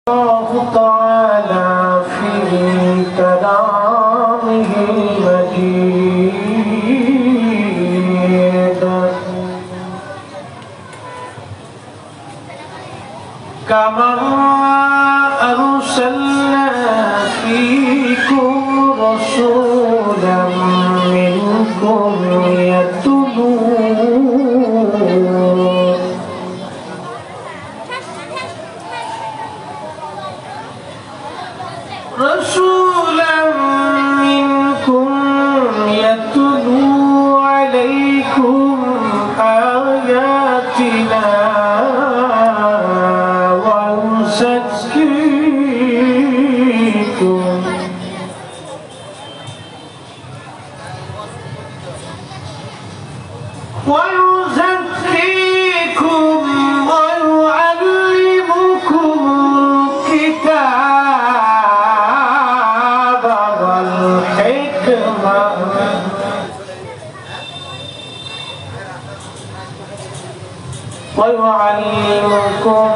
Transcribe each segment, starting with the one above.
الله تعالى في كلامه المجيد كما أرسلنا فيكم رسولا منكم يتلو عليكم آياتنا ويزكيكم ويعلمكم الكتاب والحكمة ويعلمكم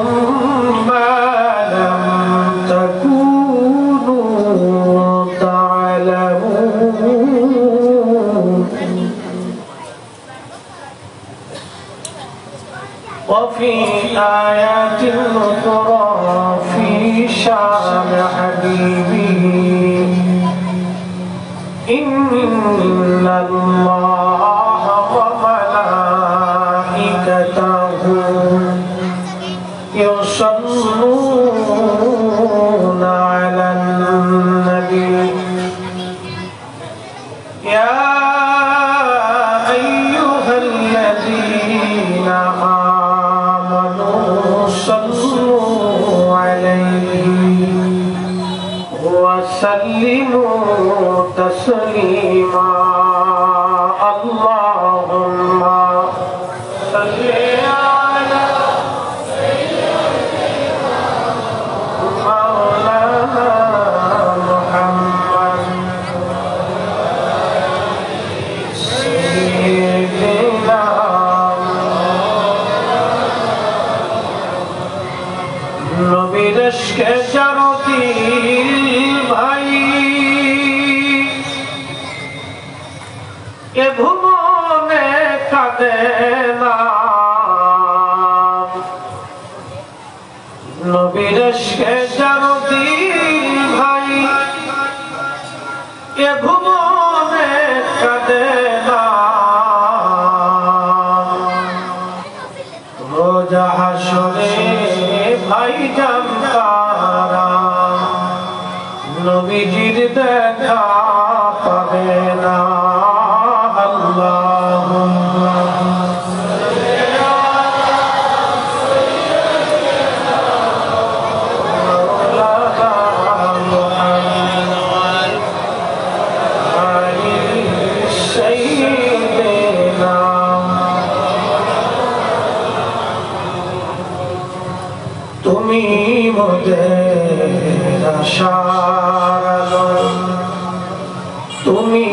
ما لم تكونوا تعلمون وفي آيات أخرى في شأن حبيبه إن الله وملائكته يصلون على النبي يا أيها الذين آمنوا صلوا عليه وسلموا تسليما اللهم صل على سيدنا مولانا محمد سيدنا নবীর ইশকে জারতি ভাই এ ভুবনে কাঁদে না নবীর ইশকে জারতি ভাই এ ভুবনে কাঁদে না রোজা হাসরে ভাই জানতারা নবীজির দেখা পাবে না আল্লাহুম্মা তুমি মোদের আশার আলো তুমি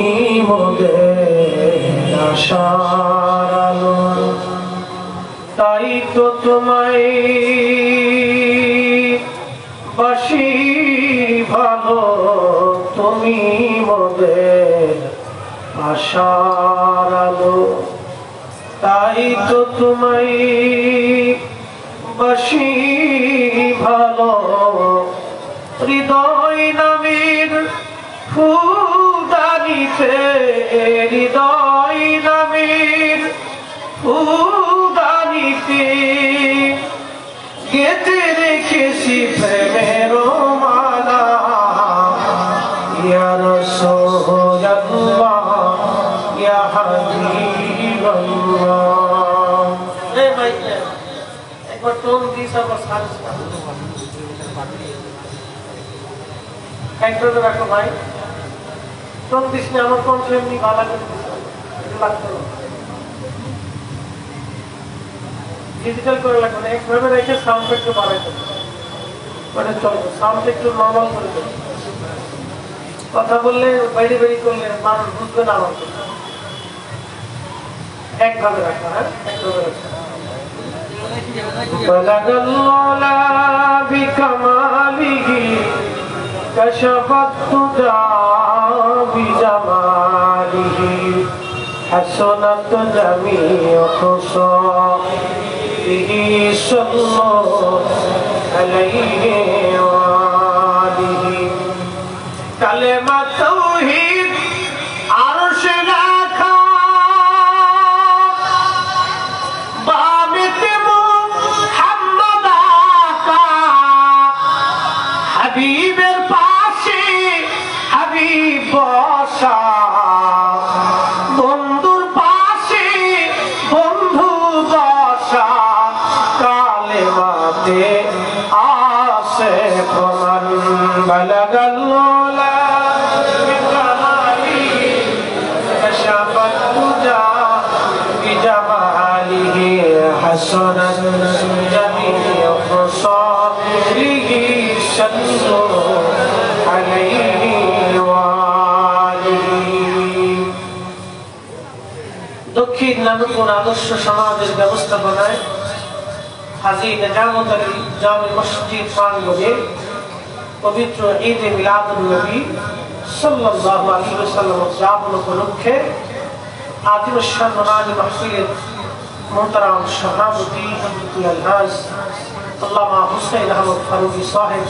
মোদের আশার আলো তাই তো তোমায় বাসি ভালো তুমি মোদের আশার আলো তাই তো তোমায় বাসি ভালো হৃদয় নামের ফুলদানিতে হৃদয় নামের ফুলদানিতে গেঁথে রেখেছি প্রেমের মালা ইয়া রাসূলুল্লাহ ইয়া হাবিবাল্লাহ একবার টোন দিস আবার সার্চ একটু রাখো ভাই টোন দিস না আমার কণ্ঠ এমনি ভালো লাগতো ডিজিটাল করে লাগবে না একভাবে রেখে সাউন্ড একটু বাড়াইতে মানে চলবে সাউন্ড একটু নর্মাল করে দেবে কথা বললে বাইরে বেরি করলে মানুষ বুঝবে না আমার একভাবে রাখা হ্যাঁ একভাবে রাখা بلغ العلا بكمال বিহি কাশাফাত তুজা বিজামালিহি হাসানাত জামিউ খুসাবিহি সাল্লাল্লাহু আলাইহি ওয়া আলিহি কালেমা তাওহীদ আরশে রাখা বাবিতে মুহাম্মদ আকা হাবিবের পাশে হাবিব বসা বন্ধুর পাশে বন্ধু বসা কালেমাতে আসে প্রমাণ বালাগাল্লা حسنا جميع خصاله صلوا عليه وآله দক্ষিণ নানুপুর আদর্শ সমাজের ব্যবস্থাপনায় হাজী নেজামত আলী জামে মসজিদ প্রাঙ্গণে পবিত্র ঈদে মিলাদুন নবী সাল্লাল্লাহু আলাইহি ওয়াসাল্লাম উদযাপন উপলক্ষে আদিম সম্মানী মাহফিলের मोहतरम सभापति अल्हाज अल्लामा हुसैन अहमद फारूकी साहेब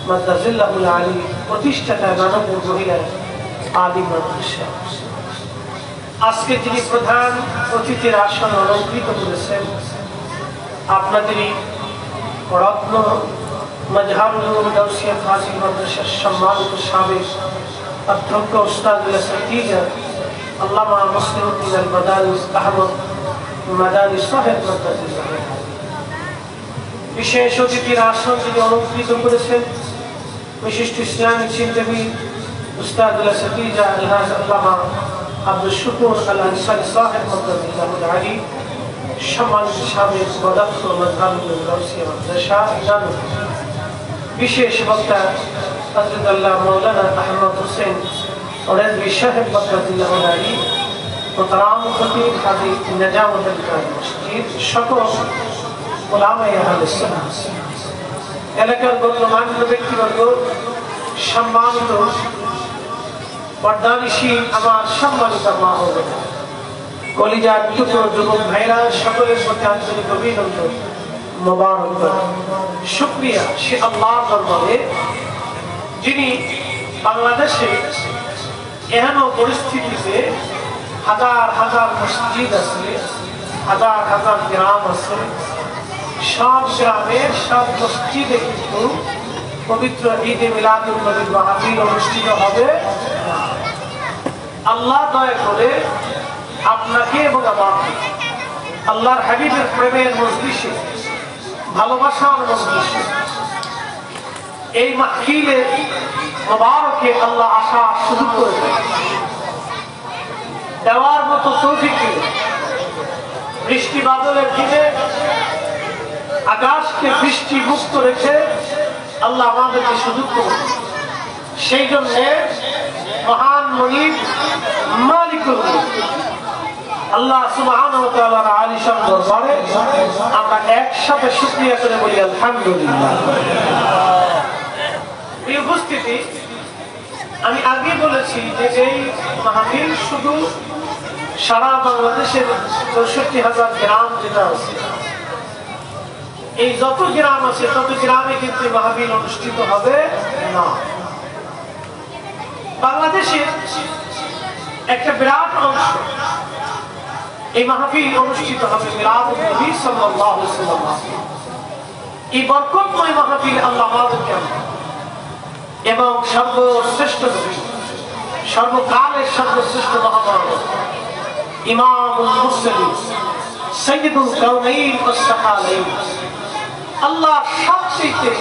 मद्दाजिल्लाहुल आली प्रतिष्ठाता नानपुर মহিলা আলিম মাদ্রাসা আজকে যিনি প্রধান অতিথির আসন অলঙ্কৃত করেছেন আপনাদেরই রত্ন মাজহারুল উলুম দাউসিয়া ফাজিল মাদ্রাসার সম্মানিত সাবেক অধ্যক্ষ উস্তাদুল সাতিজা আল্লামা মুসলিমউদ্দিন আল মাদানী আহমদ মাদানী সাহেব বিশেষ অতিথির আসন যিনি অলঙ্কৃত করেছেন বিশিষ্ট ইসলামী চিন্তাবিদ উস্তাদুল সাতিজা আলহাজ আল্লামা আব্দুল শুকুর আল আনসারী সাহেব আলী সম্মানিত সাবেক বদাত্ত মাজহারুল দাউসিয়া মাদ্রাসা বিশেষ বক্তা হযরত আল্লাহ মাওলানা আহমদ হোসেন ওরেজভী সাহেব আলী মোহতারাম খতিব হাজী নেজামত আলী মসজিদ সকল উলামায়ে আহলে সুন্নাহ এলাকার গণ্যমান্য ব্যক্তিবর্গ সম্মানিত পর্দানিশী আমার সম্মানিত মা ও বোনেরা কলিজার টুকরো যুবক ভাইরা সকলের প্রতি আন্তরিক অভিনন্দন মোবারকবাদ শুকরিয়া সে আল্লাহর দরবারে যিনি বাংলাদেশে এহেন পরিস্থিতিতে হাজার হাজার মসজিদ আছে হাজার হাজার গ্রাম আছে সব গ্রামের সব মসজিদে কিন্তু পবিত্র ঈদে মিলাদুন নবীর মাহফিল অনুষ্ঠিত হবে আল্লাহ দয়া করে আপনাকে এবং আমাকে আল্লাহর হাবিবের প্রেমের মজলিসে ভালোবাসার মজলিসে এই মাহফিলে মুবারকে আল্লাহ আশা সুযোগ করে দেওয়ার মতো তৌফিক দিলেন বৃষ্টি বাদলের দিনে আকাশকে বৃষ্টি মুক্ত রেখে আল্লাহ আমাদেরকে সুযোগ করে সেই জন্য মহান মুনিব মালিকুল মুলক আল্লাহ সুবহানাহু ওয়া তাআলার আলিশান দরবারে আমরা একসাথে শুকরিয়া করে বলি আলহামদুলিল্লাহ। এই উপস্থিতি আমি আগে বলেছি যে এই মাহফিল শুধু সারা বাংলাদেশের ৬৪,০০০ গ্রাম যেটা আছে এই যত গ্রাম আছে তত গ্রামে কিন্তু মাহফিল অনুষ্ঠিত হবে না। বাংলাদেশের একটা বিরাট অংশ এই মাহফিল অনুষ্ঠিত হবে মিলাদুন নবী সাল্লাল্লাহু আলাইহি ওয়াসাল্লাম। এই বরকতময় মাহফিল আল্লাহ আমাদেরকে এবং সর্বশ্রেষ্ঠ নবী সর্বকালের সর্বশ্রেষ্ঠ মহামানব ইমামুল মুরসালিন সাইয়্যিদুল কাউনাইন ওয়াস সাকালাইন আল্লাহ সবচেয়ে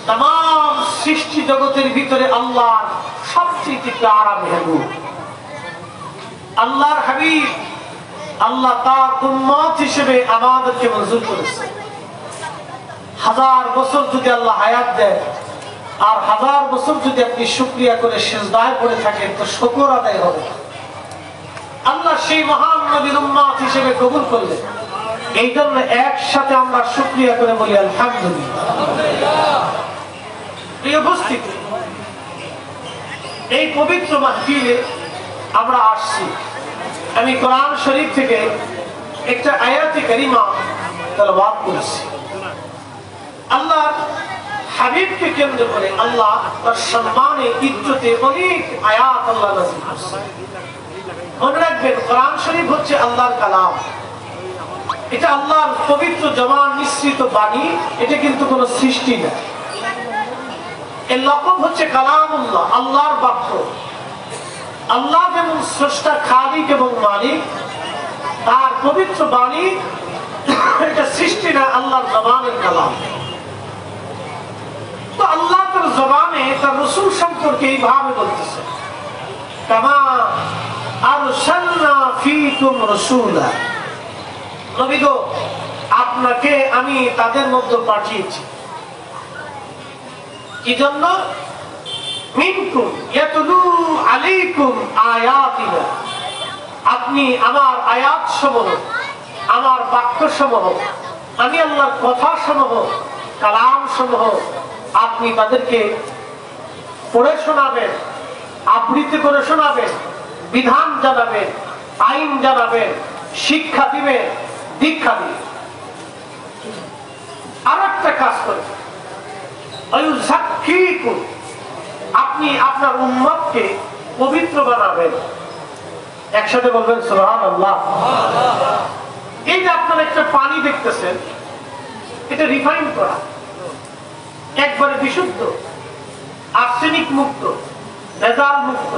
तमाम সৃষ্টি জগতের ভিতরে আল্লাহর সবচেয়ে প্যারা মেহবুব আল্লাহর হাবিব আল্লাহ তার উম্মত হিসেবে আমাদেরকে মঞ্জুর করেছে। 1000 বছর যদি আল্লাহ হায়াত দেয় আর 1000 বছর যদি আপনি শুকরিয়া করে সিজদায় পড়ে থাকেন তো শুকর আদায় হবে। আল্লাহ সেই মহান নবীর উম্মত হিসেবে কবুল করলেন। এই জন্য একসাথে আমরা শুকরিয়া করে বলি আলহামদুলিল্লাহ। প্রিয় উপস্থিতি, এই পবিত্র মাহফিলে আমরা আসছি। আমি কোরআন শরীফ থেকে একটা আয়াতে কারিমা তেলাওয়াত করেছি। আল্লাহ হাবিবকে কেন্দ্র করে আল্লাহ তার সম্মানে ইজ্জতে অনেক আয়াত আল্লাহ নাযিল করেছেন। মনে রাখবেন, কোরআন শরীফ হচ্ছে আল্লাহর কালাম। এটা আল্লাহর পবিত্র জবান মিশ্রিত বাণী, এটা কিন্তু কোনো সৃষ্টি না। এর লকব হচ্ছে কালামুল্লাহ, আল্লাহর বাক্য। আল্লাহ যেমন স্রষ্টা, খালিক এবং মালিক, তার পবিত্র বাণী এটা সৃষ্টি না, আল্লাহর জবানের কালাম। তো আল্লাহ তার জবানে তার রাসূল সম্পর্কে এইভাবে বলতেছে, কামা আরসালনা ফীকুম রাসূলা, নবী গো, আপনাকে আমি তাদের মধ্যে পাঠিয়েছি। কি জন্য? মিনকুম ইয়াতলু আলাইকুম আয়াতিনা, আপনি আমার আয়াত সমূহ, আমার বাক্য সমূহ, আমি আল্লাহর কথা সমূহ, কালাম সমূহ আপনি তাদেরকে পড়ে শোনাবেন, আবৃত্তি করে শোনাবেন, বিধান জানাবেন, আইন জানাবেন, শিক্ষা দিবেন, দীক্ষা দিবেন। আর একটা কাজ করবেন, আপনি আপনার উম্মতকে পবিত্র বানাবেন। একসাথে বলবেন সুবহানাল্লাহ। এই যে আপনারা একটা পানি দেখতেছেন, এটা রিফাইন করা, একবারে বিশুদ্ধ, আর্সেনিক মুক্ত, ভেজাল মুক্ত,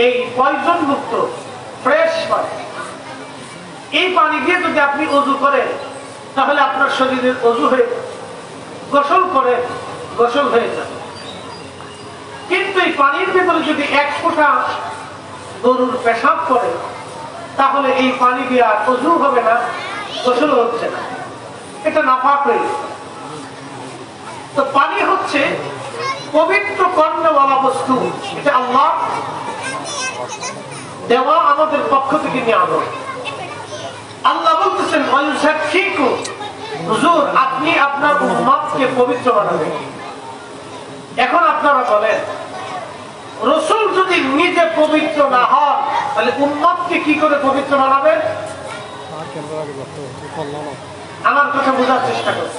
এই পয়জন মুক্ত, ফ্রেশ পানি। এই পানি দিয়ে যদি আপনি ওযু করেন, তাহলে আপনার শরীরের ওযু হয়ে, গোসল করে গোসল হয়ে যাবে। কিন্তু এই পানির ভিতরে যদি এক ফোঁটা গরুর পেশাব করে, তাহলে এই পানি দিয়ে আর ওযু হবে না, গোসল হচ্ছে না, এটা নাপাক হয়ে যাবে। তো পানি হচ্ছে পবিত্র কর্ণওয়ালা বস্তু, এটা আল্লাহ দেওয়া, আমাদের পক্ষ থেকে নিয়ামত। আল্লাহ বলতেছেন ওয়ায়ুযাক্কিকুম, হুজুর আপনি আপনার উম্মতকে পবিত্র বানাবেন। এখন আপনারা বলেন, রাসূল যদি নিজে পবিত্র না হন, তাহলে উম্মতকে কি করে পবিত্র বানাবেন? আমার কথা বোঝার চেষ্টা করুন।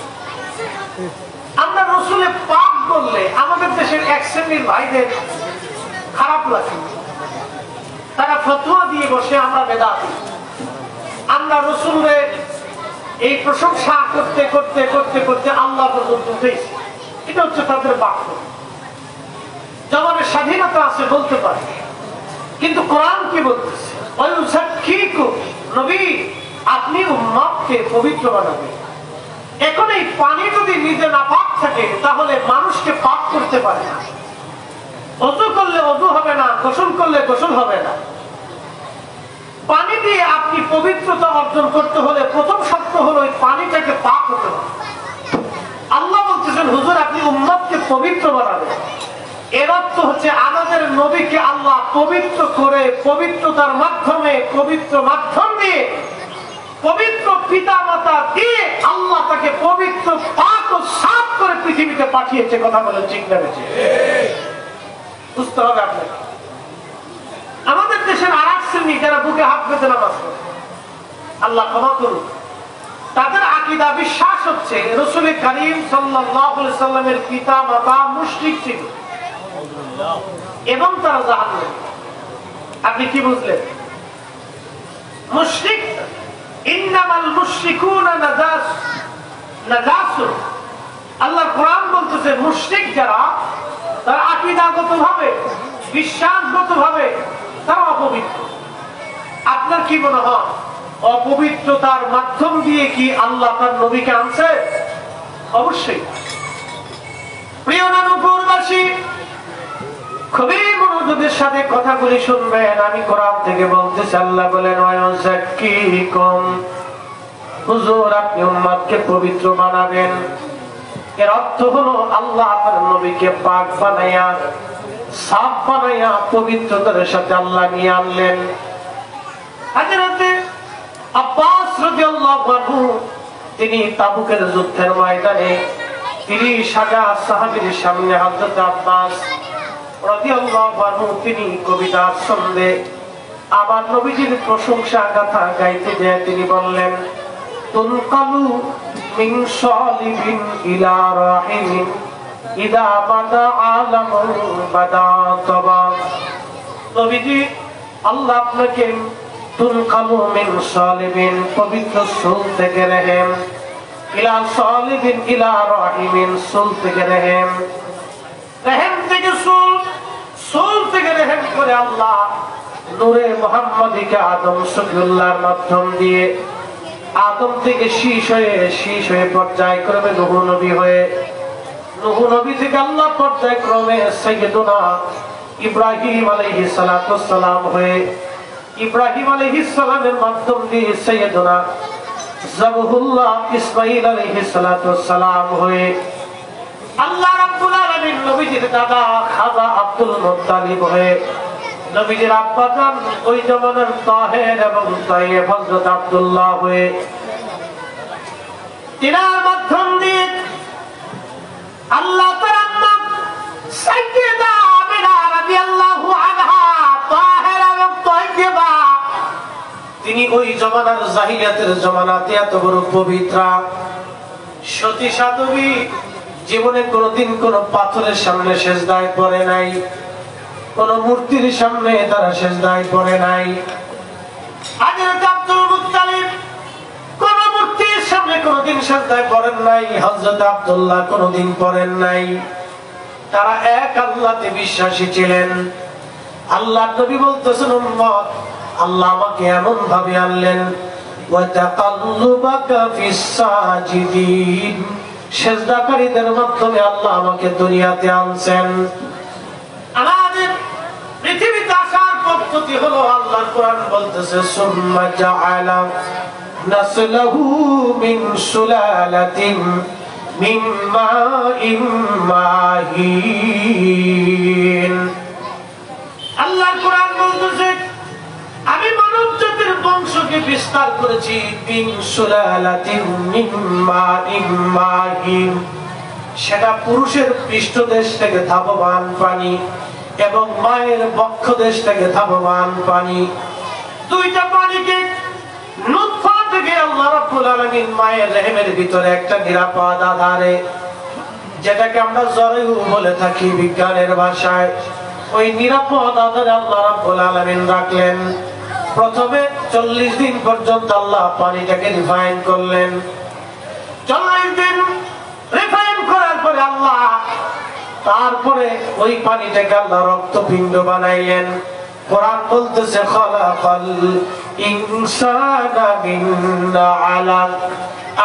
আমরা রাসূলে পাক বললে আমাদের দেশের এক শ্রেণীর ভাইদের খারাপ লাগে, তারা ফতোয়া দিয়ে বসে আমরা বেদাতি। আমরা রাসূলের এই প্রশংসা করতে করতে করতে করতে আল্লাহ পর্যন্ত উঠেছি, এটা হচ্ছে তাদের বাক্য। জবানের স্বাধীনতা আছে, বলতে পারে, কিন্তু কোরআন কি বলতেছে? ওয়ায়ুযাক্কিকুম, নবী আপনি উম্মতকে পবিত্র বানাবেন। এখন এই পানি যদি নিজে না পাক থাকে, তাহলে মানুষকে পাক করতে পারে না। ওযু করলে ওযু হবে না, গোসল করলে গোসল হবে না। পানি দিয়ে আপনি পবিত্রতা অর্জন করতে হলে প্রথম শর্ত হলো এই পানিটাকে পাক হতে হবে। আল্লাহ বলতেছেন, হুজুর আপনি উম্মতকে পবিত্র বানাবেন। এর অর্থ হচ্ছে আমাদের নবীকে আল্লাহ পবিত্র করে, পবিত্রতার মাধ্যমে, পবিত্র মাধ্যম দিয়ে, পবিত্র পিতা মাতা দিয়ে আল্লাহ তাকে পবিত্র, পাক ও সাফ করে পৃথিবীতে পাঠিয়েছে। কথা বলেন ঠিক না বেশি? বুঝতে হবে আপনাকে। আমাদের দেশের আর এক শ্রেণী যারা বুকে হাত পেতে নামাজ পড়ে, আল্লাহ ক্ষমা করুন, তাদের আকীদা বিশ্বাস হচ্ছে রাসূল কারীম সাল্লাল্লাহু আলাইহি সাল্লামের পিতা মাতা মুশরিক ছিল এবং তারা জাহান্নামী। আপনি কি বুঝলেন? মুশরিক, ইন্নামাল মুশরিকুনা নাজাসুন। আল্লাহর কোরআন বলতেছে মুশরিক যারা, তারা আকীদাগতভাবে, বিশ্বাসগতভাবে তারা অপবিত্র। আপনার কি মনে হয় অপবিত্রতার মাধ্যম দিয়ে কি আল্লাহ তার নবীকে আনছে? অবশ্যই। প্রিয় নানুপুরবাসী, খুবই মনোযোগের সাথে কথাগুলি শুনবেন। আমি কোরআন থেকে বলতেছি, আল্লাহ বলেন ওয়ায়ুযাক্কিকুম, হুজুর আপনি উম্মতকে পবিত্র বানাবেন। এর অর্থ হলো আল্লাহ আপনার নবীকে পাক বানাইয়া, সাফ বানাইয়া, পবিত্রতার সাথে আল্লাহ নিয়ে আনলেন। হযরতে আব্বাস রাদিয়াল্লাহু আনহু তিনি তাবুকের যুদ্ধের ময়দানে 30,000 সাহাবীর সামনে হযরত আব্বাস রাদিয়াল্লাহু আনহু তিনি কবিতা ছন্দে আবার নবীজির প্রশংসা গাথা গাইতে যায় তিনি বললেন, তুনকালু মিন সালিবিন ইলা রাহিমিন ইদা বাদা আলামুন বাদা তবা। নবীজি আল্লাহ আপনাকে তুনকালু মিন সালিবিন পবিত্র সুল থেকে রহিম ইলা সালিবিন ইলা রাহিমিন সুল থেকে রহিম, রহিম থেকে সুল, সুল থেকে রহিম করে আল্লাহ নূরে মুহাম্মাদিকে আদম সফিউল্লাহর মাধ্যম দিয়ে আদম থেকে শীষ হয়ে পর্যায়ক্রমে নূহ নবী হয়ে, নূহ নবী থেকে আল্লাহ পর্যায়ক্রমে সাইয়্যিদুনা ইব্রাহিম আলাইহিস সালাতু সালাম হয়ে, ইব্রাহিম আলাইহিস সালামের মাধ্যম দিয়ে সাইয়্যিদুনা যাবহুল্লাহ ইসমাঈল আলাইহিস সালাতু সালাম হয়ে আল্লাহ রাব্বুল আলামিন নবীজির দাদা খাজা আব্দুল মুত্তালিব হয়ে নবীজির আব্বা জান ওই জামানার তাহের এবং তাইয়্যিব হযরত আব্দুল্লাহ হয়ে তিনার মাধ্যম দিয়ে আল্লাহ তাআলা আম্মা সাইয়্যিদা আমিনা রাদিয়াল্লাহু আনহা তাহের এবং তাইয়্যিবা তিনি ওই জামানার জাহিলিয়াতের জামানাতে এত বড় পবিত্রা সতী সাধবী জীবনে কোনদিন কোন পাথরের সামনে সেজদায় পড়ে নাই, কোন মূর্তির সামনে তারা সেজদায় পড়ে নাই। হযরত আব্দুল মুত্তালিব কোন মূর্তির সামনে কোনদিন সেজদায় পড়েন নাই, হযরত আব্দুল্লাহ কোনদিন পড়েন নাই। তারা এক আল্লাহতে বিশ্বাসী ছিলেন। আল্লাহ নবী বলতেছেন, উম্মত আল্লাহ আমাকে এমন ভাবে আনলেন ওয়া তাকাল্লুবাকা ফিস সাজিদিন, সেজদাকারীদের মাধ্যমে আল্লাহ আমাকে দুনিয়াতে আনছেন। আমাদের পৃথিবীতে আসার পদ্ধতি হলো আল্লাহর কোরআন বলতেছে, সুম্মা জাআলা নাসলাহু মিন সুলালাতিন মিন মাইন মাহিন। আল্লাহর কোরআন বলতেছে আমি মানব জাতির বংশকে বিস্তার করেছি মিন সুলালাতিন মিন মাইন মাহিন, সেটা পুরুষের পৃষ্ঠদেশ থেকে ধাবমান পানি এবং মায়ের বক্ষদেশ থেকে ধাবমান পানি, দুইটা পানিকে নুতফা থেকে আল্লাহ রাব্বুল আলামিন মায়ের রহিমের ভিতরে একটা নিরাপদ আধারে, যেটাকে আমরা জরায়ু বলে থাকি বিজ্ঞানের ভাষায়, ওই নিরাপদ আধারে আল্লাহ রাব্বুল আলামিন রাখলেন। প্রথমে 40 দিন পর্যন্ত আল্লাহ পানিটাকে রিফাইন করলেন। 40 দিন রিফাইন করার পরে আল্লাহ তারপরে ওই পানিটাকে আল্লাহ রক্তপিণ্ড বানাইলেন। কোরআন বলতেছে খালাকাল ইনসানা মিন আলাক,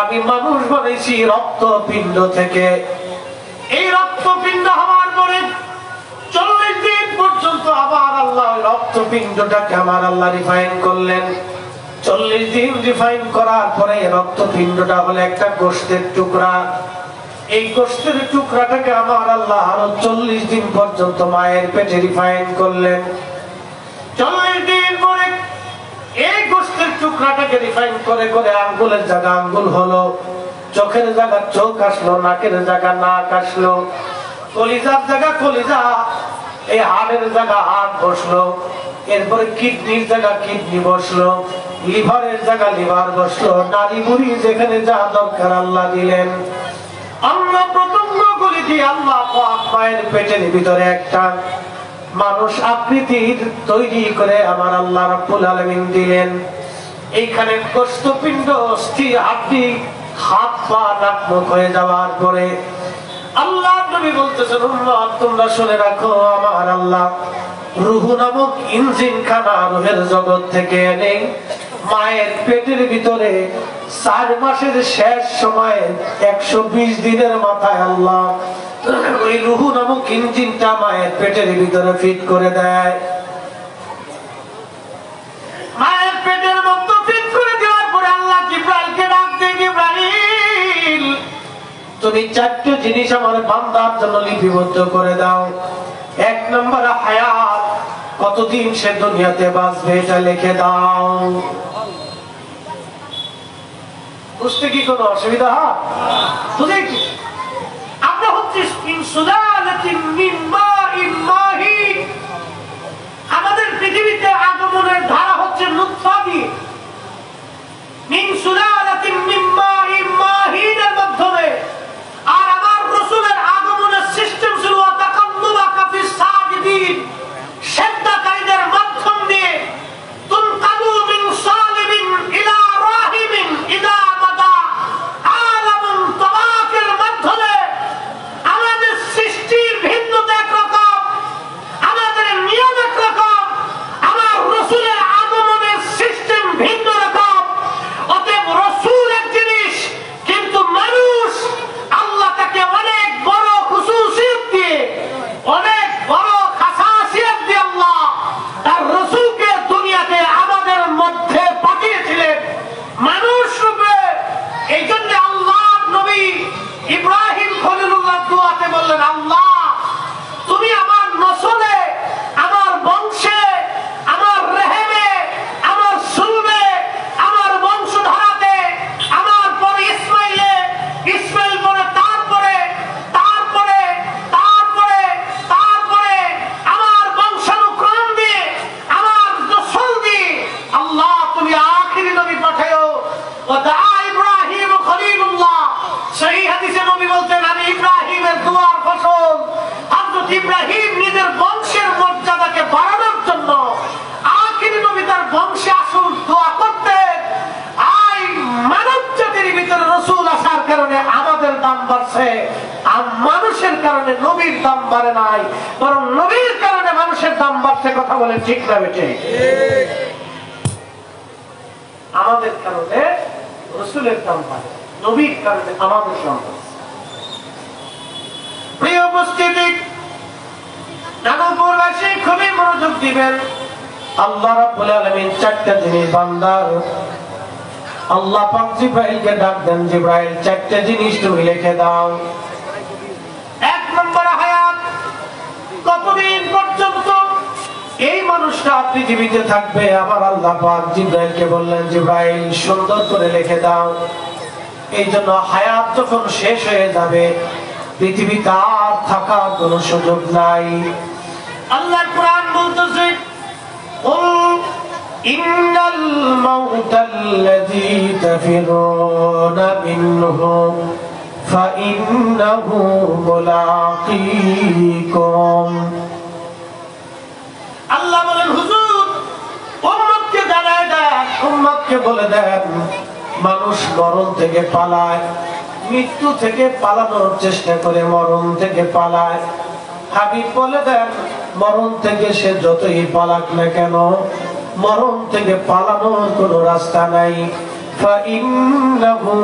আমি মানুষ বানাইছি রক্তপিণ্ড থেকে। এই রক্তপিণ্ড হওয়ার পরে 40 দিন পর্যন্ত আবার আল্লাহ রক্তপিণ্ডটাকে আমার আল্লাহ রিফাইন করলেন। 40 দিন রিফাইন করার পরে রক্তপিণ্ডটা হলো একটা গোশতের টুকরা। এই গোশতের টুকরাটাকে আমার আল্লাহ আরো 40 দিন পর্যন্ত মায়ের পেটে রিফাইন করলেন। 40 দিন পরে এই গোশতের টুকরাটাকে রিফাইন করে করে আঙ্গুলের জায়গা আঙ্গুল হলো, চোখের জায়গা চোখ আসলো, নাকের জায়গা নাক আসলো, কলিজার জায়গা কলিজা, এই হাড়ের জায়গা হাড় বসলো, এরপরে কিডনির জায়গা কিডনি বসলো, লিভারের জায়গা লিভার বসলো, নারী বুড়ি যেখানে যা দরকার আল্লাহ দিলেন। আল্লাহ প্রথম গুলি দিয়ে আল্লাহ পাক মায়ের পেটের ভিতরে একটা মানুষ আকৃতির তৈরি করে আমার আল্লাহ রাব্বুল আলামিন দিলেন। এইখানে গোশতপিণ্ড স্থির হাড্ডি হাত পা নাক মুখ হয়ে যাওয়ার পরে আল্লাহ নবী বলতেছেন, উম্মত তোমরা শুনে রাখো, আমার আল্লাহ রূহ নামক ইঞ্জিন খানা রূহের জগৎ থেকে এনে মায়ের পেটের ভিতরে 4 মাসের শেষ সময়ে 120 দিনের মাথায় আল্লাহ ওই রূহ নামক ইঞ্জিনটা মায়ের পেটের ভিতরে ফিট করে দেয়। মায়ের পেটের মধ্যে ফিট করে দেওয়ার পরে আল্লাহ জিবরাইলকে ডাক দেয়, জিবরাইল তুমি 4টে জিনিস আমার বান্দার জন্য লিপিবদ্ধ করে দাও। 1 নম্বর হায়াত, কতদিন সে দুনিয়াতে বাঁচবে এটা লিখে দাও। বুঝতে কি কোনো অসুবিধা হয়? বুঝে কি আমাদের পৃথিবীতে আগমনের ধারা হচ্ছে নুতফা দিয়ে, মিন সুলালাতিন মিন মাইন মাহিনের মাধ্যমে। আর আমার রাসূলের আগমনের সিস্টেম ছিল তাকাল্লুবাকা ফিস সাজিদিন, সিজদাকারীদের মাধ্যম দিয়ে। তুনকালু মিন সালিবিন ইলা রাহিমিন ইদা বাদা আলামুন তাওয়াকের মাধ্যমে। আমাদের সৃষ্টির ভিন্নতা একরকম, আমাদের নিয়ম একরকম, আমার রাসূলের আগমনের সিস্টেম ভিন্ন রকম। অতএব রাসূল এক জিনিস, কিন্তু মানুষ আল্লাহ তাকে অনেক বড় খুশুসিয়ত দিয়ে, অনেক বড় খাসাসিয়ত দিয়ে আল্লাহ তার রাসূলকে দুনিয়াতে আমাদের মধ্যে পাঠিয়েছিলেন মানুষ রূপে। এই জন্য আল্লাহ নবী ইব্রাহিম খলিলুল্লাহ দোয়াতে বললেন, আল্লাহ তুমি আমার নসলে, আমার বংশে, আমার রেহেমে, আমার সুলবে, আমার বংশধারাতে, আমার পরে ইসমাইলে, ইসমাইল পরে তারপরে তারপরে তারপরে তারপরে আমার বংশানুক্রম দিয়ে, আমার নসল দিয়ে আল্লাহ তুমি আখিরি নবী পাঠাও। ও দা ইব্রাহিম খলিলুল্লাহ, সহিহ হাদিসে নবী বলতেন, আমি ইব্রাহিমের দোয়ার ফসল। হযরত ইব্রাহিম নিজের বংশের মর্যাদাকে বাড়ানোর জন্য আখিরি নবী তার বংশে আসল দোয়া করতেন। আই মানব জাতির ভিতরে রাসূল আসার কারণে আমাদের দাম বাড়ছে, আর মানুষের কারণে নবীর দাম বাড়ে নাই, বরং নবীর কারণে মানুষের দাম বাড়ছে। কথা বলে ঠিক না বেটে? আমাদের কারণে রাসূলের দাম বাড়ে, নবীর কারণে আমাদের দাম বাড়ছে। প্রিয় উপস্থিতি, নাগপুরবাসী খুবই মনোযোগ দিবেন। আল্লাহ রাব্বুল আলামিন চারটা জিনিস বান্দার, আল্লাহ পাক জিবরাইলকে ডাক দেন, জিবরাইল চারটা জিনিস তুমি লিখে দাও। এক নম্বর হায়াত, কতদিন পর্যন্ত এই মানুষটা পৃথিবীতে থাকবে। আবার আল্লাহ পাক জিবরাইলকে বললেন, জিবরাইল সুন্দর করে লিখে দাও। এই জন্য হায়াত যখন শেষ হয়ে যাবে, পৃথিবীতে আর থাকার কোন সুযোগ নাই। আল্লাহর কোরআন বলতেছে, কুল ইন্নাল মাউতাল্লাযী তাফিরুনা মিনহু ফাইন্নাহু মুলাকীকুম। আল্লাহ বলেন, হুজুর উম্মতকে জানায় দেন, উম্মতকে বলে দেন, মানুষ মরণ থেকে পালায়, মৃত্যু থেকে পালানোর চেষ্টা করে মরণ থেকে পালায়। হাবিব বলে দেন, মরণ থেকে সে যতই পালাক না কেন, মরণ থেকে পালানোর কোন রাস্তা নাই। ফাইন্নাহু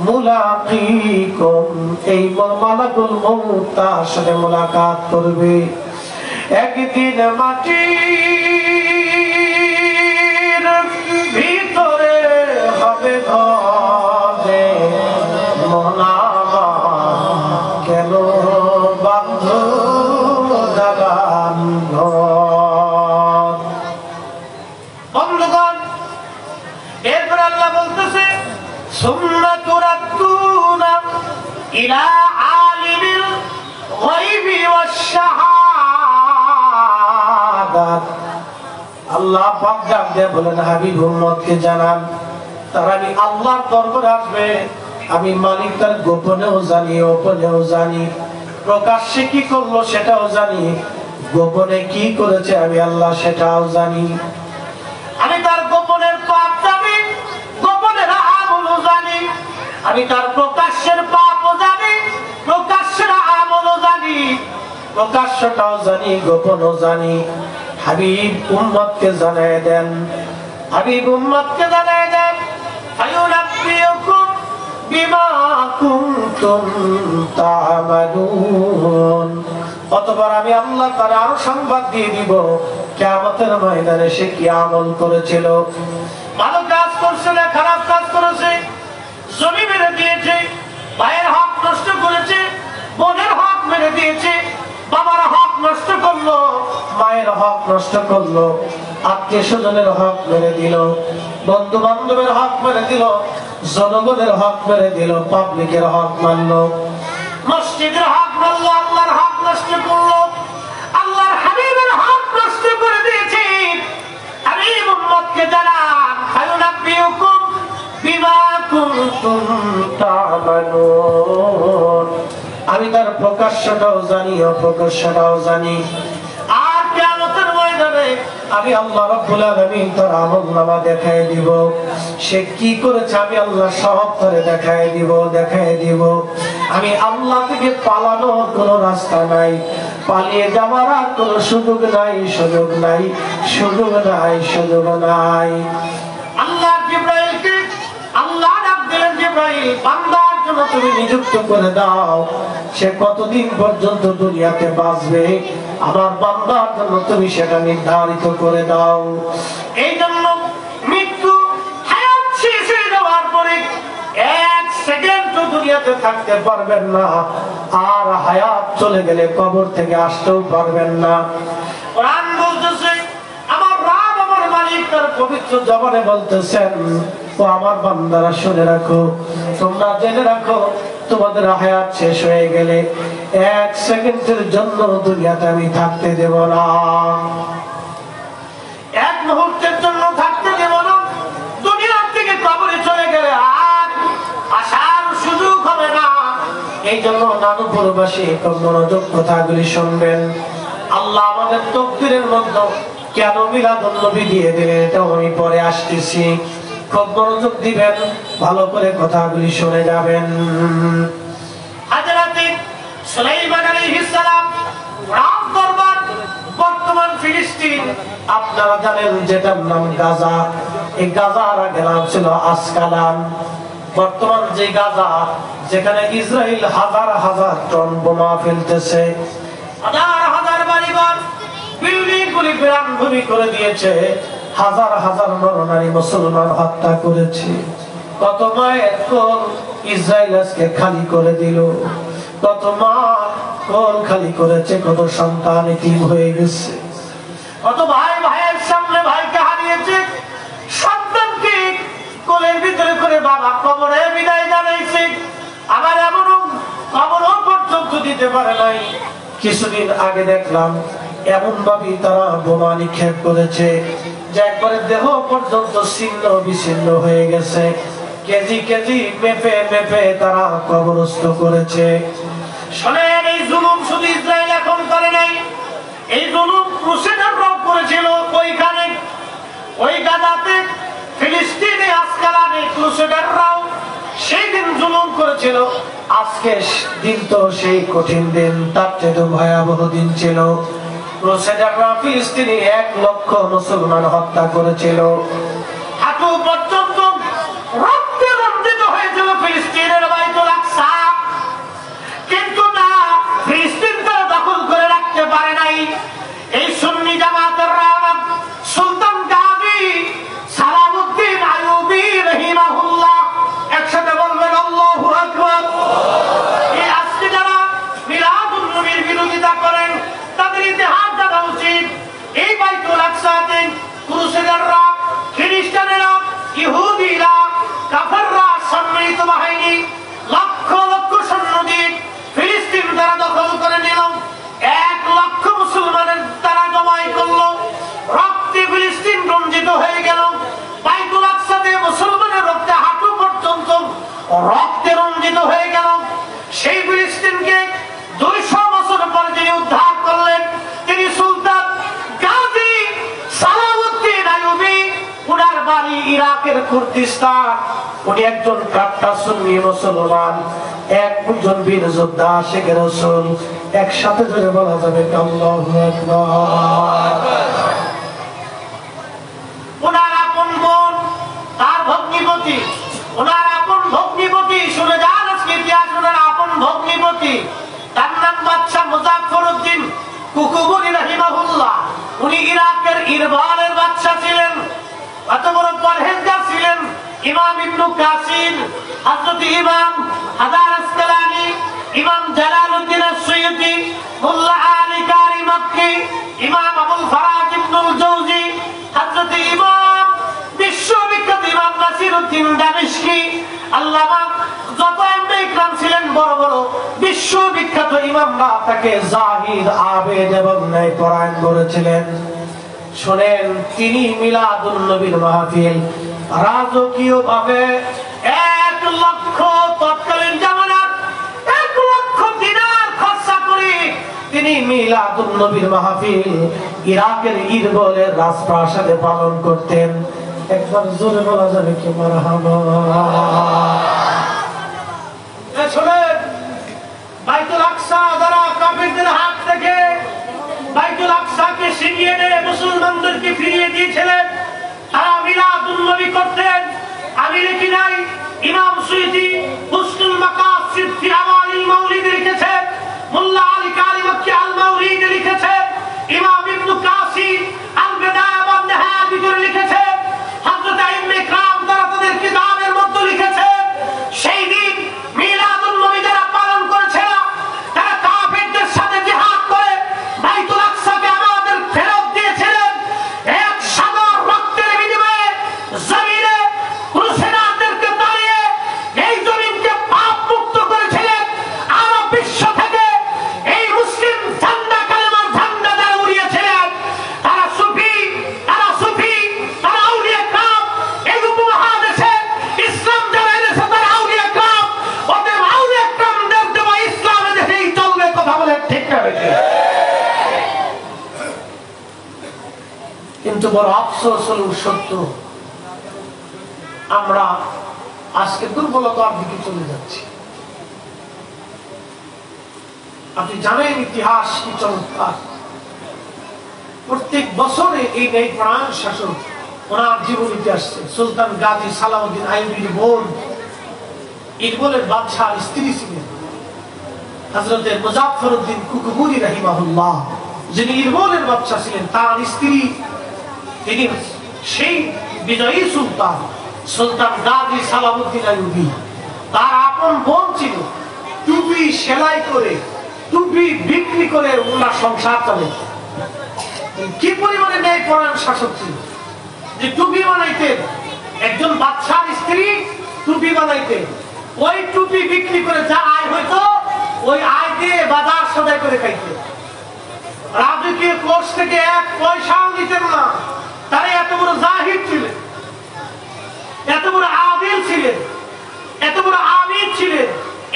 মুলাকীকুম, এই মালাকুল মউত তার সাথে মুলাকাত করবে। একদিন মাটির ভিতরে হবে ঘরে, মনামা কেন বান্ধ দালান ঘর। বন্ধুগণ, এরপর আল্লাহ বলতেছে, সুম্মা তুরাদ্দুনা ইলা আলিমিল গায়বি ওয়াশ শাহাদাত। আল্লাহ পাক ডাক দিয়ে বলেন, হাবিব উম্মতকে জানান, তারা আমি আল্লাহর দরবারে আসবে। আমি মালিক তার গোপনেও জানি, গোপনেও জানি, প্রকাশ্যে কি করলো সেটাও জানি, গোপনে কি করেছে আমি আল্লাহ সেটাও জানি। আমি তার গোপনের পাপ জানি, গোপনের আমলও জানি। আমি তার প্রকাশ্যের পাপও জানি, প্রকাশ্যের আমলও জানি, প্রকাশ্যটাও জানি, গোপনও জানি। হাবিব উম্মতকে জানায় দেন, হাবিব উম্মতকে জানায় দেন, আয়ুনাব্বিউকুম বিমা কুনতুম তা'মালুন। অতঃপর আমি আল্লাহ তার আরো সংবাদ দিয়ে দিব, কিয়ামতের ময়দানে সে কি আমল করেছিল। ভালো কাজ করছে না খারাপ কাজ করেছে, জমি মেরে দিয়েছে, ভাইয়ের হক নষ্ট করেছে, বোনের হক মেরে দিয়েছে, বাবার হক নষ্ট করলো, মায়ের হক নষ্ট করলো, আত্মীয় স্বজনের হক মেরে দিল, বন্ধু বান্ধবের হক মেরে দিল, জনগণের হক মেরে দিল, পাবলিকের হক মানলো, নষ্ট মসজিদের হক বললো, আল্লাহর হক নষ্ট করলো, আল্লাহর হাবিবের হক নষ্ট করে দিয়েছে। হাবিব উম্মতকে জানান, ফায়ুনাব্বিউকুম বিমা কুনতুম তা'মালুন। আমি তার প্রকাশ্যটাও জানি, অপ্রকাশ্যটাও জানি। আর কিয়ামতের ময়দানে আমি আল্লাহ রাব্বুল আলামিন তার আমলনামা দেখায় দিব। সে কি করেছে আমি আল্লাহ সব তারে দেখায় দিব। আমি আল্লাহ থেকে পালানোর কোনো রাস্তা নাই, পালিয়ে যাওয়ার আর কোনো সুযোগ নাই। আল্লাহ জিবরাইলকে আল্লাহ ডাক দিলেন, জিবরাইল বান্দার জন্য তুমি নিযুক্ত করে দাও, সে কতদিন পর্যন্ত দুনিয়াতে বাঁচবে আমার বান্দার জন্য তুমি সেটা নির্ধারিত করে দাও। এই জন্য মৃত্যু হায়াত শেষ হয়ে যাওয়ার পরে এক সেকেন্ড দুনিয়াতে থাকতে পারবেন না, আর হায়াত চলে গেলে কবর থেকে আসতেও পারবেন না। কোরআন বলতেছে, আমার রব আমার মালিক তার পবিত্র জবানে বলতেছেন, ও আমার বান্দারা শুনে রাখো, তোমরা জেনে রাখো, তোমাদের হায়াত শেষ হয়ে গেলে এক সেকেন্ডের জন্য দুনিয়াতে আমি থাকতে দেব না, এক মুহূর্তের জন্য থাকতে দেব না। দুনিয়ার থেকে কবরে চলে গেলে আর আসার সুযোগ হবে না। এই জন্য নানুপুরবাসী খুব মনোযোগ কথাগুলি শুনবেন। আল্লাহ আমাদের তাকদীরের মধ্যে কেন মিলাদুন নবী দিয়ে দিলেন এটাও আমি পরে আসতেছি, খুব মনোযোগ দিবেন, ভালো করে কথাগুলি শুনে যাবেন। হযরত সুলাইমান আলাইহিস সালাম রাম দরবার বর্তমান ফিলিস্তিন, আপনারা জানেন যেটার নাম গাজা। এই গাজার আগে নাম ছিল আসকালান। বর্তমান যে গাজা, যেখানে ইসরায়েল হাজার হাজার টন বোমা ফেলতেছে, হাজার হাজার বাড়িঘর বিল্ডিং গুলি বিরানভূমি করে দিয়েছে, হাজার হাজার নরনারী মুসলমান হত্যা করেছে। কত মায়ের কোল ইসরায়েল আজকে খালি করে দিল, কত মা কোল খালি করেছে, কত সন্তান এতিম হয়ে গেছে, কত ভাই ভাইয়ের সামনে ভাইকে হারিয়েছে, সন্তানকে কোলের ভিতরে করে বাবা কবরে বিদায় জানাইছে, আবার এমনও কবরও পর্যন্ত দিতে পারে নাই। কিছুদিন আগে দেখলাম এমন ভাবে তারা বোমা নিক্ষেপ করেছে যে একবারে দেহ পর্যন্ত ছিন্ন বিচ্ছিন্ন হয়ে গেছে, কেজি কেজি মেপে মেপে তারা কবরস্থ করেছে। শোনেন, এই জুলুম শুধু ইসরায়েল এখন করে নাই, এই জুলুম ক্রুসেডাররাও করেছিল। ওইখানে ওই গাজাতে ফিলিস্তিনে আসকালানে ক্রুসেডাররাও সেই দিন জুলুম করেছিল। আজকে দিন তো সেই কঠিন দিন, তার চেয়ে ভয়াবহ দিন ছিল। ক্রুসেডাররা ফিলিস্তিনে 1 লক্ষ মুসলমান হত্যা করেছিল, হাঁটু পর্যন্ত রক্তে রঞ্জিত হয়েছিল ফিলিস্তিনের বাইতুল আকসা। কিন্তু না, ফিলিস্তিন তারা দখল করে রাখতে পারে নাই। এই সুন্নি জামাতের রাহবার সুলতান গাজী সালামউদ্দিন আইয়ুবী রাহিমাহুল্লাহ, একসাথে বলবেন আল্লাহু আকবার। এই আজকে যারা মিলাদুন নবীর বিরোধিতা করেন তাদের ইতিহাস জানা উচিত। এই বাইতুল আকসাতে ক্রুসেডাররা, খ্রিস্টানেরা, ইহুদিরা, কাফেররা সম্মিলিত বাহিনী লক্ষ লক্ষ সৈন্য দিয়ে ফিলিস্তিন তারা দখল করে নিল। 1 লক্ষ মুসলমানের তারা জমাই করলো, রক্তে ফিলিস্তিন রঞ্জিত হয়ে গেল। বাইতুল আকসাতে মুসলমানের রক্তে হাঁটু পর্যন্ত রক্তে রঞ্জিত হয়ে গেল। সেই ফিলিস্তিনকে 200 বছর পরে যিনি উদ্ধার করলেন তিনি সুলতান গাজী সালামউদ্দিন আইয়ুবী। উনার বাড়ি ইরাকের কুর্দিস্তান। উনি একজন কাট্টা সুন্নি মুসলমান, একজন বীর যোদ্ধা, আশিকে রাসূল। একসাথে জোরে বলা যাবে আল্লাহু আকবার। উনার আপন বোন তার ভগ্নিপতি, উনার আপন ভগ্নিপতি, শুনে যান আজকে ইতিহাস। উনার আপন ভগ্নিপতি তার নাম বাদশা মুজাফফরউদ্দিন কুকুবুনি রাহিমাহুল্লাহ। উনি ইরাকের ইরবানের বাদশা ছিলেন, এত বড় পরহেজগার ছিলেন। ইমাম ইবনে কাসির, হযরত ইমাম হাজার আসকালানি, ইমাম জালালউদ্দিন আস-সুয়ুতি, মুল্লা আলী কারি মক্কি, ইমাম আবুল ফারাজ ইবনুল জাওজি, হযরত ইমাম বিশ্ববিখ্যাত ইমাম নাসিরউদ্দিন দামেশকি, আল্লামা যত আইম্মা ইকরাম ছিলেন বড় বড় বিশ্ববিখ্যাত ইমামরা তাকে জাহিদ, আবেদ এবং ন্যায়পরায়ণ বলেছিলেন। শোনেন, তিনি মিলাদুন নবীর মাহফিল রাজকীয় ভাবে 1 লক্ষ তৎকালীন জামানার 1 লক্ষ দিনার খরচা করে তিনি মিলাদুন নবীর মাহফিল ইরাকের ইরবিলের রাজপ্রাসাদে পালন করতেন। একবার জোরে বলা যাবে কি মারহাবা? শোনেন, বাইতুল আকসা যারা কাফিরদের হাত থেকে বাইতুল আকসাকে ছিনিয়ে নিয়ে মুসলমানদেরকে ফিরিয়ে দিয়েছিলেন, তারা মিলাদুন নবী করতেন। আমি লিখি নাই, ইমাম সুয়ুতী হুসনুল মাকাসিদ ফি আওয়ালিল মাউলিদ লিখেছেন, মোল্লা আলী কারি মক্কি আল মাউলিদ লিখেছেন, ইমাম ইবনে কাসি আল বিদায়া ওয়ান নিহায়া ভিতরে লিখেছেন, হযরত আইম্মে کرام তারা তাদের কিতাবের মধ্যে লিখেছেন। সেই দিন মিলাদুন নবী যারা পালন করেছিল, তারা কাফেরদের সাথে জিহাদ করে বাইতুল আকসাকে আমাদের ফেরত দিয়েছিলেন। এক সাগর রক্তের বিনিময়ে জমিনে ক্রুসেডারদেরকে দাঁড়িয়ে এই জমিনকে পাপ মুক্ত করেছিলেন। আরব বিশ্ব থেকে এই মুসলিম ঝান্ডা, কালেমার ঝান্ডা যারা উড়িয়েছিলেন, তারা সুফি, তারা আউলিয়া کرام। এই উপমহাদেশে ইসলাম যারা এনেছে তারা আউলিয়া کرام। ওদের আউলিয়া کرامদের দেওয়া ইসলামের দেশেই চলবে। কথা বলে ঠিক না বেশি? কিন্তু বড় আফসোস হল সত্য, আমরা আজকে দুর্বলতার দিকে চলে যাচ্ছি। আপনি জানেন ইতিহাস কি চমৎকার। প্রত্যেক বছরে এই ন্যায়পরায়ণ শাসক ওনার জীবনীতে আসছে। সুলতান গাজী সালাউদ্দিন আইয়ুবীর বোন, ইরবিলের বাদশার স্ত্রী ছিলেন হযরত মুজাফফরউদ্দিন কুকুবুরি রাহিমাহুল্লাহ, যিনি ইরবিলের বাদশা ছিলেন। তার স্ত্রী তিনি সেই বিজয়ী সুলতান সুলতান গাজী সালাউদ্দিন আইয়ুবী। তার আপন বোন ছিল। টুপি সেলাই করে, টুপি বিক্রি করে ওনার সংসার চলে। কি পরিমাণে ন্যায়পরায়ণ শাসক ছিল যে টুপি বানাইতেন। একজন বাদশার স্ত্রী টুপি বানাইতেন। ওই টুপি বিক্রি করে যা আয় হইতো, ওই আয় দিয়ে বাজার সদাই করে খাইতেন। রাজকীয় কোষ থেকে 1 পয়সাও নিতেন না। তারা এত বড় জাহিদ ছিলেন, এত বড় আদিল ছিলেন, এত বড় আবিদ ছিলেন,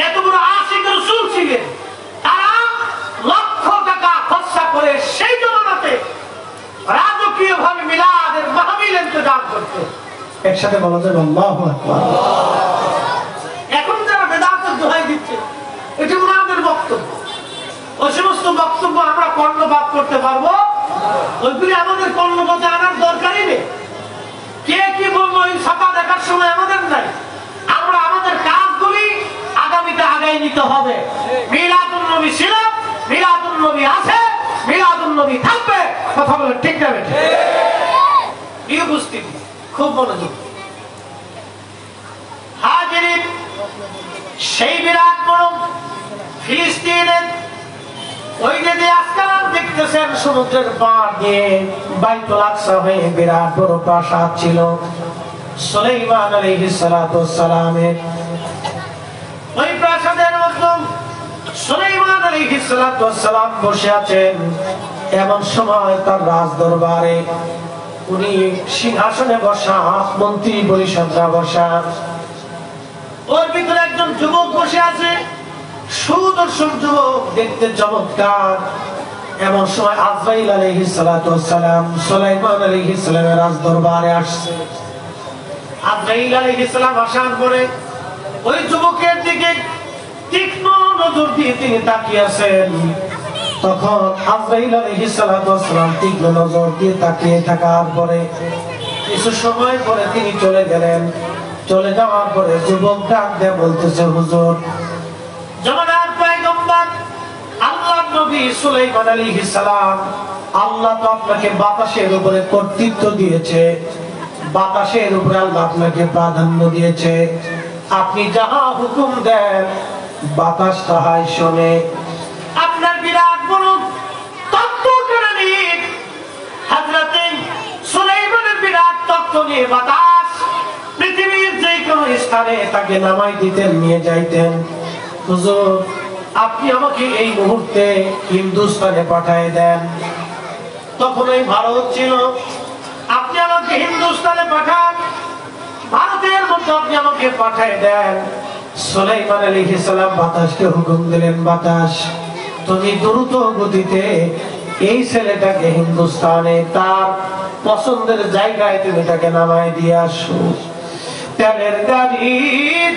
এত বড় আশিক রাসূল ছিলেন। তারা লক্ষ টাকা খরচা করে সেই জমানাতে রাজকীয় ভাবে মিলাদের মাহফিল ইন্তজাম করতেন। একসাথে বলা যাবে আল্লাহু আকবার। এখন যারা বেদাতের দোহাই দিচ্ছে, এটা ওনাদের বক্তব্য। ওই সমস্ত বক্তব্য আমরা কর্ণপাত করতে পারবো? ওইগুলি আমাদের কর্ণপাতে আনার দরকারই নেই। কে কি বলবো এই ছাপা দেখার সময় আমাদের নাই। আমরা আমাদের কাজগুলি আগামীতে আগাই নিতে হবে। মিলাদুন নবী ছিল, মিলাদুন নবী আছে, মিলাদুন নবী থাকবে। কথা বলে ঠিক না বেঠিক? এই উপস্থিতি খুব মনোযোগ। হাজিরিন, সেই বিরাট বড় ফিলিস্তিনের ওই যে আজকাল দেখতেছেন সমুদ্রের পাড় দিয়ে বাইতুল আকসা হয়ে বিরাট বড় প্রাসাদ ছিল সুলাইমান আলাইহিস সালাতু ওয়াস সালামের। ওই প্রাসাদের মধ্যে সুলাইমান আলাইহিস সালাতু ওয়াস সালাম বসে আছেন। এমন সময় তার রাজ দরবারে উনি সিংহাসনে বসা, মন্ত্রী পরিষদরা বসা, ওর ভিতরে একজন যুবক বসে আছে, সুদর্শন যুবক, দেখতে চমৎকার। এমন সময় আজরাইল আলাইহিস সালাতু ওয়াস সালাম সুলাইমান আলাইহিস সালামের রাজ দরবারে আসছে। আজরাইল আলাইহিস সালাম আসার পরে ওই যুবকের দিকে তীক্ষ্ণ নজর দিয়ে তিনি তাকিয়ে আছেন। তখন আজরাইল আলাইহিস সালাতু ওয়াস সালাম তীক্ষ্ণ নজর দিয়ে তাকিয়ে থাকার পরে কিছু সময় পরে তিনি চলে গেলেন। চলে যাওয়ার পরে যুবক ডাক দিয়ে বলতেছে, হুজুর, জামানার পয়গম্বর আল্লাহর নবী সুলাইমান আলাইহিস সালাম, আল্লাহ তো আপনাকে বাতাসের উপরে কর্তৃত্ব দিয়েছে, বাতাসের উপরে আল্লাহ আপনাকে প্রাধান্য দিয়েছে। আপনি যাহা হুকুম দেন বাতাস তাহাই শোনে। আপনার বিরাট বড় তত্ত্বজ্ঞানী হযরত সুলাইমানের বিরাট তত্ত্ব নিয়ে বাতাস পৃথিবীর যে কোনো স্থানে তাকে নামাই দিতেন, নিয়ে যাইতেন। হুজুর আপনি আমাকে এই মুহূর্তে হিন্দুস্তানে পাঠিয়ে দেন। তখন এই ভারত ছিল, আপনি আমাকে হিন্দুস্তানে পাঠান, ভারতের মধ্যে আপনি আমাকে পাঠিয়ে দেন। সুলাইমান আলাইহিস সালাম বাতাসকে হুকুম দিলেন, বাতাস তুমি দ্রুত গতিতে এই ছেলেটাকে হিন্দুস্তানে তার পছন্দের জায়গায় তুমি তাকে নামায় দিয়ে আসো। তেলের গাড়ি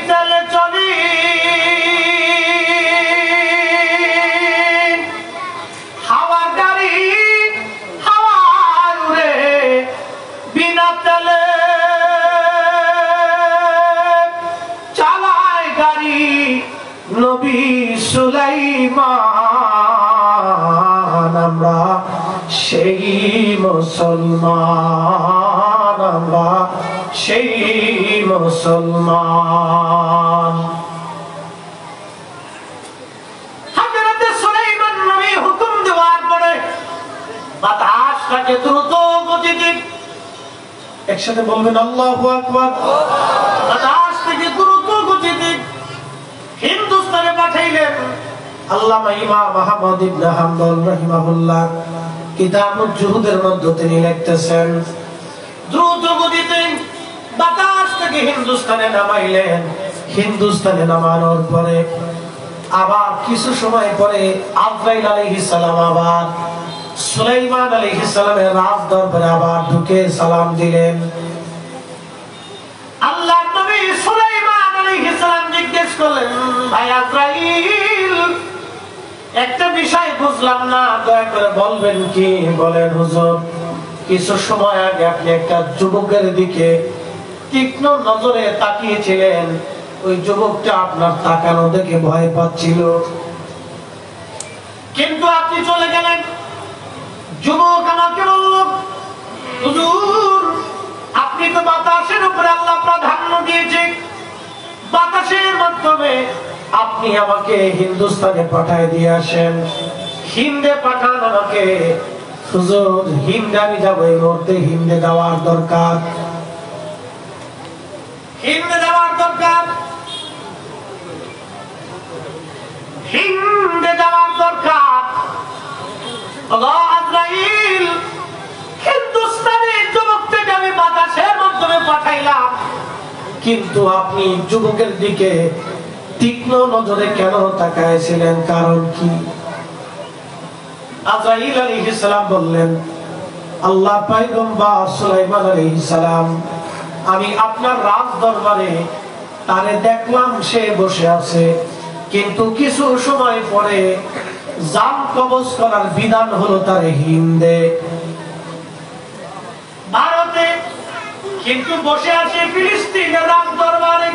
তেলে চলি, হাওয়ার গাড়ি হাওয়ায় উড়ে, বিনা তেলে চালায় গাড়ি নবী সুলাইমান। আমরা সেই মুসলমান, আমরা সেই মুসলমান। হযরত সুলাইমান নবী হুকুম দেওয়ার পরে বাতাসটাকে দ্রুত গতিতে, একসাথে বলবেন আল্লাহু আকবার, বাতাস থেকে দ্রুত গতিতে হিন্দুস্তানে পাঠাইলেন। আল্লামা ইমাম আহমদ ইবনে হাম্বল রাহিমাহুল্লাহ কিতাবুল জুহুদের মধ্যে তিনি লিখতেছেন, দ্রুত গতিতে বাতাস থেকে হিন্দুস্তানে নামাইলেন। হিন্দুস্তানে নামানোর পরে আবার কিছু সময় পরে আজরাইল আলাইহিস সালাম আবার সুলাইমান আলাইহিস সালামের রাজ দরবারে আবার ঢুকে সালাম দিলেন। আল্লাহর নবী সুলাইমান আলাইহিস সালাম জিজ্ঞেস করলেন, ভাই আজরাইল একটা বিষয় বুঝলাম না, দয়া করে বলবেন কি? বলেন হুজুর, কিছু সময় আগে আপনি একটা যুবকের দিকে তীক্ষ্ণ নজরে তাকিয়েছিলেন, ওই যুবকটা আপনার তাকানো দেখে ভয় পাচ্ছিল, কিন্তু আপনি চলে গেলেন। যুবক আমাকে বলল, হুজুর আপনি তো বাতাসের উপরে আল্লাহ প্রাধান্য দিয়েছে, বাতাসের মাধ্যমে আপনি আমাকে হিন্দুস্তানে পাঠিয়ে দিয়ে আসেন, হিন্দে পাঠান আমাকে। হুজুর হিন্দে আমি যাবো, এই মুহূর্তে হিন্দে যাওয়ার দরকার, হিন্দে যাওয়ার দরকার, হিন্দে যাওয়ার দরকার। আজরাইল হিন্দুস্তানে যুবকটাকে আমি বাতাসের মাধ্যমে পাঠাইলাম, কিন্তু আপনি যুবকের দিকে তীক্ষ্ণ নজরে কেন তাকাইছিলেন, কারণ কি? আজরাইল আলাইহিস সালাম বললেন, আল্লাহ পয়গম্বর সুলাইমান আলাইহিস সালাম, আমি আপনার রাজ দরবারে তারে দেখলাম সে বসে আছে, কিন্তু কিছু সময় পরে জান কবজ করার বিধান হলো তারে হিন্দে ভারতে, কিন্তু বসে আছে ফিলিস্তিনের রাজ দরবারে।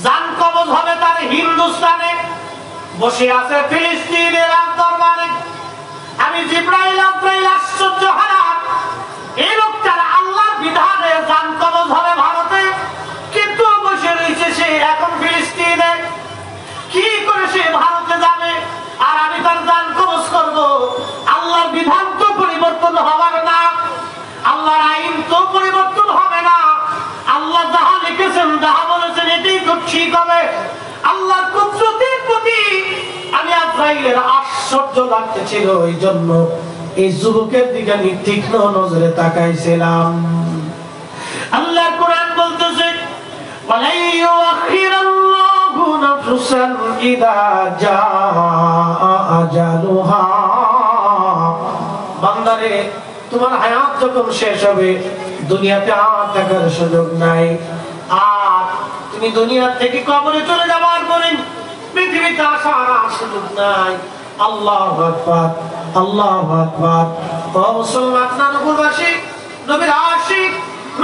জান কবজ হবে তার হিন্দুস্তানে, বসে আছে ফিলিস্তিনের রাজ দরবারে। আমি জিবরাইল আজরাইল আশ্চর্য হলাম, এই লোকটার আল্লাহর বিধানে জান কবজ হবে ভারতে, কিন্তু বসে রয়েছে সে এখন ফিলিস্তিনে। কি করে সে ভারতে যাবে আর আমি তার জান কবজ করব? আল্লাহর বিধান তো পরিবর্তন হবে না, আল্লাহর আইন তো পরিবর্তন হবে না। আল্লাহ যাহা লিখেছেন, যাহা বলেছেন, এটাই তো ঠিক হবে। আল্লাহর কুদরতের প্রতি আমি আজরাইলের আশ্চর্য লাগতেছিল, এই জন্য এই যুবকের দিকে আমি তীক্ষ্ণ নজরে তাকাইছিলাম। আল্লাহ কোরআন বলতেছে, ওয়ালাই ইউআখিরাল্লাহু নাফসান ইযা জাআ আজালুহা। বান্দারে, তোমার হায়াত যখন শেষ হবে, দুনিয়াতে আর থাকার সুযোগ নাই, আর তুমি দুনিয়া থেকে কবরে চলে যাবার পরে পৃথিবীতে আসার আর সুযোগ নাই। আল্লাহু আকবার, আল্লাহু আকবার। ও মুসলমান নগরবাসী, নবীর আশিক,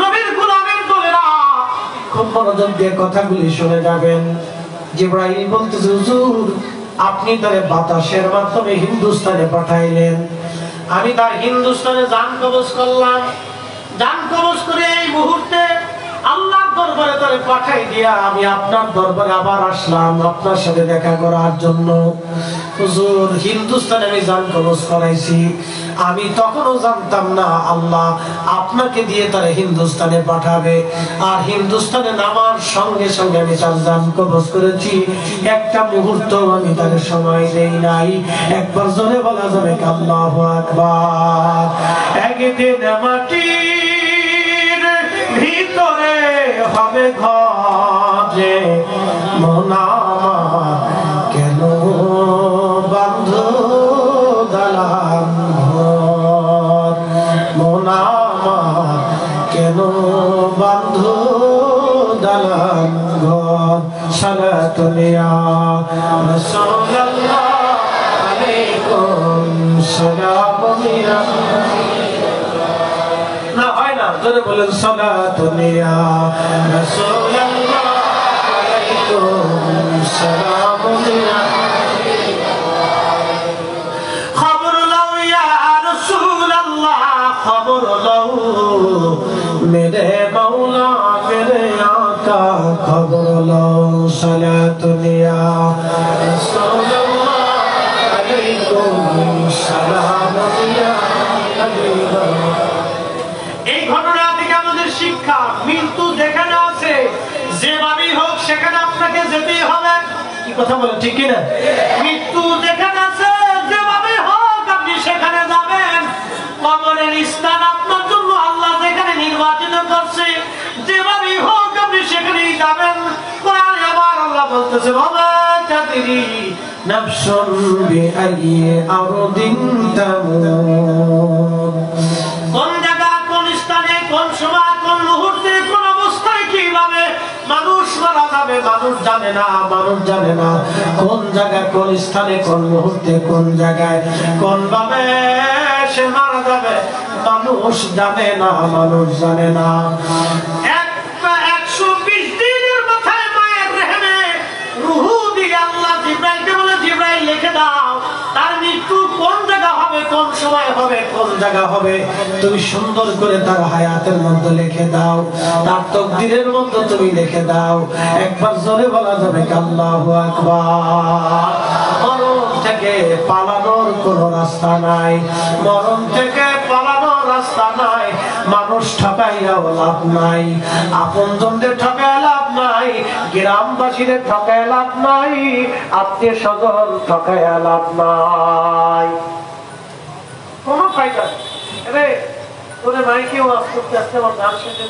নবীর গোলামের দলেরা, খুব মনোযোগ দিয়ে কথাগুলি শুনে যাবেন। জিবরাইল বলতেছে, হুজুর আপনি তারে বাতাসের মাধ্যমে হিন্দুস্তানে পাঠাইলেন, আমি তার হিন্দুস্তানে জান কবজ করলাম। জান কবজ করে এই মুহূর্তে আল্লাহর দরবারে তারে পাঠাই দিয়া আমি আপনার দরবারে আবার আসলাম আপনার সাথে দেখা করার জন্য। হুজুর হিন্দুস্তানে আমি জান কবজ করাইছি, আমি তখনও জানতাম না আল্লাহ আপনাকে দিয়ে তারা হিন্দুস্তানে পাঠাবে। আর হিন্দুস্তানে নামার সঙ্গে সঙ্গে আমি চারজান কবজ করেছি, একটা মুহূর্ত আমি তাকে সময় দেই নাই। একবার জোরে বলা যাবে আল্লাহু আকবার। একদিন মাটির ভিতরে হবে ঘরে মন আমার কেন বান্ধ দালান ঘর, মন আমার কেন বান্ধ দালান ঘর। সালাতুন ইয়া রাসূলুল্লাহ আলাইকুম সালাম ইয়া না হয় না, জোরে বলেন সালাতুন ইয়া রাসূলুল্লাহ আলাইকুম সালাম ইয়া খবর লও ইয়া রাসূলুল্লাহ, খবর লও মেরে মাওলা মেরে আকা, খবর লও সালাতুন ইয়া রাসূলুল্লাহ আলাইকুম সালাম ইয়া হাবিবাল্লাহ। এই ঘটনা থেকে আমাদের শিক্ষা, মৃত্যু যেখানে আছে যেভাবেই হোক সেখানে আপনাকে যেতেই হবে। কি কথা বলেন, ঠিক কিনা? মৃত্যু যেখানে আছে যেভাবেই হোক আপনি সেখানে যাবেন। কবরের স্থান আপনার জন্য আল্লাহ যেখানে নির্বাচিত করছে যেভাবেই হোক আপনি সেখানেই যাবেন। কোরআনে আবার আল্লাহ বলতেছে বাবা তাদরি নাফসুন বিআইয়ি আরদিন তামুত, কোন জায়গা কোন স্থানে কোন সময় কোন মুহূর্তে কোন অবস্থায় কিভাবে মানুষ মারা যাবে মানুষ জানে না, মানুষ জানে না কোন জায়গায় কোন স্থানে কোন মুহূর্তে কোন জায়গায় কোন ভাবে সে মারা যাবে মানুষ জানে না, মানুষ জানে না। 120 দিনের মাথায় মায়ের রেহেমে রূহু দিয়ে আল্লাহ জিবরাইলকে বলে জিবরাইল লিখে দাও তার মৃত্যু কোন জায়গা হবে কোন সময় হবে কোন জায়গা হবে, তুমি সুন্দর করে তার হায়াতের মধ্যে লিখে দাও, তার তাকদীরের মধ্যে তুমি লিখে দাও। একবার জোরে বলা যাবে আল্লাহু আকবার। মরণ থেকে পালানোর কোনো রাস্তা নাই, মরণ থেকে পালানোর রাস্তা নাই। মানুষ ঠকাইয়াও লাভ নাই, আপনজনদের ঠকায় লাভ নাই, গ্রামবাসীদের ঠকায় লাভ নাই, আত্মীয় স্বজন ঠকায় লাভ নাই, কোনো ফায়দা নেই। আরে তোরে মাইকেও আজ করতে আসতে আমার গান শেষে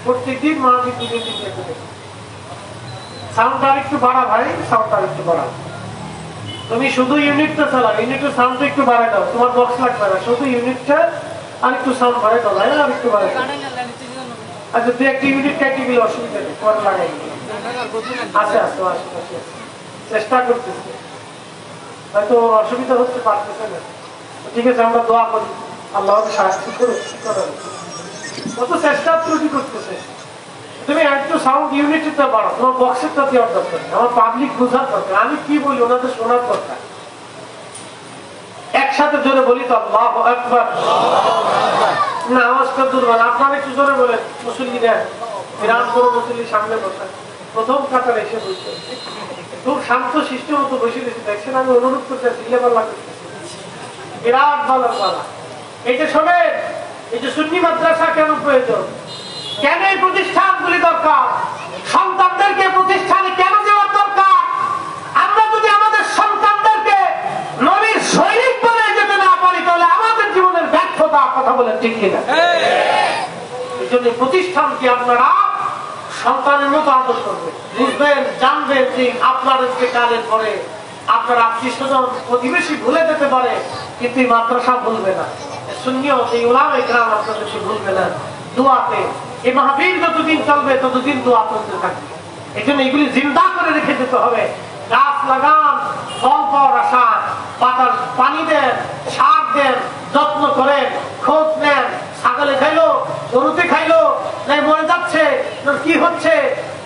প্রত্যেকদিন মাহফিল দিকে সাউন্ড আর একটু বাড়া ভাই, সাউন্ড আর একটু বাড়া। তুমি শুধু ইউনিটটা চালাও, ইউনিটের সাউন্ডটা একটু বাড়াই দাও, তোমার বক্স লাগবে না, শুধু ইউনিটটা আর একটু সাউন্ড বাড়াই দাও, আর একটু বাড়াই দাও। আচ্ছা তুই একটা ইউনিট কাটি গেলে অসুবিধা নেই, তোমার লাগাই আচ্ছা আচ্ছা আচ্ছা চেষ্টা করতেছি, হয়তো অসুবিধা হচ্ছে পারতেছে না। ঠিক আছে আমরা দোয়া করি আল্লাহ সাহায্য করুক, কত চেষ্টা ত্রুটি করতেছে। তুমি একটু সাউন্ড ইউনিটটা বাড়াও, তোমার বক্সেরটা দেওয়ার দরকার, আমার পাবলিক বোঝার দরকার, আমি কি বলি ওনাদের শোনার দরকার। একসাথে জোরে বলি তো আল্লাহু আকবার। না আওয়াজটা দুর্বল, আপনারা একটু জোরে বলেন। মুসল্লিরা বিরাট বড় মুসল্লি সামনে বসে প্রথম কাতারে এসে বসে খুব শান্ত শিষ্ট মতো বসে দিয়েছে, দেখছেন আমি অনুরোধ করতে দিলে পাল্লা করতেছি বিরাট ভালোর পালা। এইটা শোনেন, এই যে সুন্নি মাদ্রাসা কেন প্রয়োজন, কেন এই প্রতিষ্ঠানগুলি দরকার, সন্তানদেরকে প্রতিষ্ঠানে কেন দেওয়ার দরকার। আমরা যদি আমাদের সন্তানদেরকে নবীর সৈনিক বলে যেতে না পারি তাহলে আমাদের জীবনের ব্যর্থতা, কথা বলেন ঠিক কিনা? এই জন্য প্রতিষ্ঠানকে আপনারা সন্তানের মতো আদর করবেন, বুঝবেন জানবেন যে আপনাদেরকে কালের পরে আপনার আত্মীয় স্বজন প্রতিবেশী ভুলে যেতে পারে কিন্তু এই মাদ্রাসা ভুলবে না, সুন্নিয়ত এই উলামা ইকরাম আপনাদেরকে ভুলবে না। দোয়াতে এই মাহফিল যতদিন চলবে ততদিন দোয়া করতে থাকবে। এই জন্য এগুলি জিন্দা করে রেখে যেতে হবে। গাছ লাগান, ফল পাওয়ার আশা, পাতার পানি দেন, সার দেন, যত্ন করেন, খোঁজ নেন, ছাগলে খাইলো গরুতে খাইলো নাই মরে যাচ্ছে কি হচ্ছে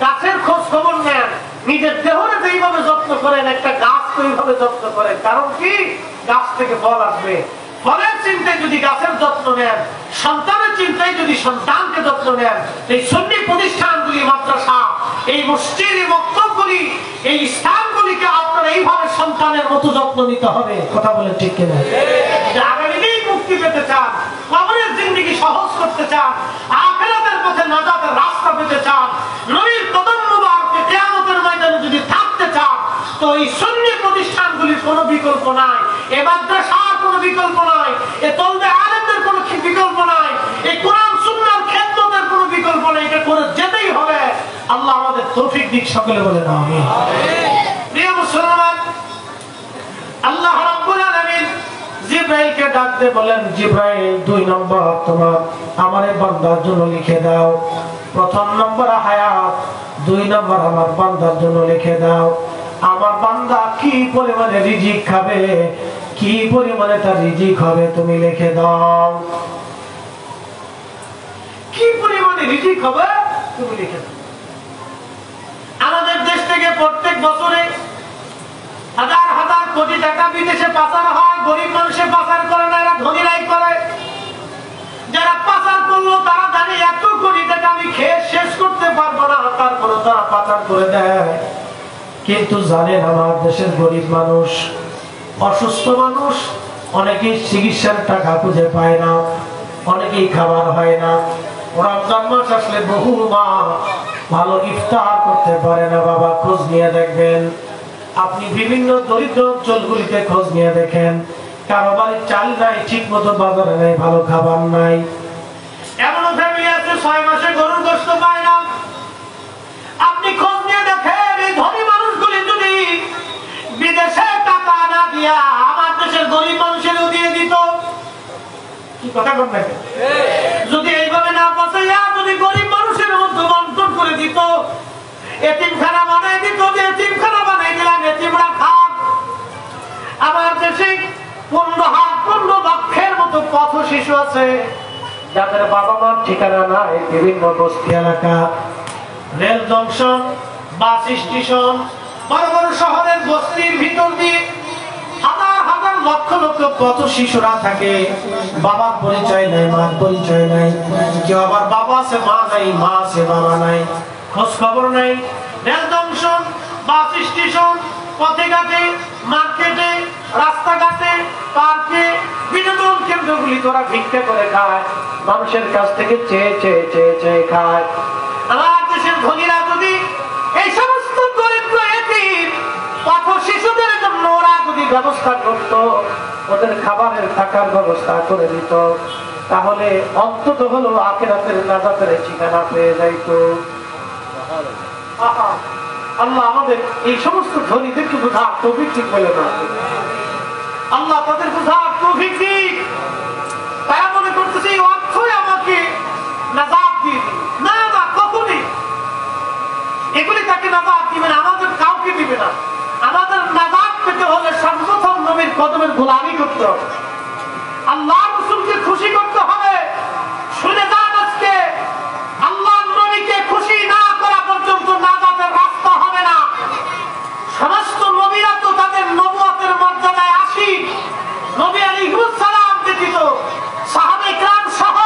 গাছের খোঁজ খবর নেন, নিজের দেহরে যেইভাবে যত্ন করেন একটা গাছ তো এইভাবে যত্ন করেন। কারণ কি গাছ থেকে ফল আসবে, ফলের চিন্তায় যদি গাছের যত্ন নেন, সন্তানের চিন্তায় যদি সন্তানকে যত্ন নেন, এই সুন্নি প্রতিষ্ঠানগুলি মাদ্রাসা এই মসজিদ এই মক্তবগুলি এই স্থানগুলিকে আপনার এইভাবে সন্তানের মতো যত্ন নিতে হবে, কথা বলে ঠিক কিনা? আগামী দিন কবরের জিন্দেগি সহজ করতে চান, আখিরাতের পথে নাজাতের রাস্তা পেতে চান, নবীর কদম মুবারকে কিয়ামতের ময়দানে যদি থাকতে চান, তো এই সুন্নি প্রতিষ্ঠানগুলির কোনো বিকল্প নাই, এই মাদ্রাসার কোনো বিকল্প নাই, এই তলবে আলেমদের কোনো বিকল্প নাই, এই কোরআন সুন্নাহর খেদমতের কোনো বিকল্প নাই। এটা করে যেতেই হবে। আল্লাহ আমাদের তৌফিক দিক, সকলে বলে না আমিন। প্রিয় মুসলমান, আল্লাহ রাব্বুল আলামিন জিবরাইলকে ডাকতে বলেন, জিবরাইল 2 নম্বর তোমার আমার বান্দার জন্য লিখে দাও। 1 নম্বর হায়াত, 2 নম্বর আমার বান্দার জন্য লিখে দাও। আমার বান্দা কি পরিমাণে রিজিক খাবে, কি পরিমাণে তার রিজিক হবে তুমি লিখে দাও। কি পরিমাণে রিজিক হবে তুমি লিখে দাও। আমাদের দেশ থেকে প্রত্যেক বছরে হাজার হাজার কোটি টাকা বিদেশে পাচার হয়। গরিব মানুষে পাচার করে না, এরা ধনীরাই করে। যারা পাচার করলো তারা জানে এত কোটি টাকা আমি খেয়ে শেষ করতে পারবো না, তারপরে তারা পাচার করে দেয়। কিন্তু জানেন আমার দেশের গরিব মানুষ, অসুস্থ মানুষ, অনেকেই চিকিৎসার টাকা খুঁজে পায় না, অনেকেই খাবার হয় না। রমজান মাস আসলে বহু মা ভালো ইফতার করতে পারে না। বাবা, খোঁজ নিয়ে দেখবেন, আপনি বিভিন্ন দরিদ্র অঞ্চলগুলিতে খোঁজ নিয়ে দেখেন, কারো বাড়ির চাল নাই, ঠিক মতো বাজারে নাই, ভালো খাবার নাই। এমন ফ্যামিলি আছে 6 মাসে গরুর গোশত পায় না। আপনি খোঁজ নিয়ে দেখেন, এই ধনী মানুষগুলি যদি বিদেশে টাকা না দিয়া আমার দেশের গরিব মানুষেরও দিয়ে দিত, কি কথা বলবেন? যদি এইভাবে না পৌঁছাইয়া যদি গরিব মানুষের মধ্যে বন্টন করে দিত, এতিমখানা বানাই দিত, যে এতিমখানা বানাই দিলাম, এতিমরা খান। আমার দেশে 15 লক্ষের মতো পথ শিশু আছে যাদের বাবা মার ঠিকানা নাই। বিভিন্ন বস্তি এলাকা, রেল জংশন, বাস স্টেশন, বড় বড় শহরের বস্তির ভিতর দিয়ে হাজার হাজার লক্ষ লক্ষ পথ শিশুরা থাকে। বাবার পরিচয় নাই, মার পরিচয় নাই, কেউ আবার বাবা আছে মা নাই, মা আছে বাবা নাই, খোঁজ খবর নাই। রেল জংশন, বাস স্টেশন, পথে ঘাটে, মার্কেটে, রাস্তাঘাটে, পার্কে, বিনোদন কেন্দ্রগুলি তোরা ভিক্ষা করে খায়, মানুষের কাছ থেকে চেয়ে চেয়ে চেয়ে চেয়ে খায়। আমার দেশের ধনীরা যদি এই সমস্ত দরিদ্র এতিম পথ শিশুদের জন্য ওরা যদি ব্যবস্থা করত, ওদের খাবারের থাকার ব্যবস্থা করে দিত, তাহলে অন্তত হলো আখিরাতের নাজাতের ঠিকানা পেয়ে যাইত। আল্লাহ আমাদের এই সমস্ত ধনীদেরকে বোঝার তৌফিক ঠিক বলে না। আল্লাহ তাদের বোঝার তৌফিক দিক। তারা মনে করতেছে এই অর্থই আমাকে নাজাত দিয়ে দিবে। না না, কখনই এগুলি তাকে নাজাত দিবে না, আমাদের কাউকে দিবে না। আমাদের নাজাত পেতে হলে সর্বপ্রথম নবীর কদমের গোলামি করতে হবে, আল্লাহ রাসূলকে খুশি করতে হবে। শুনে যান, আজকে আল্লাহ নবীকে খুশি না করা পর্যন্ত নাজাতের রাস্তা হবে না। সমস্ত নবীরা তো তাদের নবুয়তের মর্যাদায় আসি। নবী আলাইহিস সালাম ব্যতীত সাহাবায়ে কেরাম সহ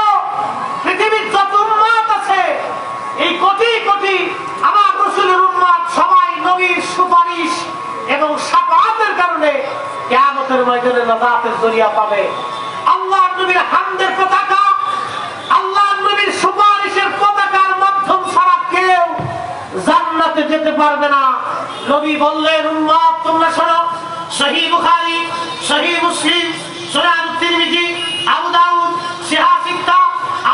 পৃথিবীর যত উম্মত আছে, এই কোটি কোটি আমার রাসূলের উম্মত সবাই নবীর সুপারিশ এবং শাফাআতের কারণে কিয়ামতের ময়দানে নাজাতের জরিয়া পাবে। আল্লাহর নবীর হামদের পতাকা, আল্লাহর নবীর সুপারিশের পতাকার মাধ্যম ছাড়া কেউ জান্নাতে যেতে পারবে না। নবী বললেন, উম্মত তোমরা শোনো, সহিহ বুখারী, সহিহ মুসলিম, সুনান তিরমিজি, আবু দাউদ, সিহাহ সিত্তা,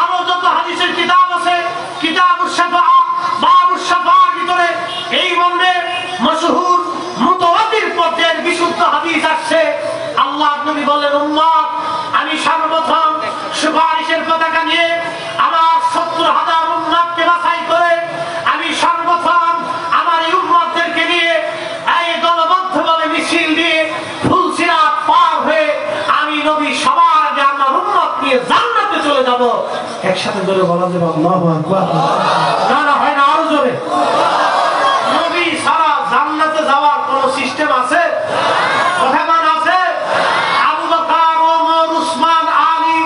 আরো যত হাদিসের কিতাব আছে, কিতাবুশ শাফাআহ, বাবুশ শাফাআর ভিতরে এই মর্মে মাশহুর মুতাওয়াতির পর্যায়ের বিশুদ্ধ হাদিস আসছে। আল্লাহর নবী বলেন, উম্মত আমি সর্বপ্রথম সুপারিশের পতাকা নিয়ে আমার 70,000 উম্মতকে বাছাই করে আমি সর্বপ্রথম আমার এই উম্মতদেরকে নিয়ে এই দলবদ্ধভাবে মিছিল দিয়ে ফুলসিরাত পার হয়ে আমি নবী সবার আগে আমার উম্মত নিয়ে জান্নাতে চলে যাব। একসাথে জোরে বলা যাবে আল্লাহু আকবার। না না, হয় না, আরো জোরে। নবী সারা জান্নাতে যাওয়ার কোন সিস্টেম আছে? কথা বলেন, আছে? আবু বকর, ওমর, উসমান, আলী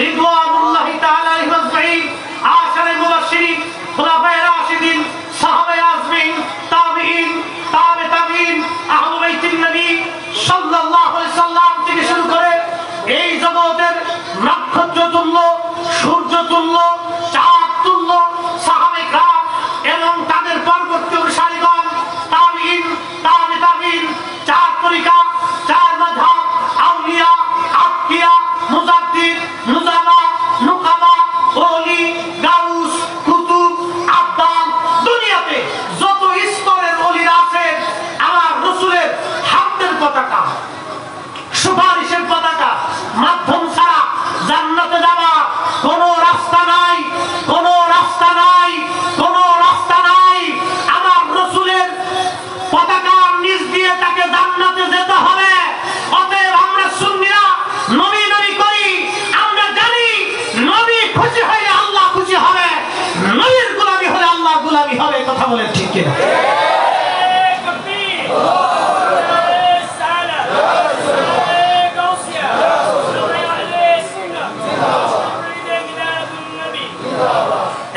রিদওয়ানুল্লাহি তাআলা আলাইহিম আজমাইন, আশারে মুবাশশিরিন, খুলাফায়ে রাশিদিন, সাহাবায়ে আজমাইন, তাবিঈন, তাবে তাবিঈন, আহলে বাইতুন নবী সাল্লাল্লাহু আলাইহি সাল্লাম থেকে শুরু করে এই জগতের লক্ষ নক্ষত্র তুল্য, সূর্য তুল্য, চাঁদ তুল্য সাহাবে کرام এবং তাদের পরবর্তী অনুসারীগণ, তাবিঈন, তাবে তাবিঈন, চার তরিকা, চার মাযহাব, আউলিয়া, আতকিয়া, মুজাদ্দিদ, নুজাবা, নুকাবা, ওলি, গাউস, কুতুব, আব্দাল, দুনিয়াতে যত স্তরের ওলিরা আছে, আমার রাসূলের হাতের পতাকা, সুপারিশের পতাকা মাধ্যম ছাড়া জান্নাতে যাওয়া কোনো রাস্তা নাই, কোনো রাস্তা নাই, কোনো রাস্তা নাই। আমার রাসূলের পতাকা নিজ দিয়ে তাকে জান্নাতে যেতে হবে। অতএব আমরা সুন্নিরা নবী নবী করি, আমরা জানি নবী খুশি হলে আল্লাহ খুশি হবে, নবীর গোলামি হলে আল্লাহ গোলামি হবে। কথা বলে ঠিক কিনা?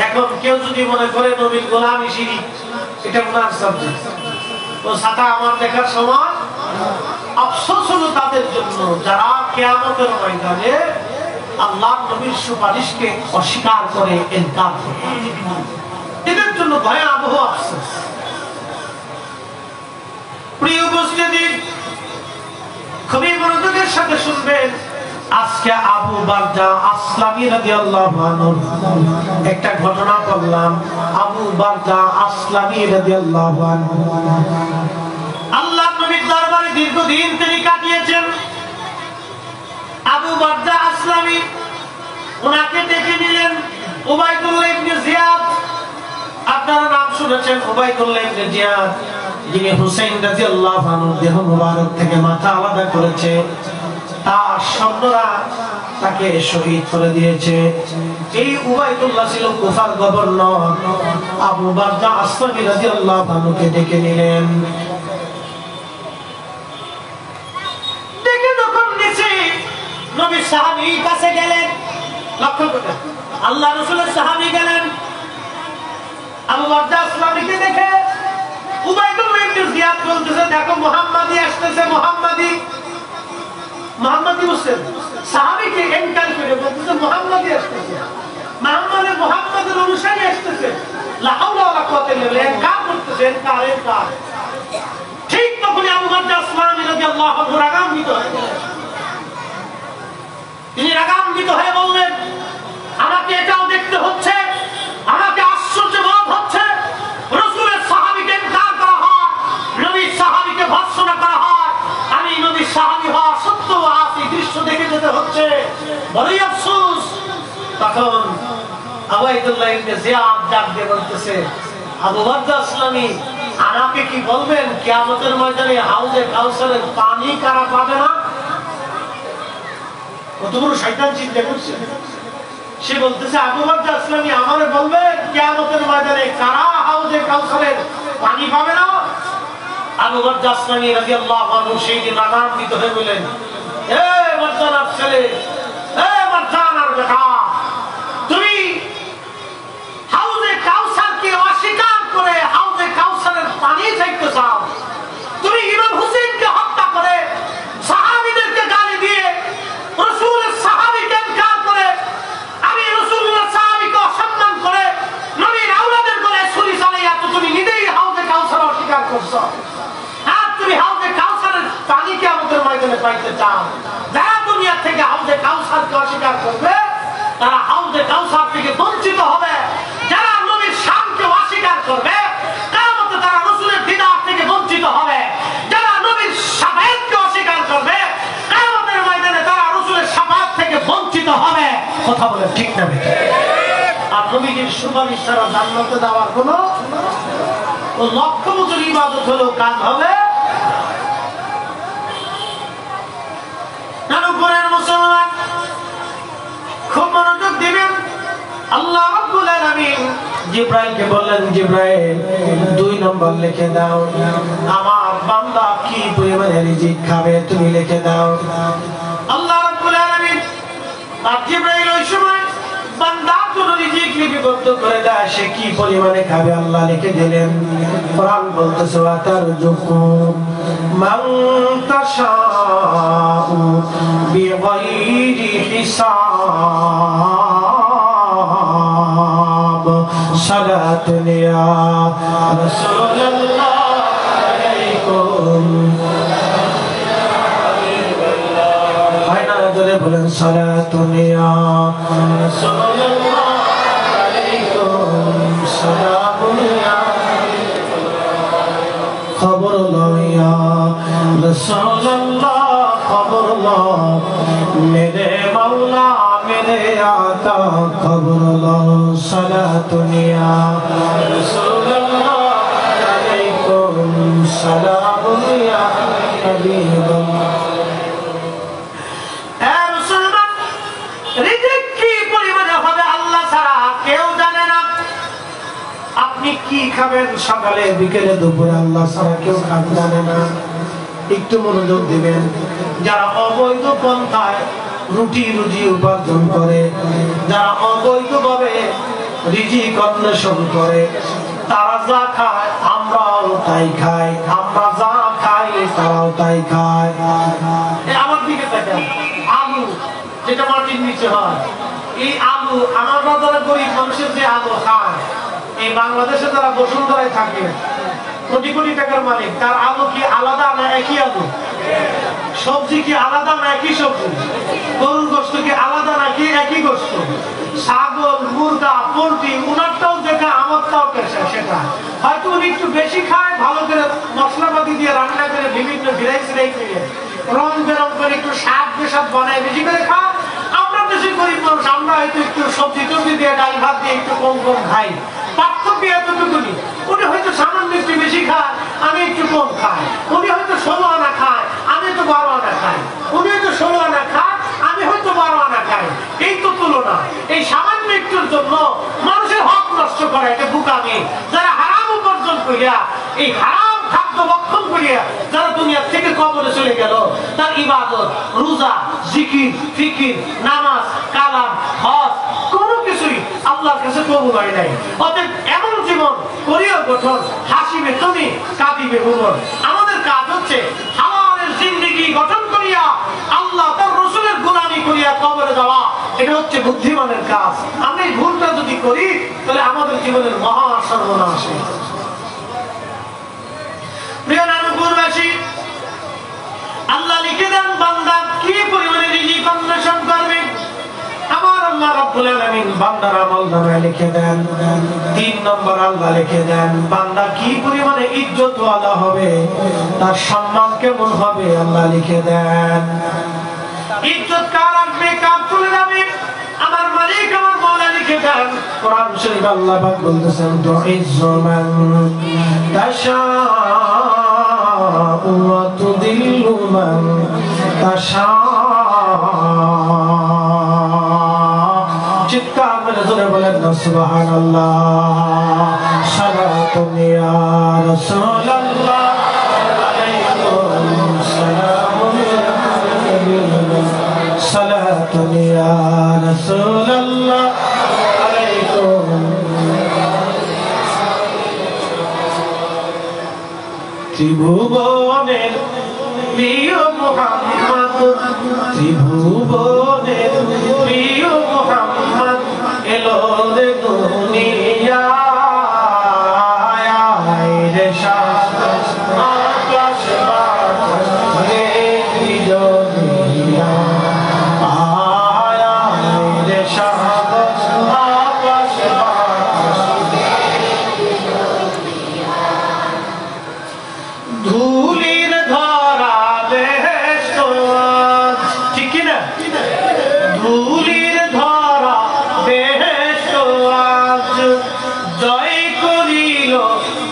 এখন কেউ যদি মনে করে নবীর গোলামি শিরিক, এটা গুনার সাবজেক্ট, তো সাথে আমার দেখার সময় আফসোস হলো তাদের জন্য যারা কিয়ামতের ময়দানে আল্লাহর নবীর সুপারিশকে অস্বীকার করে, ইনকার করে। এদের জন্য ভয়াবহ আফসোস। প্রিয় উপস্থিতি, খুবই মনোযোগের সাথে শুনবেন। আজকে আবু বারদা আসলামী রাদিয়াল্লাহু আনহু একটা ঘটনা বললাম। আবু বারদা আসলামী রাদিয়াল্লাহু আনহু আল্লাহর নবীর দরবারে দীর্ঘদিন তিনি কাটিয়েছেন। আবু বারদা আসলামী ওনাকে ডেকে নিলেন। উবাইদুল্লাহ ইবনে জিয়াদ, আপনারা নাম শুনেছেন উবাইদুল্লাহ ইবনে জিয়াদ, যিনি হুসাইন রাদিয়াল্লাহু আনহুর দেহ মুবারক থেকে মাথা আলাদা করেছে। তার সৈন্যরা তাকে শহীদ করে দিয়েছে। এই উবাইদুল্লাহ ছিল কুফার গভর্নর। আবু বারদা আসলামী রাদিয়াল্লাহু আনহুকে ডেকে নিলেন। ডেকে যখন নিচে নবী সাহাবীর কাছে গেলেন, লক্ষ্য করুন আল্লাহ রাসূলের সাহাবী গেলেন। আবু বারদা আসলামীকে দেখে উবাইদুল্লাহ ইবনে জিয়াদ বলতেছে, দেখো মুহাম্মাদি আসতেছে, মুহাম্মাদি। মুহাম্মাদি বলছেন, সাহাবীকে এনকার করে বলতেছে মুহাম্মাদি আসতেছে, মুহাম্মাদের অনুসারী আসতেছে। লা হাওলা ওয়ালা কুওয়াতা ইল্লা বিল্লাহ, এনকার করতেছে, এনকার। ঠিক তখনই আবু বারদা আসলামী রাদিয়াল্লাহু আনহু রাগান্বিত হয়ে গেলেন। তিনি রাগান্বিত হয়ে বললেন, আমাকে এটাও দেখতে হচ্ছে, আমাকে আশ্চর্য বোধ হচ্ছে, রাসূলের সাহাবীকে এনকার করা হয়, নবীর সাহাবীকে ভর্ৎসনা করা হয়, আমি নবীর সাহাবী হওয়া সত্ত্বেও আজ এই দৃশ্য দেখে যেতে হচ্ছে, বড়ই আফসোস। তখন উবাইদুল্লাহ ইবনে জিয়াদ ডাক দিয়ে বলতেছে, আবু বারদা আসলামী, আমাকে কি বলবেন কিয়ামতের ময়দানে হাউজে কাউসারের পানি কারা পাবে না? কত বড় শয়তান চিন্তা করছে। সে বলতেছে, আবু বারদা আসলামী, আমারে বলবেন কিয়ামতের ময়দানে কারা হাউজে কাউসারের পানি পাবে না? আবু বারদা আসলামী রাদিয়াল্লাহু আনহু সেই দিন রাগান্বিত হয়ে বললেন, এ মারজানার ছেলে, এ মারজানার বেটা, তুমি হাউজে কাউসারকে অস্বীকার করে হাউজে কাউসারের পানি চাইতে চাও? তুমি ইমাম হুসাইনকে হত্যা করে, সাহাবীদেরকে গালি দিয়ে, রাসূলের সাহাবীকে ইনকার করে, আমি রাসূলুল্লাহ সাহাবীকে অসম্মান করে, নবীর আওলাদের করে ছুরি চালাইয়া তো তুমি নিজেই হাউজে কাউসার অস্বীকার করছো। আর তুমি হাউজে কাউসারের পানিকে আমাদের ময়দানে পাইতে চাও? যারা দুনিয়া থেকে হাউজে কাউসারকে অস্বীকার করবে তারা হাউজে কাউসার থেকে বঞ্চিত হবে। যারা নবীর শানকে অস্বীকার করবে কিয়ামতে তারা রাসূলের দিদার থেকে বঞ্চিত হবে। যারা নবীর শাফায়াতকে অস্বীকার করবে কিয়ামতের ময়দানে তারা রাসূলের শাফায়াত থেকে বঞ্চিত হবে। কথা বলে ঠিক না বেঠিক? আর নবীর সুপারিশ ছাড়া জান্নাতে যাওয়ার কোনো লক্ষ্য মজুর ইবাদত হলো কাজ হবে না। উপরের মুসলমান খুব মনোযোগ দিবেন। আল্লাহ রাব্বুল আলামিন জিবরাইলকে বললেন, জিবরাইল 2 নম্বর লিখে দাও, আমার বান্দা কি পরিমাণে রিজিক খাবে তুমি লিখে দাও। আল্লাহ রাব্বুল আলামিন আর জিবরাইল ওই সময় বান্দার জন্য রিজিক লিপিবদ্ধ করে দেয়, সে কি পরিমাণে খাবে আল্লাহ লিখে দিলেন। কোরআন বলতেছে, ওয়াতারযুকু মান তাশাউ বিগাইরি হিসাব সালাতুন ইয়া রাসূলুল্লাহ আলাইকুম হায়না ধরে বলেন সালাতুন ইয়া রাসূলুল্লাহ আলাইকুম সালামুন ইয়া खबर लो या रसूल अल्लाह खबर लो मेरे मौला मेरे आका खबर लो सलातुन या रसूल अल्लाह अलैकुम सलामुन या हबीब अल्लाह ए मुसलमान रिजिक की পরিমাণে হবে আল্লাহ ছাড়া কেউ জানে না আপনি কি খাবেন সকালে বিকেলে দুপুরে আল্লাহ ছাড়া কেউ খাবে জানে না একটু মনোযোগ দিবেন যারা অবৈধ পন্থায় রুটি রুজি উপার্জন করে যারা অবৈধভাবে রিজিক অন্বেষণ করে তারা যা খায় আমরাও তাই খাই আমরা যা খাই তারাও তাই খায় আমার দিকে তাকান আলু যেটা মাটির নিচে হয় এই আলু আমরা যারা গরিব মানুষের যে আলু খায় এই বাংলাদেশে যারা বসুন্ধরায় থাকে কোটি কোটি টাকার মালিক তার আলু কি আলাদা না একই আলু সবজি কি আলাদা না একই সবজি গরুর গোশত কি আলাদা নাকি একই গোশত ছাগল মুরগা পোল্ট্রি উনারটাও যেটা আমারটাও সেটা হয়তো উনি একটু বেশি খায় ভালো করে মশলাপাতি দিয়ে রান্না করে বিভিন্ন ভেরাইটি দিয়ে রং বেরং করে একটু শাক বেশাদ বানায় বেশি করে খায় আমরা বেশি গরিব মানুষ আমরা হয়তো একটু সবজি টবজি দিয়ে ডাল ভাত দিয়ে একটু কম কম খাই পার্থক্য এতটুকুনি উনি হয়তো সামান্য একটু বেশি খায় আমি একটু কম খাই উনি হয়তো 16 আনা খায় আমি তো 12 আনা খাই উনি হয়তো 16 আনা খায় আমি হয়তো 12 আনা খাই এই তো তুলনা এই সামান্য একটুর জন্য মানুষের হক নষ্ট করা এটা বুকামি যারা হারাম উপার্জন করিয়া এই হারাম খাদ্য ভক্ষণ করিয়া যারা দুনিয়া থেকে কবরে চলে গেল তার ইবাদত রোজা জিকির ফিকির নামাজ কালাম হজ কোনো কিছুই আল্লাহর কাছে কবুল হয় নাই অতএব এমন জীবন করিও গঠন হাসিবে তুমি কাঁদিবে ভুবন আমাদের কাজ হচ্ছে হালালের জিন্দেগি গঠন করিয়া আল্লাহ তার রাসূলের গোলামি করিয়া কবরে যাওয়া এটা হচ্ছে বুদ্ধিমানের কাজ আমরা এই ভুলটা যদি করি তাহলে আমাদের জীবনের মহা সর্বনাশ প্রিয় নানুপুরবাসী আল্লাহ লিখে দেন বান্দা কি পরিমাণে রিজিক অন্বেষণ করবে আমার আল্লাহ রাব্বুল আলামিন বান্দার আমলনামায় লিখে দেন 3 নম্বর আল্লাহ লিখে দেন বান্দা কি পরিমাণে ইজ্জতওয়ালা হবে তার সম্মান কেমন হবে আল্লাহ লিখে দেন ইজ্জত কার আসবে কার চলে যাবে আমার মালিক আমার মাওলা লিখে দেন কোরআন শরীফ আল্লাহ পাক বলতেছেন তুইজ্জু মান তাশা ওয়া তুদিল্লু মান তাশা চিৎকার করে জোরে বলেন না সুবহানাল্লাহ সালাতুন ইয়া রাসূলুল্লাহ আলাইকুম সালামুন সালাতুন ইয়া রাসূলুল্লাহ আলাইকুম ত্রিভুবনের প্রিয় মুহাম্মদ ত্রিভুবনের প্রিয় মুহাম্মদ এলো রে দুনিয়ায় রে শাস আকাশ বাতাস রে দুনিয়া আয় রে শাস আকাশ বাতাস ধুলির ধরা বেহেশত ঠিক কি না ধুলির ধরা বেহেশত আজ জয় করিল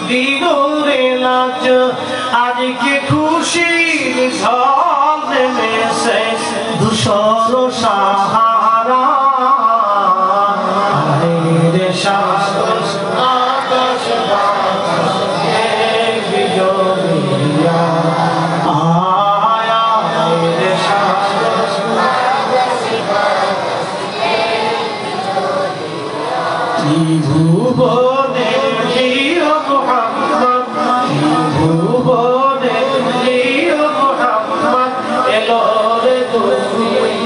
দিনুরে নাচ আজকে খুশির ঝড় নেমেছে ধূসর সাহারা রে শাস আকাশ বাতাস ত্রিভুবনের প্রিয় মুহাম্মদ ত্রিভুবনের প্রিয় মুহাম্মদ এলো রে দুনিয়ায়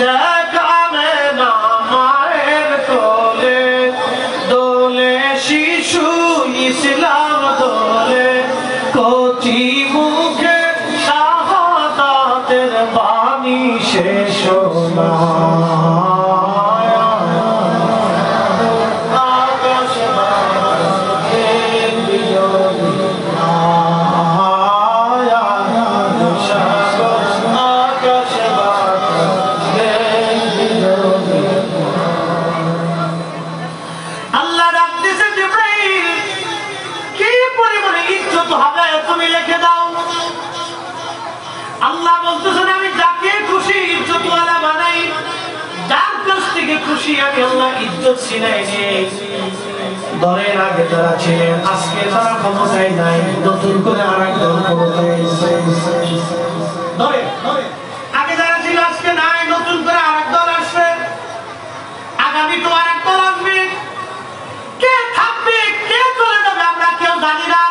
দেখ আমেনা মায়ের কোলে দোলে শিশু ইসলাম দোলে কচি মুখে শাহাদাতের বাণী শেষ না আল্লাহ বলতেছেন আমি যাকে খুশি ইজ্জতওয়ালা বানাই, যার কাছ থেকে খুশি আমি আল্লাহ ইজ্জত ছিনাই নিই। দলের আগে যারা ছিলেন আজকে তারা ক্ষমতায় নাই, নতুন করে আরেক দল ক্ষমতায় এসেছে। আগে যারা ছিল আজকে নাই, নতুন করে আরেক দল আসবে, আগামী তো আরেক দল আসবে। কে থাকবে কে চলে যাবে আমরা কেউ জানি না।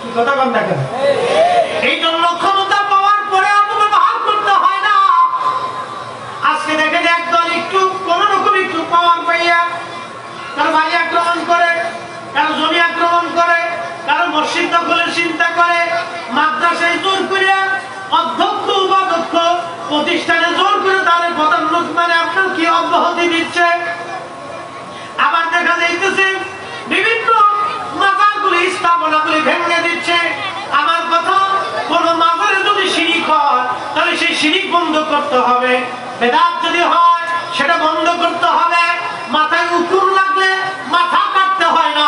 কি কথা বল না কেন? এই জন্য ক্ষমতা পাওয়ার পরে অপব্যবহার করতে হয় না। আজকে দেখে যে একদল একটু কোন রকম একটু পাওয়ার পাইয়া কারো বাড়ি আক্রমণ করে, কারো জমি আক্রমণ করে, কারো মসজিদ দখলের চিন্তা করে, মাদ্রাসায় জোর করে অধ্যক্ষ উপাধ্যক্ষ প্রতিষ্ঠানে জোর করে তাদের পদান্নত মানে আপনার কি অব্যাহতি দিচ্ছে। আবার দেখা যাইতেছে বিভিন্ন মাজারগুলি স্থাপনাগুলি ভেঙে দিচ্ছে। আমার কথা, কোন মাজারে যদি শিরিক হয় তাহলে সেই শিরিক বন্ধ করতে হবে। বেদাত যদি হয় সেটা বন্ধ করতে হবে। মাথায় উকুন লাগলে মাথা কাটতে হয় না,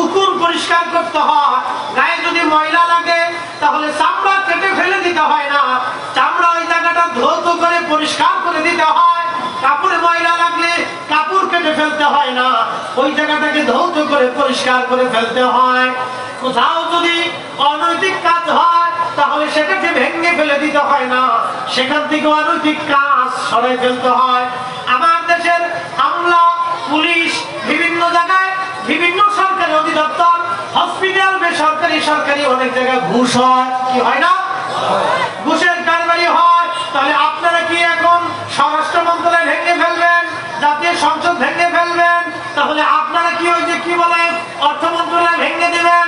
উকুন পরিষ্কার করতে হয়। গায়ে যদি ময়লা লাগে তাহলে চামড়া কেটে ফেলে দিতে হয় না, চামড়া ওই জায়গাটা ধৌত করে পরিষ্কার করে দিতে হয়। কাপড়ে ময়লা লাগলে কাপড় কেটে ফেলতে হয় না, ওই জায়গাটাকে ধৌত করে পরিষ্কার করে ফেলতে হয়। কোথাও যদি অনৈতিক কাজ হয় তাহলে সেটাকে ভেঙে ফেলে দিতে হয় না, সেখান থেকে অনৈতিক কাজ সরাই ফেলতে হয়। আমার দেশের আমলা পুলিশ বিভিন্ন জায়গায় বিভিন্ন সরকারি অধিদপ্তর হসপিটাল বেসরকারি সরকারি অনেক জায়গায় ঘুষ হয়, কি হয় না? ঘুষের কারবারি হয়। তাহলে আপনারা কি এখন স্বরাষ্ট্র মন্ত্রণালয় ভেঙে ফেলবেন, জাতীয় সংসদ ভেঙে ফেলবেন? তাহলে আপনারা কি ওই যে কি বলে অর্থ মন্ত্রণালয় ভেঙে দিবেন?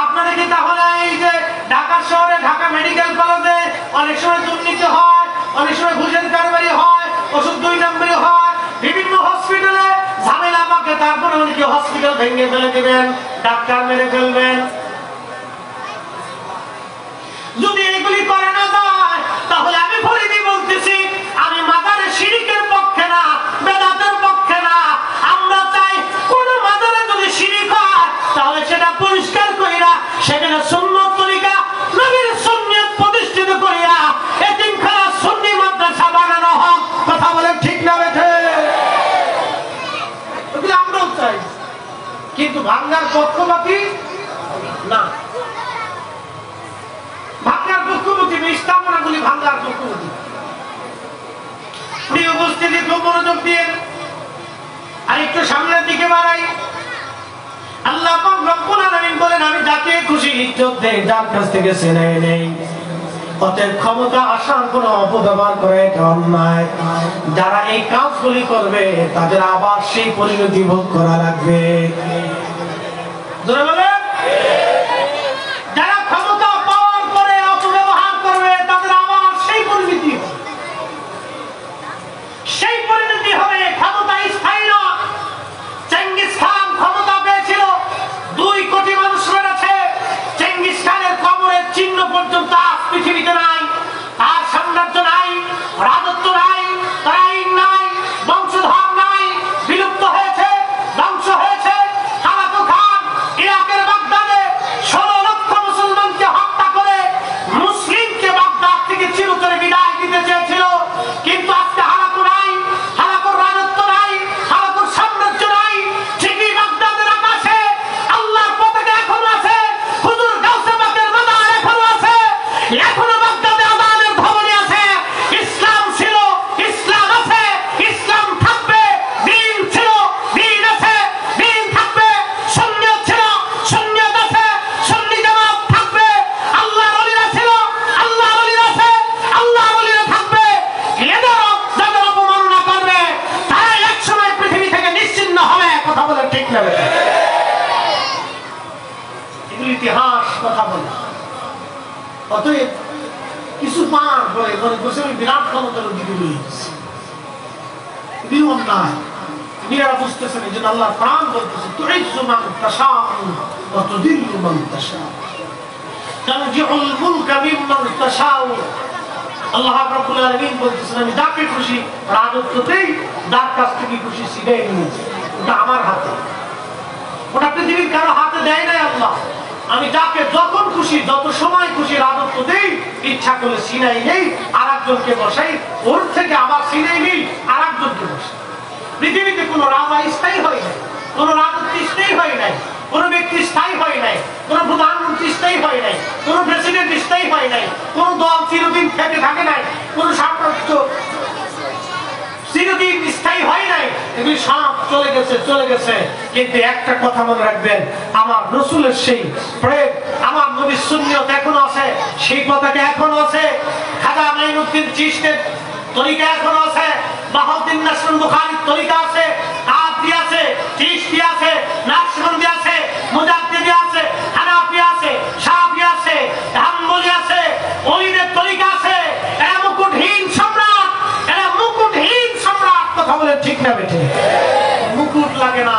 আপনারা কি তাহলে এই যে ঢাকা শহরে ঢাকা মেডিকেল কলেজে অনেক সময় দুর্নীতি হয়, অনেক সময় ঘুষের কারবারি হয়, ওষুধ 2 নম্বরই হয়, বিভিন্ন হসপিটালে ঝামেলা পাকে, তারপরে উনি কি হসপিটাল ভেঙে ফেলে দিবেন, ডাক্তার মেরে ফেলবেন? যদি এগুলি করে না যায় তাহলে আমি ফরিদি বলতেছি, আমি মাজারে শিরিকের পক্ষে না, বেদাতের পক্ষে না। আমরা চাই কোন মাজারে যদি শিরিক হয় তাহলে সেটা পরিষ্কার কইরা সেখানে সুন্নত তরিকা নবীর সুন্নাত প্রতিষ্ঠিত করিয়া এতিমখানা সুন্নি মাদ্রাসা বানানো হোক। কথা বলেন ঠিক না বেঠে? এগুলো আমরাও চাই, কিন্তু ভাঙ্গার পক্ষপাতী না। ভাঙ্গার পক্ষপাতী স্থাপনাগুলি ভাঙ্গার পক্ষপাতী। প্রিয় উপস্থিতি, খুব মনোযোগ দিয়ে আর একটু সামনের দিকে বাড়াই। আল্লাহ পাক রব্বুল আলামিন বলেন আমি যাকে খুশি ইজ্জত দেই, যার কাছ থেকে ছিনাই নেই। অতএব ক্ষমতা আসার কোন অপব্যবহার করে এটা অন্যায়। যারা এই কাজগুলি করবে তাদের আবার সেই পরিণতি ভোগ করা লাগবে। যারা ক্ষমতা পাওয়ার পরে অপব্যবহার করবে তাদের আবার সেই পরিণতি, সেই পরিণতি হবে। ক্ষমতা স্থায়ী না। চেঙ্গিস খান ক্ষমতা পেয়েছিল, 2 কোটি মানুষ মেরেছে। চেঙ্গিস খানের কবরের চিহ্ন পর্যন্ত আজ পৃথিবীতে নাই। তার সাম্রাজ্য নাই, রাজত্ব নাই, তার আইন নাই, বংশধর নাই, বিলুপ্ত হয়েছে, ধ্বংস হয়েছে। খালাতো খান ইরাকের ইতিহাস কথা বলে। অতএব কিছু পার পরে মনে করছে আমি বিরাট ক্ষমতার অধিকারী হয়ে গেছি, অন্যায় মেয়েরা বুঝতেছেন। এই জন্য আল্লাহ প্রাণ বলতেছে তুইজ্জু মান তাশাউ ওয়া তুযিল্লু মান তাশাউ তারজিউল মুলকা মিম্মান তাশাউ। আল্লাহ রাব্বুল আলামিন বলতেছেন আমি যাকে খুশি রাজত্ব দেই, যার কাছ থেকে খুশি ছিনাই নিই। ওটা আমার হাতে, ওটা পৃথিবীর কারো হাতে দেয় নাই আল্লাহ। আমি যাকে যখন খুশি যত সময় খুশি রাজত্ব দেই, ইচ্ছা করলে ছিনাই নেই আর একজনকে বসাই, ওর থেকে আবার ছিনাই নেই আর একজনকে বসাই। পৃথিবীতে কোনো রাজা স্থায়ী হয় নাই, কোনো রাজত্ব স্থায়ী হয় নাই, কোন ব্যক্তি স্থায়ী হয় নাই, কোন প্রধানমন্ত্রী স্থায়ী হয় নাই, কোন প্রেসিডেন্ট স্থায়ী হয় নাই, কোন দল চিরদিন থেকে থাকে নাই, কোন সাম্রাজ্য চিরদিন স্থায়ী হয় নাই। এগুলি সব চলে গেছে চলে গেছে। কিন্তু একটা কথা মনে রাখবেন, আমার রাসূলের সেই প্রেম, আমার নবীর সুন্নাত এখনো আছে, সেই পতাকা এখনো আছে। খাজা মাইনুদ্দিন চিশতির তরিকা এখনো আছে, বাহাউদ্দিন নাসরুল বুখারীর তরিকা আছে, কাদরি আছে, চিশতি আছে, নাকশবন্দি আছে, মুজাদ্দিদি আছে, হানাফি আছে, শাফি আছে, হাম্বলি আছে, ওলিদের তরিকা আছে। এরা মুকুটহীন সম্রাট, এরা মুকুটহীন সম্রাট। কথা বলে ঠিক না বেঠে? মুকুট লাগে না,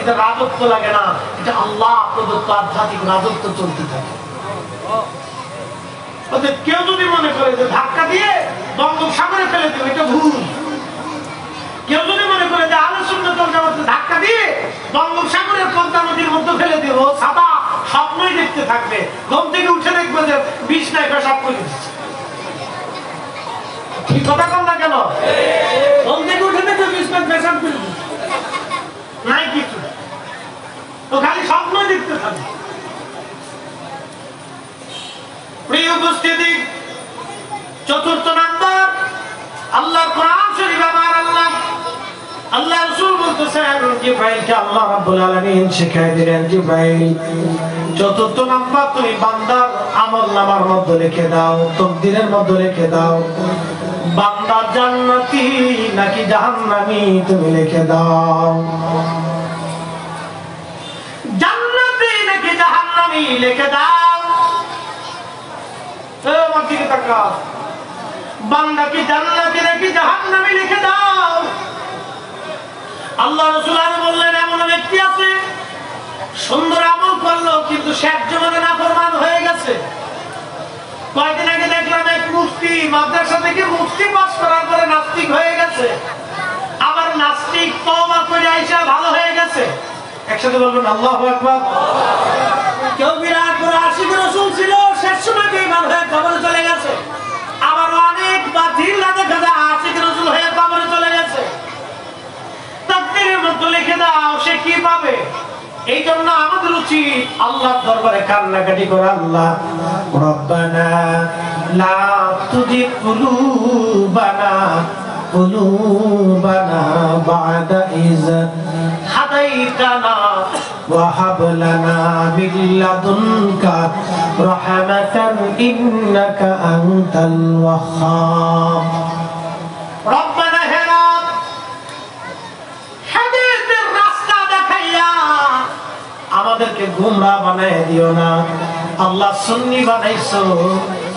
এটা রাজত্ব লাগে না, এটা আল্লাহ প্রদত্ত আধ্যাত্মিক রাজত্ব চলতে থাকে। কেউ যদি মনে করে যে ধাক্কা দিয়ে বঙ্গোপসাগরে ফেলে দেবে, এটা ভুল। কেউ যদি মনে করে যে আহলে সুন্নাত ওয়াল জামাতে ধাক্কা দিয়ে বঙ্গোপসাগরের পদ্মা নদীর মধ্যে ফেলে দেব, সাদা স্বপ্নই দেখতে থাকবে, ঘুম থেকে উঠে দেখবে যে বিছনায় পেশাব করে দিচ্ছে। ঠিক কথা কম না কেন? ঘুম থেকে উঠে দেখবে বিছনায় পেশাব করে দিচ্ছে, নাই কিছু, তো খালি স্বপ্নই দেখতে থাকবে। প্রিয় উপস্থিতি, চতুর্থ নাম্বার আল্লাহর কোরআন শরীফ। আমার আল্লাহ রাসূল বলতেছেন জিবরাইলকে আল্লাহ রাব্বুল আলামিন শিখায় দিলেন, জিবরাইল চতুর্থ নাম্বার তুমি বান্দার আমলনামার মধ্যে লিখে দাও, তাকদীরের মধ্যে লিখে দাও, বান্দা জান্নাতি নাকি জাহান্নামী তুমি লিখে দাও। জান্নাতি নাকি জাহান্নামী লিখে দাও। আমার দিকে তাকাও, বান্দা কি জান্নাতি নাকি জাহান্নামী লিখে দাও। আল্লাহ রাসূল আরো বললেন এমন ব্যক্তি আছে সুন্দর আমল করলো কিন্তু শেষ জীবনে নাফরমান হয়ে গেছে। কয়েকদিন আগে দেখলাম এক মুফতি মাদ্রাসা থেকে মুফতি পাস করার পরে নাস্তিক হয়ে গেছে, আবার নাস্তিক তওবা করে আইসা ভালো হয়ে গেছে। একসাথে বলবেন আল্লাহু আকবার। কেউ বিরাট বড় আশিক রাসূল ছিল, শেষ সময় বেঈমান হয়ে কবরে চলে গেছে। আবার অনেক বাতিল দেখা যায় আশিক রাসূল হয়ে কবরে চলে গেছে। তাকদীরের মধ্যে লিখে দাও, সে কি পাবে। এই জন্য আমাদের উচিত আল্লাহর দরবারে কান্নাকাটি করা, আল্লাহ রব্বানা লা তুযিগ কুলুবানা বা'দা ইয হাদাইতানা ওয়া হাব লানা মিন লাদুনকা রাহমাতান ইন্নাকা আনতাল ওয়াহ্হাব। রব্বানা হে রব, হেদায়েতের রাস্তা দেখাইয়া আমাদেরকে গোমরাহ বানায় দিও না। আল্লাহ সুন্নি বানাইছো,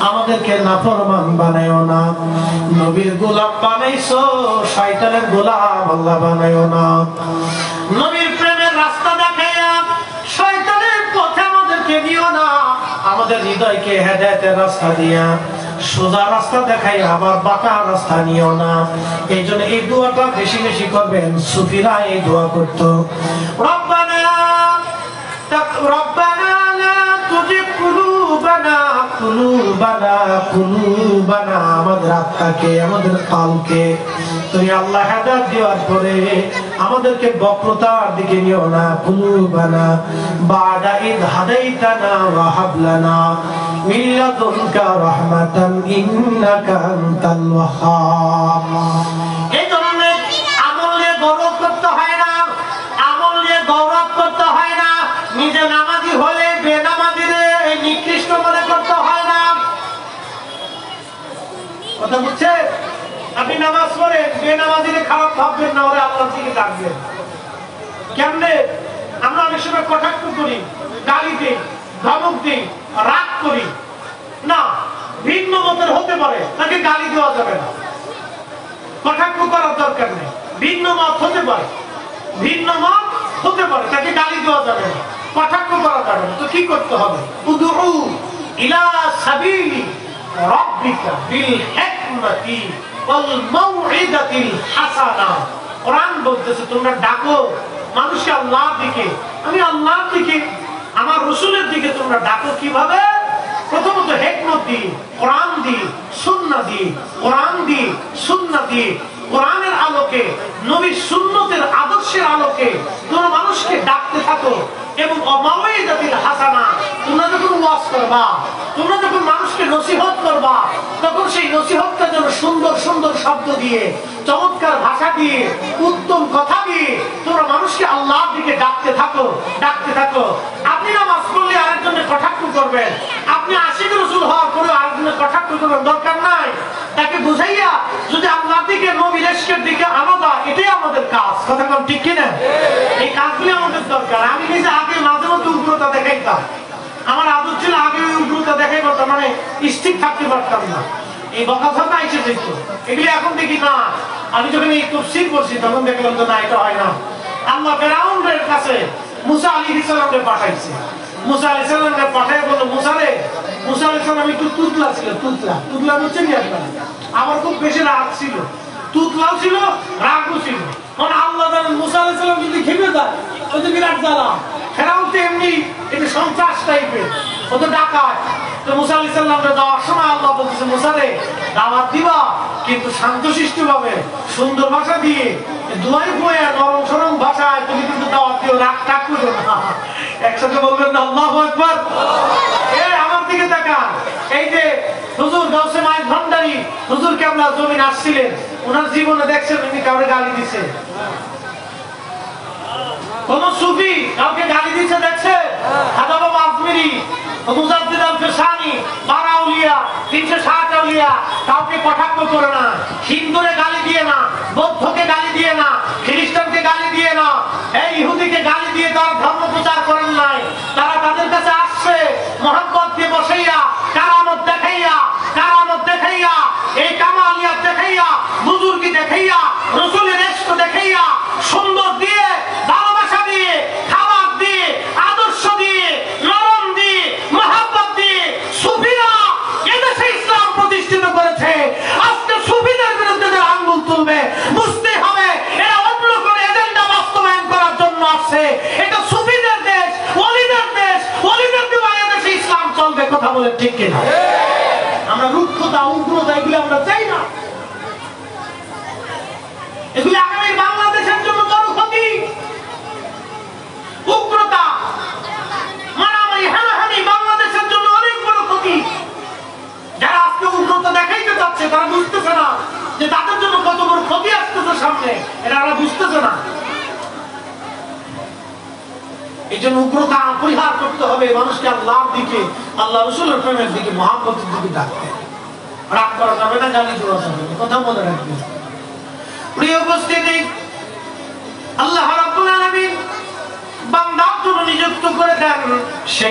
আমাদেরকে নাফরমান বানায়ও না। নবীর গোলাম বানাইছো, শয়তানের গোলাম আল্লাহ বানায়ও না। নবীর প্রেমের রাস্তা দেখাইয়া শয়তানের পথে আমাদেরকে নিও না। আমাদের হৃদয়কে হেদায়েতের রাস্তা দিয়া সোজা রাস্তা দেখাই, আবার বাঁকা রাস্তা নিও না। এই জন্য এই দোয়াটা বেশি বেশি করবেন। সুফিরা এই দোয়া করতো, রব্বানা রব্বানা লা তুযিগ কুলুবানা কুলুবানা, আমাদের আত্মাকে আমাদের কালকে তুমি আল্লাহ হেদায়েত দেওয়ার পরে আমাদেরকে বক্রতার দিকে নিও না। কুলুবানা বা'দা ইয হাদাইতানা ওয়া হাব লানা মিন লাদুনকা রাহমাতান ইন্নাকা আনতাল ওয়াহ্হাব। এই ধরনের আমল নিয়ে গৌরব করতে হয় না, আমল নিয়ে গৌরব করতে হয় না। নিজে নামাজি হলে বেনামাজিরে নিকৃষ্ট মনে করতে হয় না। কথা বুঝছেন? আপনি নামাজ পড়ে বেনামাজিরে খারাপ ভাববেন না, ওরে আল্লাহর দিকে ডাকবেন। কেমনে? আমরা অনেক সময় কটাক্ষ করি, গালি দিই, ধমক দিই, রাগ করি না। ভিন্ন মতের হতে পারে, তাকে গালি দেওয়া যাবে না, কটাক্ষ করার দরকার নেই। ভিন্ন মত হতে পারে, ভিন্ন মত হতে পারে, তাকে গালি দেওয়া যাবে না, কটাক্ষ করা যাবে না। তো কি করতে হবে? উদউ ইলা সাবিলি রাব্বিকা বিল হিকমাতি ওয়াল মাউইদাতিল হাসানা। কোরআন বলতেছে তোমরা ডাকো মানুষকে আল্লাহর দিকে, আমি আল্লাহর দিকে, আমার রাসূলের দিকে তোমরা ডাকো। কিভাবে? প্রথমত হিকমত দিয়ে, কোরআন দিয়ে, সুন্নাহ দিয়ে, কোরআন দিয়ে, সুন্নাহ দিয়ে, কোরআনের আলোকে, নবীর সুন্নতের আদর্শের আলোকে তোমরা মানুষকে ডাকতে থাকো। এবং মাউইদাতিল হাসানা, তোমরা যখন ওয়াজ করবা, তোমরা যখন মানুষকে নসিহত করবা, তখন সেই নসিহতটা যেন সুন্দর সুন্দর শব্দ দিয়ে, চমৎকার ভাষা দিয়ে, উত্তম কথা দিয়ে তোমরা মানুষকে আল্লাহর দিকে ডাকতে থাকো, ডাকতে থাকো। আপনি নামাজ পড়লে আরেকজনের কটাক্ষ করবেন, আপনি আশিক রাসূল হওয়ার পরে আরেকজনের কটাক্ষ করবেন দরকার নাই। তাকে বুঝাইয়া যদি আল্লাহর দিকে, নবীর ইশকের দিকে আনাবা, এটাই আমাদের কাজ। কথা বল ঠিক কিনা? এই কাজগুলি আমাদের দরকার। আমি নিজে আগে মাঝে মধ্যে উগ্রতা দেখাইতাম, আমার আদত ছিল আগে ওই উগ্রতা দেখাই পারতাম, মানে স্থির থাকতে পারতাম না, এই বকাঝকা এসে যেত। এগুলি এখন দেখি না। আমি যখন এই তাফসীর পড়ছি তখন দেখলাম তো না, এটা হয় না। আল্লাহ ফেরাউনের কাছে মুসা আলাইহিস সালামকে পাঠাইছে। মুসা আলাইহিস সালামকে পাঠায় বলল, মুসা রে, মুসা আলাইহিস সালাম একটু তুতলা ছিল, তুতলা, তুতলা হচ্ছে কি আপনারা? আমার খুব বেশি রাগ ছিল, তুতলাও ছিল, রাগও ছিল। মানে আল্লাহ জানেন মুসা আলাইহিস সালাম যদি খেপে যায়, ওই তো বিরাট জ্বালা। ফেরাউন তো এমনি এটা সন্ত্রাস টাইপের, ও তো ডাকাত। তো মুসা আলাইহিস সালামকে যাওয়ার সময় আল্লাহ বলতেছে, মুসা রে, দাওয়াত দিবা কিন্তু শান্তশিষ্ট ভাবে, সুন্দর ভাষা দিয়ে, দুয়াই বয়া নরম সরম ভাষায় তুমি কিন্তু দাওয়াত দিও, রাগ টাক করো না। একসাথে বলবেন না আল্লাহু আকবার। আমার দিকে তাকান। এই যে হুজুর গাউসে মাইজ ভান্ডারী হুজুর কেবলা জমিন আসছিলেন, ওনার জীবনে দেখছেন উনি কাউকে গালি দিছে? কোন সুফি কাউকে গালি দিচ্ছে দেখছে? খাজা বাবা আজমিরি, মুজাদ্দিদ আল-ফিসানি, বারাউলিয়া, 360 আউলিয়া কাউকে কটাক্ষ করে না, হিন্দুরে গালি দিয়ে না, বৌদ্ধকে গালি দিয়ে না, খ্রিস্টানকে গালি দিয়ে না, এই ইহুদিকে গালি দিয়ে তার ধর্ম প্রচার করেন নাই। তারা তাদের কাছে আসছে মহব্বত দিয়ে বসাইয়া, কারামত দেখাইয়া, কারামত দেখাইয়া, এই কামালিয়াত দেখাইয়া, বুজুর্গি দেখাইয়া, রাসূলের ইশক দেখাইয়া, সুন্দর দিয়ে, ভালোবাসা দিয়ে, খাবার দিয়ে, আদর্শ দিয়ে, নরম দিয়ে, মহব্বত দিয়ে সুফিরা এদেশে ইসলাম প্রতিষ্ঠিত করেছে। আজকে সুফিদের বিরুদ্ধে যারা আঙ্গুল তুলবে, বুঝতে হবে এরা অন্য কোনো এজেন্ডা বাস্তবায়ন করার জন্য আসছে। এটা সুফিদের দেশ, ওলিদের দেশ, ওলিদের দুয়ারে দেশে ইসলাম চলবে। কথা বলে ঠিক কিনা? আমরা রুক্ষতা, উগ্রতা এগুলো আমরা চাই না। এগুলো আগামী বাংলাদেশের জন্য বড় ক্ষতি। উগ্রতা, মারামারি, হানাহানি বাংলাদেশের জন্য অনেক বড় ক্ষতি। যারা আজকে উগ্রতা দেখাইতে যাচ্ছে তারা বুঝতেছে না যে তাদের জন্য কত বড় ক্ষতি আসতেছে সামনে, এটা আমরা বুঝতেছে না। এই জন্য উগ্রতা পরিহার করতে হবে, মানুষকে আল্লাহর দিকে, আল্লাহ রাসূলের প্রেমের দিকে, মহব্বতের দিকে ডাকতে। রাগ করা যাবে না, গালি দেওয়া যাবে না, কথা মনে রাখবেন। প্রিয় উপস্থিতি, আল্লাহ রাব্বুল আলামিন বান্দার জন্য নিযুক্ত করে দেন, সে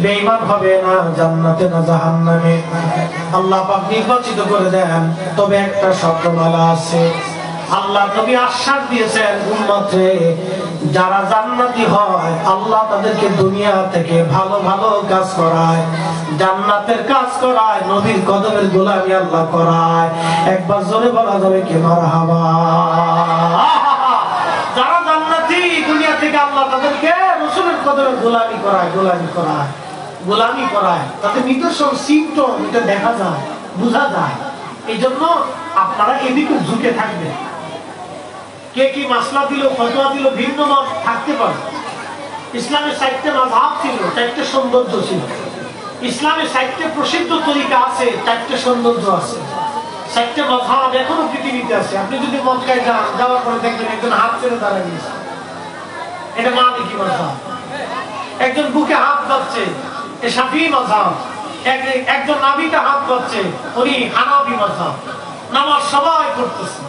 বেঈমান হবে না, জান্নাতে না জাহান্নামে। আল্লাহ পাক নির্বাচিত করে দেন। তবে একটা শর্তমালা আছে। আল্লাহ নবী আশ্বাস দিয়েছেন উম্মতে, যারা জান্নাতি হয় আল্লাহ তাদেরকে দুনিয়া থেকে ভালো ভালো কাজ করায়, জান্নাতের কাজ করায়, নবীর কদমের গোলামি আল্লাহ করায়। একবার জোরে বলা যাবে কি মারহাবা? যারা জান্নাতি, দুনিয়া থেকে আল্লাহ তাদেরকে রাসূলের কদমের গোলামি করায়, গোলামি করায়, গোলামি করায়। তাদের নিদর্শন, সিম্পটম এটা দেখা যায়, বোঝা যায়। এই জন্য আপনারা এদিকে ঝুঁকে থাকবেন। কে কি মাসলা দিল, ফতোয়া দিল, ভিন্ন মত থাকতে পারে। ইসলামের 4টা মাযহাব ছিল, 4টা সৌন্দর্য ছিল। ইসলামের 4টা প্রসিদ্ধ তরিকা আছে, 4টা সৌন্দর্য আছে। 4টা মাযহাব এখনো পৃথিবীতে আছে। আপনি যদি মক্কায় যান, যাওয়ার পরে দেখবেন একজন হাত ছেড়ে দাঁড়িয়ে গেছে, এটা মালিকি মাযহাব। একজন বুকে হাত বাঁধছে, এ শাফিঈ মাযহাব। একজন নাভিতে হাত বাঁধছে, উনি হানাফি মাযহাব। নামাজ সবাই পড়তেছে,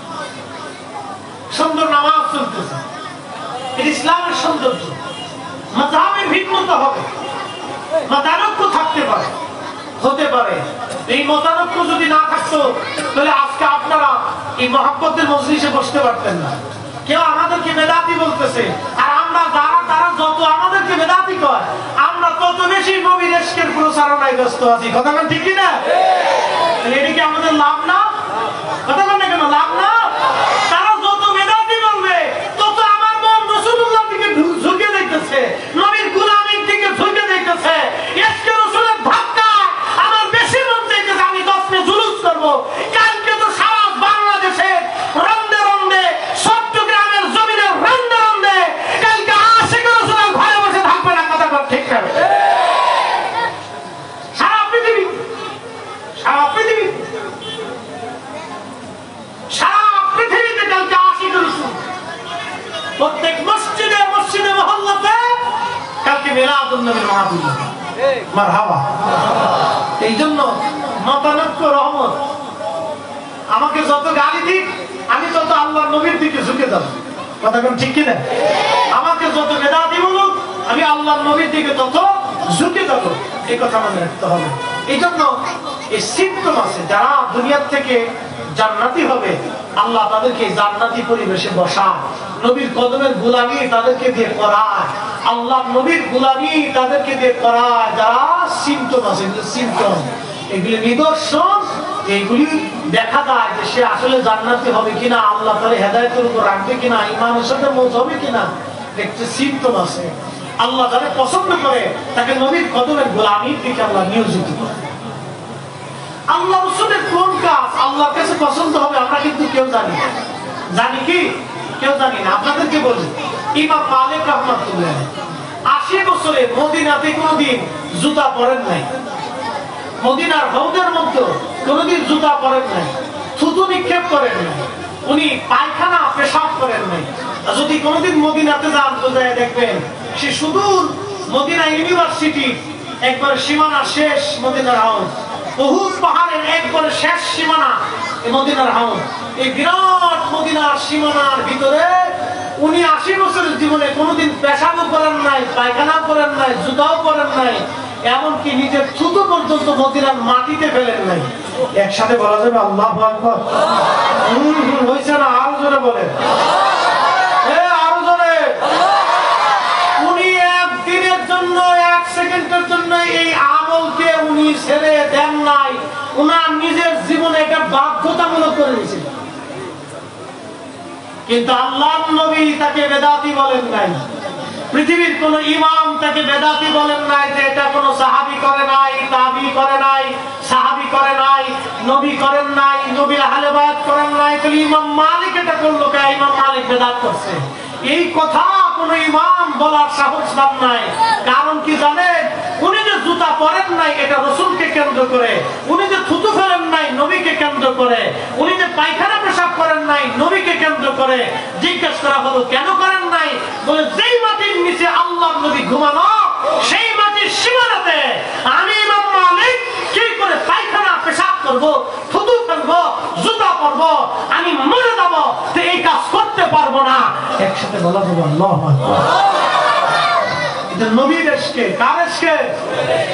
সুন্দর নামাজ চলতেছে। এটা ইসলামের সৌন্দর্য। মাযহাবের ভিন্নতা হবে, মতানৈক্য থাকতে পারে, হতে পারে। এই মতানৈক্য যদি না থাকতো তাহলে আজকে আপনারা এই মহব্বতের মজলিসে বসতে পারতেন না। কেউ আমাদেরকে বেদাতি বলতেছে, আর আমরা তারা যত আমাদেরকে বেদাতি কয়, আমরা তত বেশি নবীর ইশকের প্রচারণায় ব্যস্ত আছি। কথা বলেন ঠিক কি না? এটা কি আমাদের লাভ না? কথা বলেন কেন লাভ না? তারা যত বেদাতি বলবে তত আমার মন রাসূলুল্লাহর দিকে ঝুঁকে দেখতেছে, নবীর গোলামীর দিকে ঝুঁকে দেখতেছে। ইশকে রাসূলের ধাক্কা আমার বেশি মন চাইতেছে আমি 10 মিনিট জুলুস করব। কালকে তো সারা বাংলাদেশে রন্দে রন্দে, চট্টগ্রামের জমিনে রন্দে রন্দে কালকে আশিক রাসূলের ঘরে বসে থাকবে না। কথা বল ঠিক না? সারা পৃথিবী, সারা পৃথিবী, সারা পৃথিবীতে কালকে আশিক রাসূল, প্রত্যেক মসজিদে মসজিদে মহল্লাতে কালকে মিলাদুন নবীর মাহফিল। মারহাবা। এই জন্য মতানৈক্য রহমত। আমাকে যত গালি দিক আমি তত আল্লাহর নবীর দিকে ঝুঁকে যাব। কথা কোন ঠিক কি না? আমাকে যত বেদাতি বলুক আমি আল্লাহর নবীর দিকে তত ঝুঁকে যাব। এই কথা মনে রাখতে হবে। এই জন্য এই সিম্পটম আছে, যারা দুনিয়ার থেকে জান্নাতি হবে আল্লাহ তাদেরকে জান্নাতি পরিবেশে বসায়, নবীর কদমের গোলামি তাদেরকে দিয়ে করায়, আল্লাহ নবীর গোলামি তাদেরকে দিয়ে করায়। যারা সিম্পটম আছে, সিম্পটম, এগুলি নিদর্শন, এইগুলি দেখা যায় যে সে আসলে জান্নাতি হবে কিনা, আল্লাহ তাআলা হেদায়েতের উপর রাখবে কিনা, ঈমানের সাথে মৌত হবে কিনা, একটা সিম্পটম আছে। আল্লাহ যারা পছন্দ করে তাকে নবীর কদমের গোলামির দিকে আল্লাহ নিয়োজিত করে। আল্লাহ রাসূলের কোন কাজ আল্লাহর কাছে পছন্দ হবে আমরা কিন্তু কেউ জানি না। জানি কি? কেউ জানি না। আপনাদেরকে বলি, ইমাম মালিক রাহমাতুল্লাহ 80 বছরে মদিনাতে কোনোদিন জুতা পরেন নাই, মদিনার হাউদের মধ্যে কোনোদিন জুতা পরেন নাই, থুতু নিক্ষেপ করেন নাই, উনি পায়খানা পেশাব করেন নাই। যদি কোনোদিন মদিনাতে যান তো যায় দেখবেন সে সুদূর মদিনা ইউনিভার্সিটি একবারে সীমানা শেষ মদিনার হাউস, বহুত পাহাড়ের একবারে শেষ সীমানা মদিনার হাউস। এই বিরাট মদিনার সীমানার ভিতরে উনি 80 বছরের জীবনে কোনোদিন পেশাবও করেন নাই, পায়খানা করেন নাই, জুতাও করেন নাই, এমনকি নিজের থুতু পর্যন্ত মদিনার মাটিতে ফেলেন নাই। একসাথে বলা যাবে আল্লাহু আকবার? হইছে না? আরো জোরে বলেন, আরো জোরে। উনি একদিনের জন্য, 1 সেকেন্ডের জন্য এই আমলকে উনি ছেড়ে দেন নাই, উনার নিজের জীবনে এটা বাধ্যতামূলক করে দিয়েছিল। কিন্তু আল্লাহর নবী তাকে বেদাতি বলেন নাই, পৃথিবীর কোন ইমাম তাকে বেদাতি বলেন নাই, যে এটা কোন সাহাবী করে নাই, তাবী করে নাই, সাহাবী করে নাই, নবী করেন নাই, নবীর আহলে বায়াত করেন নাই। তাহলে ইমাম মালিক এটা করলো কে? ইমাম মালিক বেদাত করছে, এই কথা কোন ইমাম বলার সাহস পান নাই। কারণ কি জানেন? উনি যে জুতা পরেন নাই এটা রাসূলকে কেন্দ্র করে, উনি যে থুতু ফেলেন নাই নবীকে কেন্দ্র করে, উনি যে পায়খানা পেশাব করেন নাই নবীকে কেন্দ্র করে। জিজ্ঞেস করা হলো কেন করেন নাই? বলে যেই মাটির নিচে আল্লাহর নবী ঘুমানো সেই মাটির সীমানাতে আমি ইমাম মালিক কি করে পায়খানা পেশাব করব, থুতু ফেলবো, জুতা পরবো, আমি মরে যাব, তো এই কাজ করতে পারবো না। একসাথে বলা যাবে আল্লাহু আকবার। এটা নবীর ইশকে, কার ইশকে?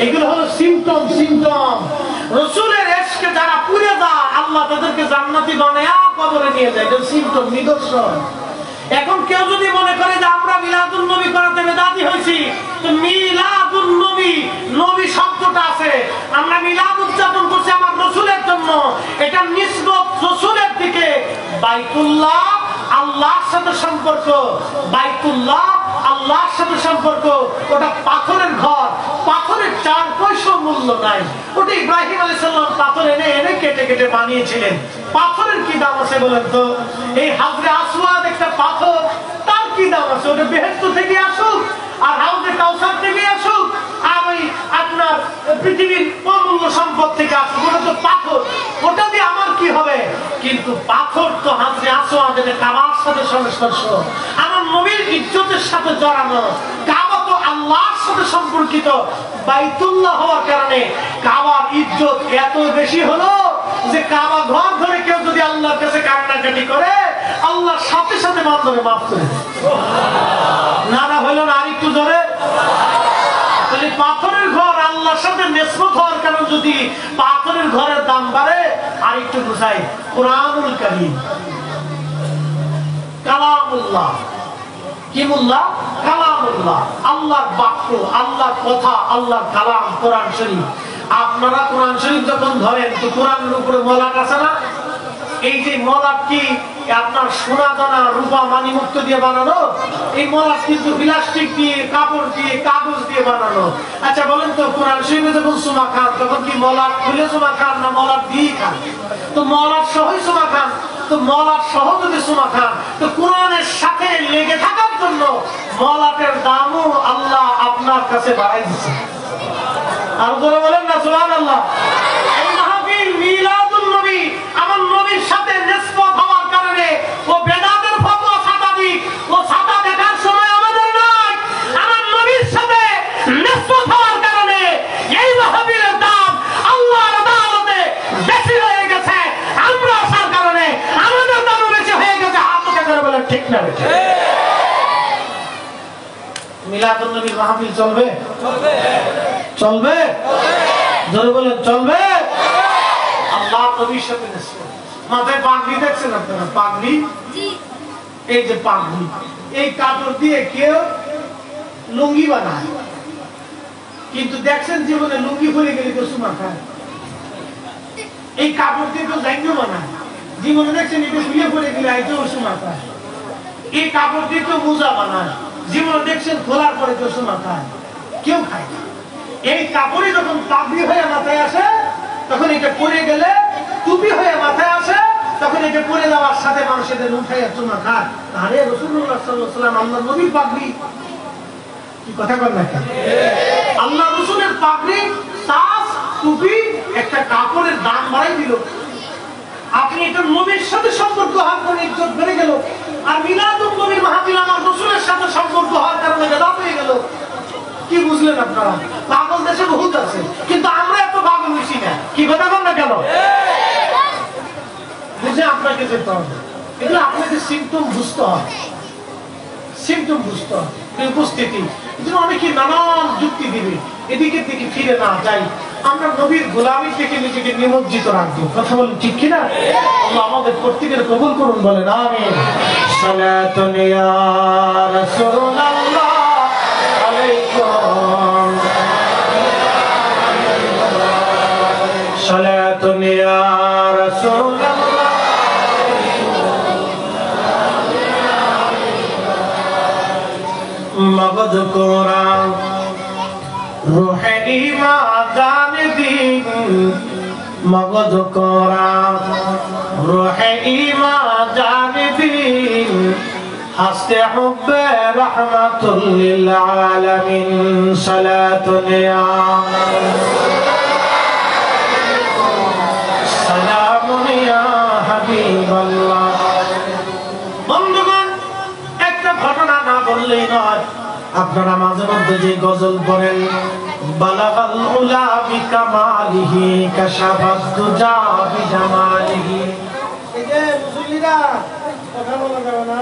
এগুলো হলো সিম্পটম, সিম্পটম। রাসূলের ইশকে যারা পুরে যায় আল্লাহ তাদেরকে জান্নাতি বানায়া কবরে নিয়ে যায়, এটা সিম্পটম, নিদর্শন। এখন কেউ যদি মনে করে যে আমরা মিলাদুন নবী করাতে বেদাতি হইছি, তো মিলাদুন নবী, নবী শব্দটা আছে, আমরা মিলাদ উদযাপন করছি আমার রাসূলের জন্য, এটা নিসবত রাসূলের দিকে। বাইতুল্লাহ আল্লাহর সাথে সম্পর্ক, বাইতুল্লাহ আল্লাহর সাথে সম্পর্ক, ওটা পাথরের ঘর, পাথরের 4 পয়সা মূল্য নাই। ওটা ইব্রাহিম আলাইহিস সালাম পাথর এনে এনে কেটে কেটে বানিয়েছিলেন। পাথরের কি দাম আছে বলেন তো? এই হাজরে আসওয়াদ একটা পাথর, তার কি দাম আছে? ওটা বেহেশত থেকে আসুক আর হাউজে কাউসার থেকে আসুক আর ওই আপনার পৃথিবীর অমূল্য সম্পদ থেকে আসুক, ওটা তো পাথর, ওটা দিয়ে আমার কি হবে? কিন্তু পাথর তো হাজরে আসওয়াদ, এটা কাবার সাথে সংস্পর্শ, আমার নবীর ইজ্জতের সাথে জড়ানো। কাবা তো আল্লাহর সাথে সম্পর্কিত, বাইতুল্লাহ হওয়ার কারণে কাবার ইজ্জত এত বেশি হলো যে কাবা ঘর ধরে কেউ যদি আল্লাহর কাছে কান্নাকাটি করে আল্লাহর সাথে সাথে বান্দরে মাফ করে না। না হইল না? আরেকটু ধরে, তাহলে পাথরের ঘর আল্লাহর সাথে নিসবত হওয়ার কারণ যদি পাথরের ঘরের দাম বাড়ে, আর একটু বুঝাই, কুরআনুল কারীম কালামুল্লাহ, কি মুল্লাহ? কালামুল্লাহ, আল্লাহর বাক্য, আল্লাহর কথা, আল্লাহর কালাম কোরআন শরীফ। আপনারা কোরআন শরীফ যখন ধরেন তো কোরআনের উপরে মলাট আছে না? এই যে মলাট কি আপনার সোনা দানা রূপা মানিমুক্ত দিয়ে বানানো? এই মলাট কিন্তু প্লাস্টিক দিয়ে, কাপড় দিয়ে, কাগজ দিয়ে বানানো। আচ্ছা বলেন তো, কোরআন শরীফে যখন সুমা খান তখন কি মলাট খুলে সুমা খান না মলাট দিয়ে খান? তো মলাট সহই সুমা খান। তো মলাট সহ যদি সুমা খান, তো কোরআনের সাথে লেগে থাকার জন্য মলাটের দামও আল্লাহ আপনার কাছে বাড়াই দিচ্ছে। আর যারা বলেন না সুবহানাল্লাহ। এই মাহফিল মিলাদুন নবী, আমার নবীর সাথে নিসবত হওয়ার কারণে ও বেদাতের ফতোয়া ছাতা দিক, ও ছাতা দেখার সময় আমাদের নয়, আমার নবীর সাথে নিসবত হওয়ার কারণে এই মাহফিলের দাম আল্লাহর আদালতে বেশি হয়ে গেছে। আমরা আসার কারণে আমাদের দামও বেশি হয়ে গেছে। হাতকে করে বলেন ঠিক না? মিলাদুন নবীর মাহফিল চলবে? চলবে। চলবে? জোরে বলেন চলবে। আল্লাহ নবীর সাথে নিসবত। মাথায় পাগড়ি দেখছেন আপনারা? পাগড়ি, এই যে পাগড়ি, এই কাপড় দিয়ে কেউ লুঙ্গি বানায়, কিন্তু দেখছেন জীবনে লুঙ্গি পরে গেলে কেউ সুমা খায়। এই কাপড় দিয়ে কেউ জাইঙ্গা বানায়, জীবনে দেখছেন এটা খুলে পরে গেলে আইতেও সুমা খায়। এই কাপড় দিয়ে কেউ মোজা বানায়, জীবনে দেখছেন খোলার পরে কেউ সুমা খায়, কেউ খায় না। এই কাপড়ই যখন পাগড়ি হয়ে মাথায় আসে, তখন এটা পরে গেলে টুপি হয়ে মাথায় আসে, তখন এটা পরে যাওয়ার সাথে মানুষের উঠাইয়া চুমা খায়। আরে রাসূলুল্লাহ সাল্লাল্লাহু আলাইহি ওয়াসাল্লাম আল্লাহর নবীর পাগড়ি, কি কথা বলেন না? আল্লাহ রাসূলের পাগড়ি, তাজ, টুপি একটা কাপড়ের দাম বাড়াই দিল। আপনি এটা নবীর সাথে সম্পর্ক হওয়ার কারণে ইজ্জত বেড়ে গেল। আর মিলাদুন নবীর মাহফিল আমার রাসূলের সাথে সম্পর্ক হওয়ার কারণে বেদাত হয়ে গেল। কি বুঝলেন আপনারা? পাগল দেশে বহুত আছে, কিন্তু আমরা এত পাগল হইছি না। কি কথা বল না কেন? বুঝে আপনাকে যেতে হবে। এগুলো আপনাকে সিমটম বুঝতে হবে, সিমটম বুঝতে হবে, উপস্থিতি। অনেকে নানান যুক্তি দিবে, এদিকে থেকে ফিরে না যাই। আমরা নবীর গোলামি থেকে নিজেকে নিমজ্জিত রাখবো। কথা বলেন ঠিক কিনা? আল্লাহ আমাদের প্রত্যেকের কবুল করুন, বলেন আমিন। সালাতুন ইয়া রাসূলুল্লাহ আলাইকুম, সালাতুন ইয়া রাসূলুল্লাহ মগজ কোরআন রূহে ঈমান জান দিন, মগজ কোরআন রূহে ঈমান জান দিন, হাসতে হুব্বে রাহমাতুল লিল আলামিন। সালাতুন ইয়া সালামুন ইয়া হাবিবাল্লাহ। বন্ধুগণ, একটা ঘটনা না বললেই নয়। আপনারা মাঝে মধ্যে যে গজল পড়েন, বালাগাল উলা বিকামালিহি কাশাফাত দুজা বিজামালিহি, এই যে মুসল্লিরা কথা বলা যাবে না,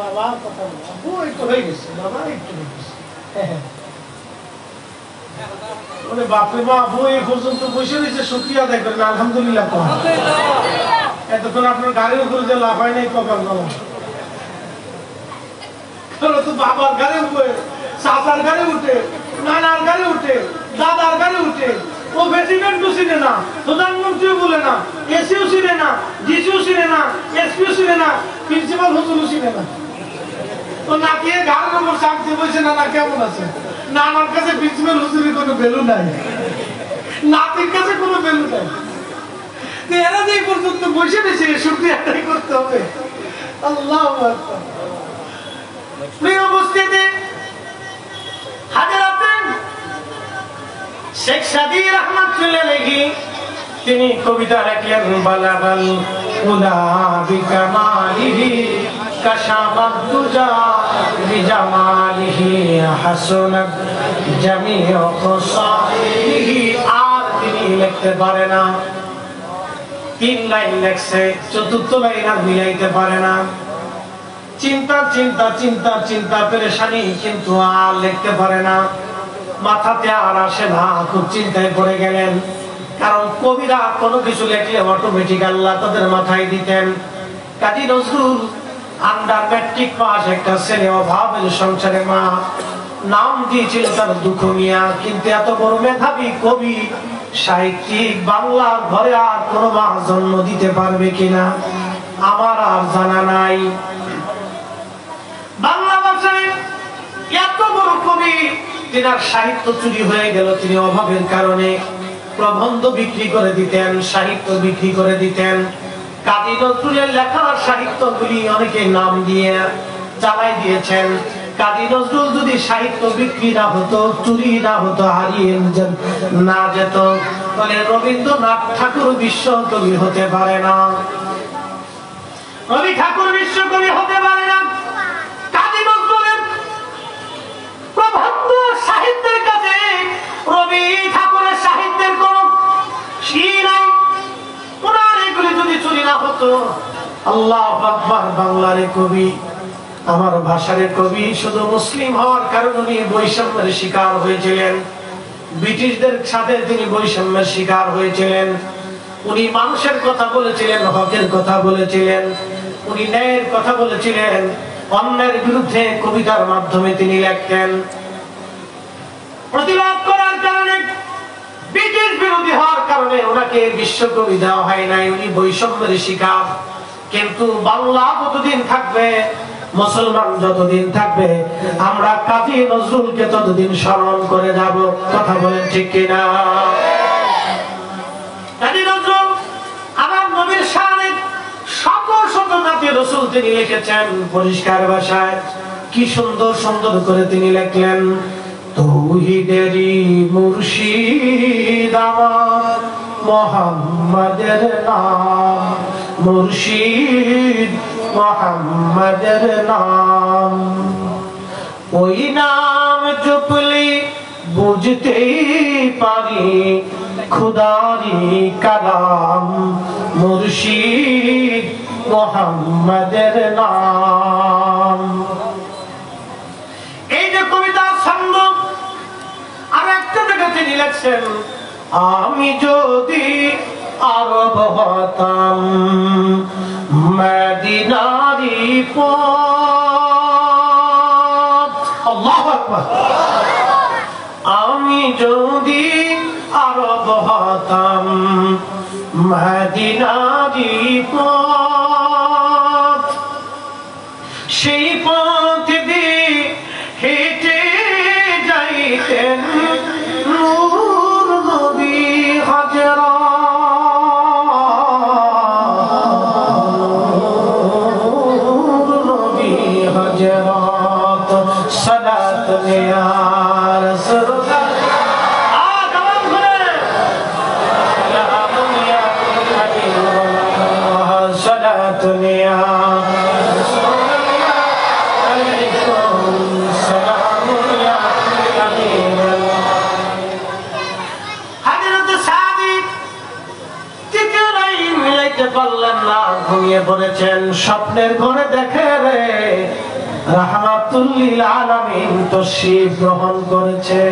বাবা কথা বলা, বই তো হয়ে গেছে, বাবা একটু হয়ে গেছে, ওরে বাপরে বাপ, বই পর্যন্ত বসে রয়েছে, শুকরিয়া আদায় করেন আলহামদুলিল্লাহ। এতক্ষণ আপনার গাড়ির উপরে যে লাফায় নাই কপাল গলা, বাবার গাড়ি উঠে, চাচার গাড়ি উঠে, নানার গাড়ি উঠে, দাদার গাড়ি উঠে, ও প্রেসিডেন্টও চিনে না, প্রধানমন্ত্রীও বলে না, এসিও চিনে না, ডিসিও চিনে না, এসপিও চিনে না, প্রিন্সিপাল হুজুরও চিনে না। তো নাকিয়ে গাড়ির উপর চাপ দিয়ে বলছে, নানা কেমন আছে? নানার কাছে প্রিন্সিপাল হুজুরের কোনো ভ্যালু নাই, নাতির কাছে কোনো ভ্যালু নাই। এরা যে পর্যন্ত বসে রয়েছে, শুকরিয়া আদায় করতে হবে। আল্লাহু আকবার। প্রিয় উপস্থিতি, হাজরাতেন শেখ সাদী রাহমাতুল্লাহ আলাইহি তিনি কবিতা লিখলেন, বালাগাল উলা বিকামালিহি কাশাফাত দুজা বিজামালিহি হাসানাত জামিউ খাসাইহি। আর তিনি লিখতে পারে না, 3 লাইন লেখছে, 4th লাইন আর মিলাইতে পারে না। চিন্তা চিন্তা চিন্তা চিন্তা পেরেশানি, কিন্তু আর লিখতে পারে না। মাথাতে আর আসে না, খুব চিন্তায় পড়ে গেলেন। কারণ কবিরা কোনো কিছু লেখলে অটোমেটিক আল্লাহ তাদের মাথায় দিতেন। Kazi Nazrul under matric pass, একটা ছেলে অভাবের সংসারে মা, নাম দিয়েছিল তার দুঃখ মিয়া। কিন্তু এত বড় মেধাবী কবি সাহিত্যিক বাংলার ঘরে আর কোনো মা জন্ম দিতে পারবে কিনা আমার আর জানা নাই। বাংলা ভাষায় এত বড় কবি, তিনার সাহিত্য চুরি হয়ে গেল। তিনি অভাবের কারণে প্রবন্ধ বিক্রি করে দিতেন, সাহিত্য বিক্রি করে দিতেন। কাজী নজরুলের লেখা সাহিত্যগুলি অনেকে নাম দিয়ে চালাই দিয়েছেন। কাজী নজরুল যদি সাহিত্য বিক্রি না হতো, চুরি না হতো, হারিয়ে না যেত, তাহলে রবীন্দ্রনাথ ঠাকুর বিশ্বকবি হতে পারে না, রবি ঠাকুর বিশ্বকবি হতে পারে না। কাজী নজরুলের প্রবন্ধ সাহিত্যের কাছে রবি ঠাকুরের সাহিত্যের কোন নাই। ওনার এগুলি যদি চুরি না হতো, আল্লাহু আকবার, বাংলার কবি, আমার ভাষার কবি, শুধু মুসলিম হওয়ার কারণে উনি বৈষম্যের শিকার হয়েছিলেন। ব্রিটিশদের সাথে তিনি বৈষম্যের শিকার হয়েছিলেন। উনি মানুষের কথা বলেছিলেন, হকের কথা বলেছিলেন, উনি ন্যায়ের কথা বলেছিলেন। অন্যের বিরুদ্ধে কবিতার মাধ্যমে তিনি লিখতেন। প্রতিবাদ করার কারণে, ব্রিটিশ বিরোধী হওয়ার কারণে ওনাকে বিশ্বকবি দেওয়া হয় নাই, উনি বৈষম্যের শিকার। কিন্তু বাংলা যতদিন থাকবে, মুসলমান যতদিন থাকবে, আমরা কাজী নজরুলকে ততদিন স্মরণ করে যাব। কথা বলেন ঠিক কিনা? কাজী নজরুল আমার নবীর শানে শত শত জাতি রাসূল তিনি লিখেছেন পরিষ্কার ভাষায়। কি সুন্দর সুন্দর করে তিনি লিখলেন, তৌহিদেরই মুর্শিদ আমার মুহাম্মাদের নাম, মুর্শিদ মুহাম্মাদের নাম, ওই নাম জপলে বুঝতেই পারি খুদারি কালাম, মুর্শিদ মুহাম্মাদের নাম। এই যে কবিতার ছন্দ, আর একটা জায়গা তিনি লিখছেন, আমি যদি আরব হতাম মদিনারি পথ, আল্লাহু আকবার, আমি যদি আরব হতাম মদিনারি পথ, সেই পথ দিয়ে হেঁটে যাইতেন নূর নবী হাজরা, নূর নবী হাজরাত, সালাত ইয়া রাসূলুল্লাহ, সালাত ইয়া ঘুমিয়ে পড়েছেন। স্বপ্নের ঘরে দেখে রে রাহমাতুল লিল আলামিন তশরীফ গ্রহণ করেছে।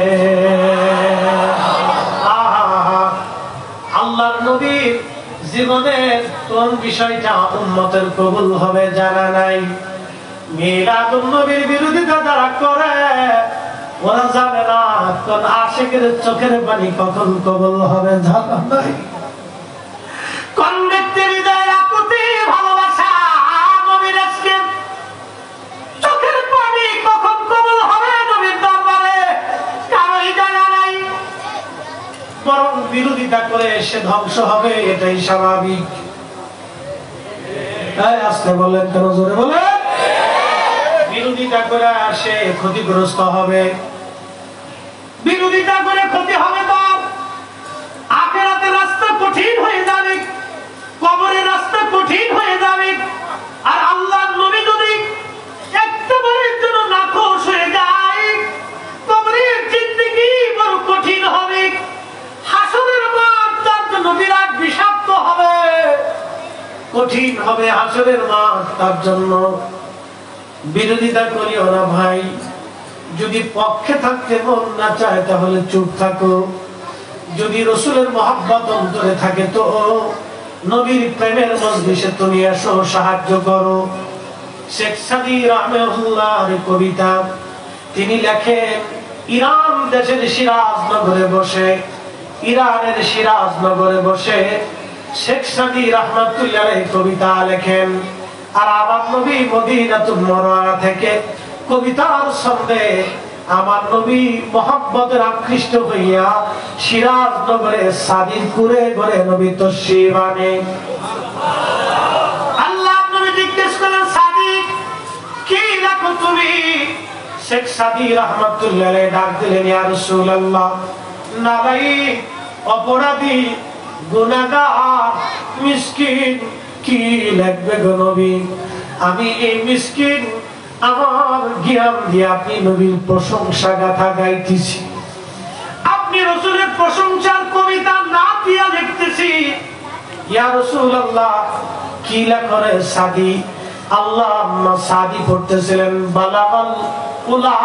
আল্লাহর নবীর জীবনের কোন বিষয়টা উম্মতের কবুল হবে জানা নাই। মিলাদুন নবীর বিরোধিতা যারা করে ওরা জানে না কোন আশিকের চোখের পানি কখন কবুল হবে জানা নাই। কোন ব্যক্তির হৃদয়ে আকুতি ভালোবাসা নবীর আজকে চোখের পানি কখন কবুল হবে নবীর দরবারে কারোই জানা নাই। বরং বিরোধিতা করে সে ধ্বংস হবে, এটাই স্বাভাবিক। আস্তে বলেন কেন, জোরে বলেন। বিরোধিতা করে সে ক্ষতিগ্রস্ত হবে, বিরোধিতা করে ক্ষতি হবে তার। আখিরাতের রাস্তা কঠিন হয়ে যাবে, কবরের রাস্তা কঠিন হয়ে যাবে। আর আল্লাহর নবী যদি একবারের জন্য নাখোশ হয়ে যায়, কবরের জিন্দেগি বড় কঠিন হবে। হাসরের মাঠ তার জন্য বিরাট বিষাক্ত হবে, কঠিন হবে হাসরের মাঠ তার জন্য। বিরোধিতা করিও না ভাই, যদি পক্ষে থাকতে মন না চায় তাহলে চুপ থাকো। যদি রাসূলের মহব্বত অন্তরে থাকে তো নবীর প্রেমের মজলিসে তুমি এসো, সাহায্য করো। শেখ সাদী রাহমাতুল্লাহর কবিতা, তিনি লেখেন ইরান দেশের সিরাজ নগরে বসে, ইরানের সিরাজ নগরে বসে শেখ সাদী রাহমাতুল্লাহ কবিতা লেখেন। আর আমার নবী মদিনাতুল মুনাওয়ারা থেকে কবিতার ছন্দে আমার নবী মহব্বতের আকৃষ্ট হইয়া সিরাজ নগরে সাদির কুরে ঘরে নবী তশরিফ আনে। আল্লাহ নবী জিজ্ঞেস করেন, সাদিক কি লেখো তুমি? শেখ সাদী রাহমাতুল্লাহ ডাক দিলেন, ইয়া রাসূলুল্লাহ, না ভাই, অপরাধী গুনাহগার মিসকিন কি লিখবে গো নবী? আমি এই মিসকিন আমার জ্ঞান দিয়ে আপনি নবীর প্রশংসা গাথা গাইতেছি, আপনি রাসূলের প্রশংসার কবিতা না দিয়া লিখতেছি। ইয়া রাসূলুল্লাহ কি লেখরে সাদি? আল্লাহুম্মা সাদি পড়তেছিলেন, বালাগাল উলা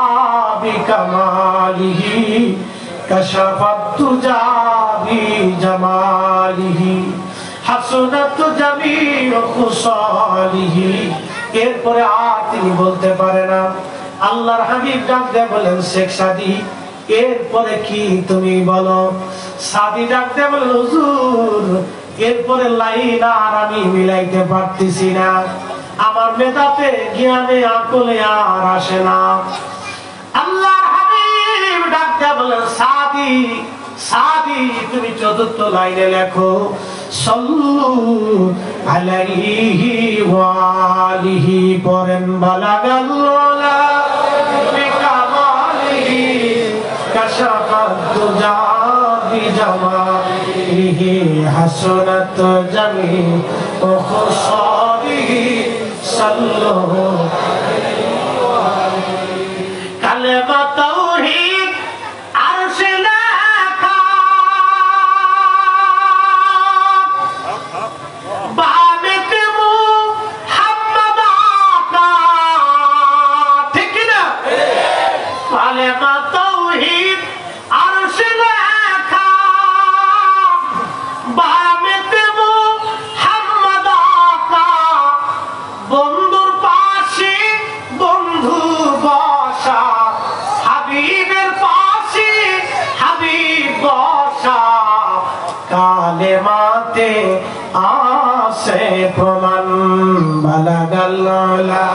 বিকামালিহি কাশাফাত তুজা বিজামালিহি হাসনাত জামিউ খুসালিহি। এরপরে আর তিনি বলতে পারে না। আল্লাহর হাবিব ডাক দিয়ে বলেন, শেখ সাদী এরপরে কি তুমি বলো? সাদী ডাক দিয়ে বলেন, হুজুর এরপরে লাইন আর আমি মিলাইতে পারতেছি না, আমার মেধাতে জ্ঞানে আকলে আর আসে না। আল্লাহর হাবিব ডাক দিয়ে বলেন, সাদী সাদী তুমি চতুর্থ লাইনে লেখো, সাল্লু আলাইহি ওয়া আলিহি পরেন, বালাগাল ওয়ালা বিকামালিহি কাশাফাত তুজা বিজামালিহি হাসনাত জামিউ খুসালিহি সাল্লু কালেমা তাওহীদ আরশে লেখা, বামেতে মুহাম্মদ আকা, ঠিক কি না? কালেমা তাওহীদ আরশে লেখা, বামেতে মুহাম্মদ আকা, বন্ধুর পাশে বন্ধু বসা, হাবিবের পাশে হাবিব বসা, কালেমাতে আসে প্রমাণ, বালাগাল উলা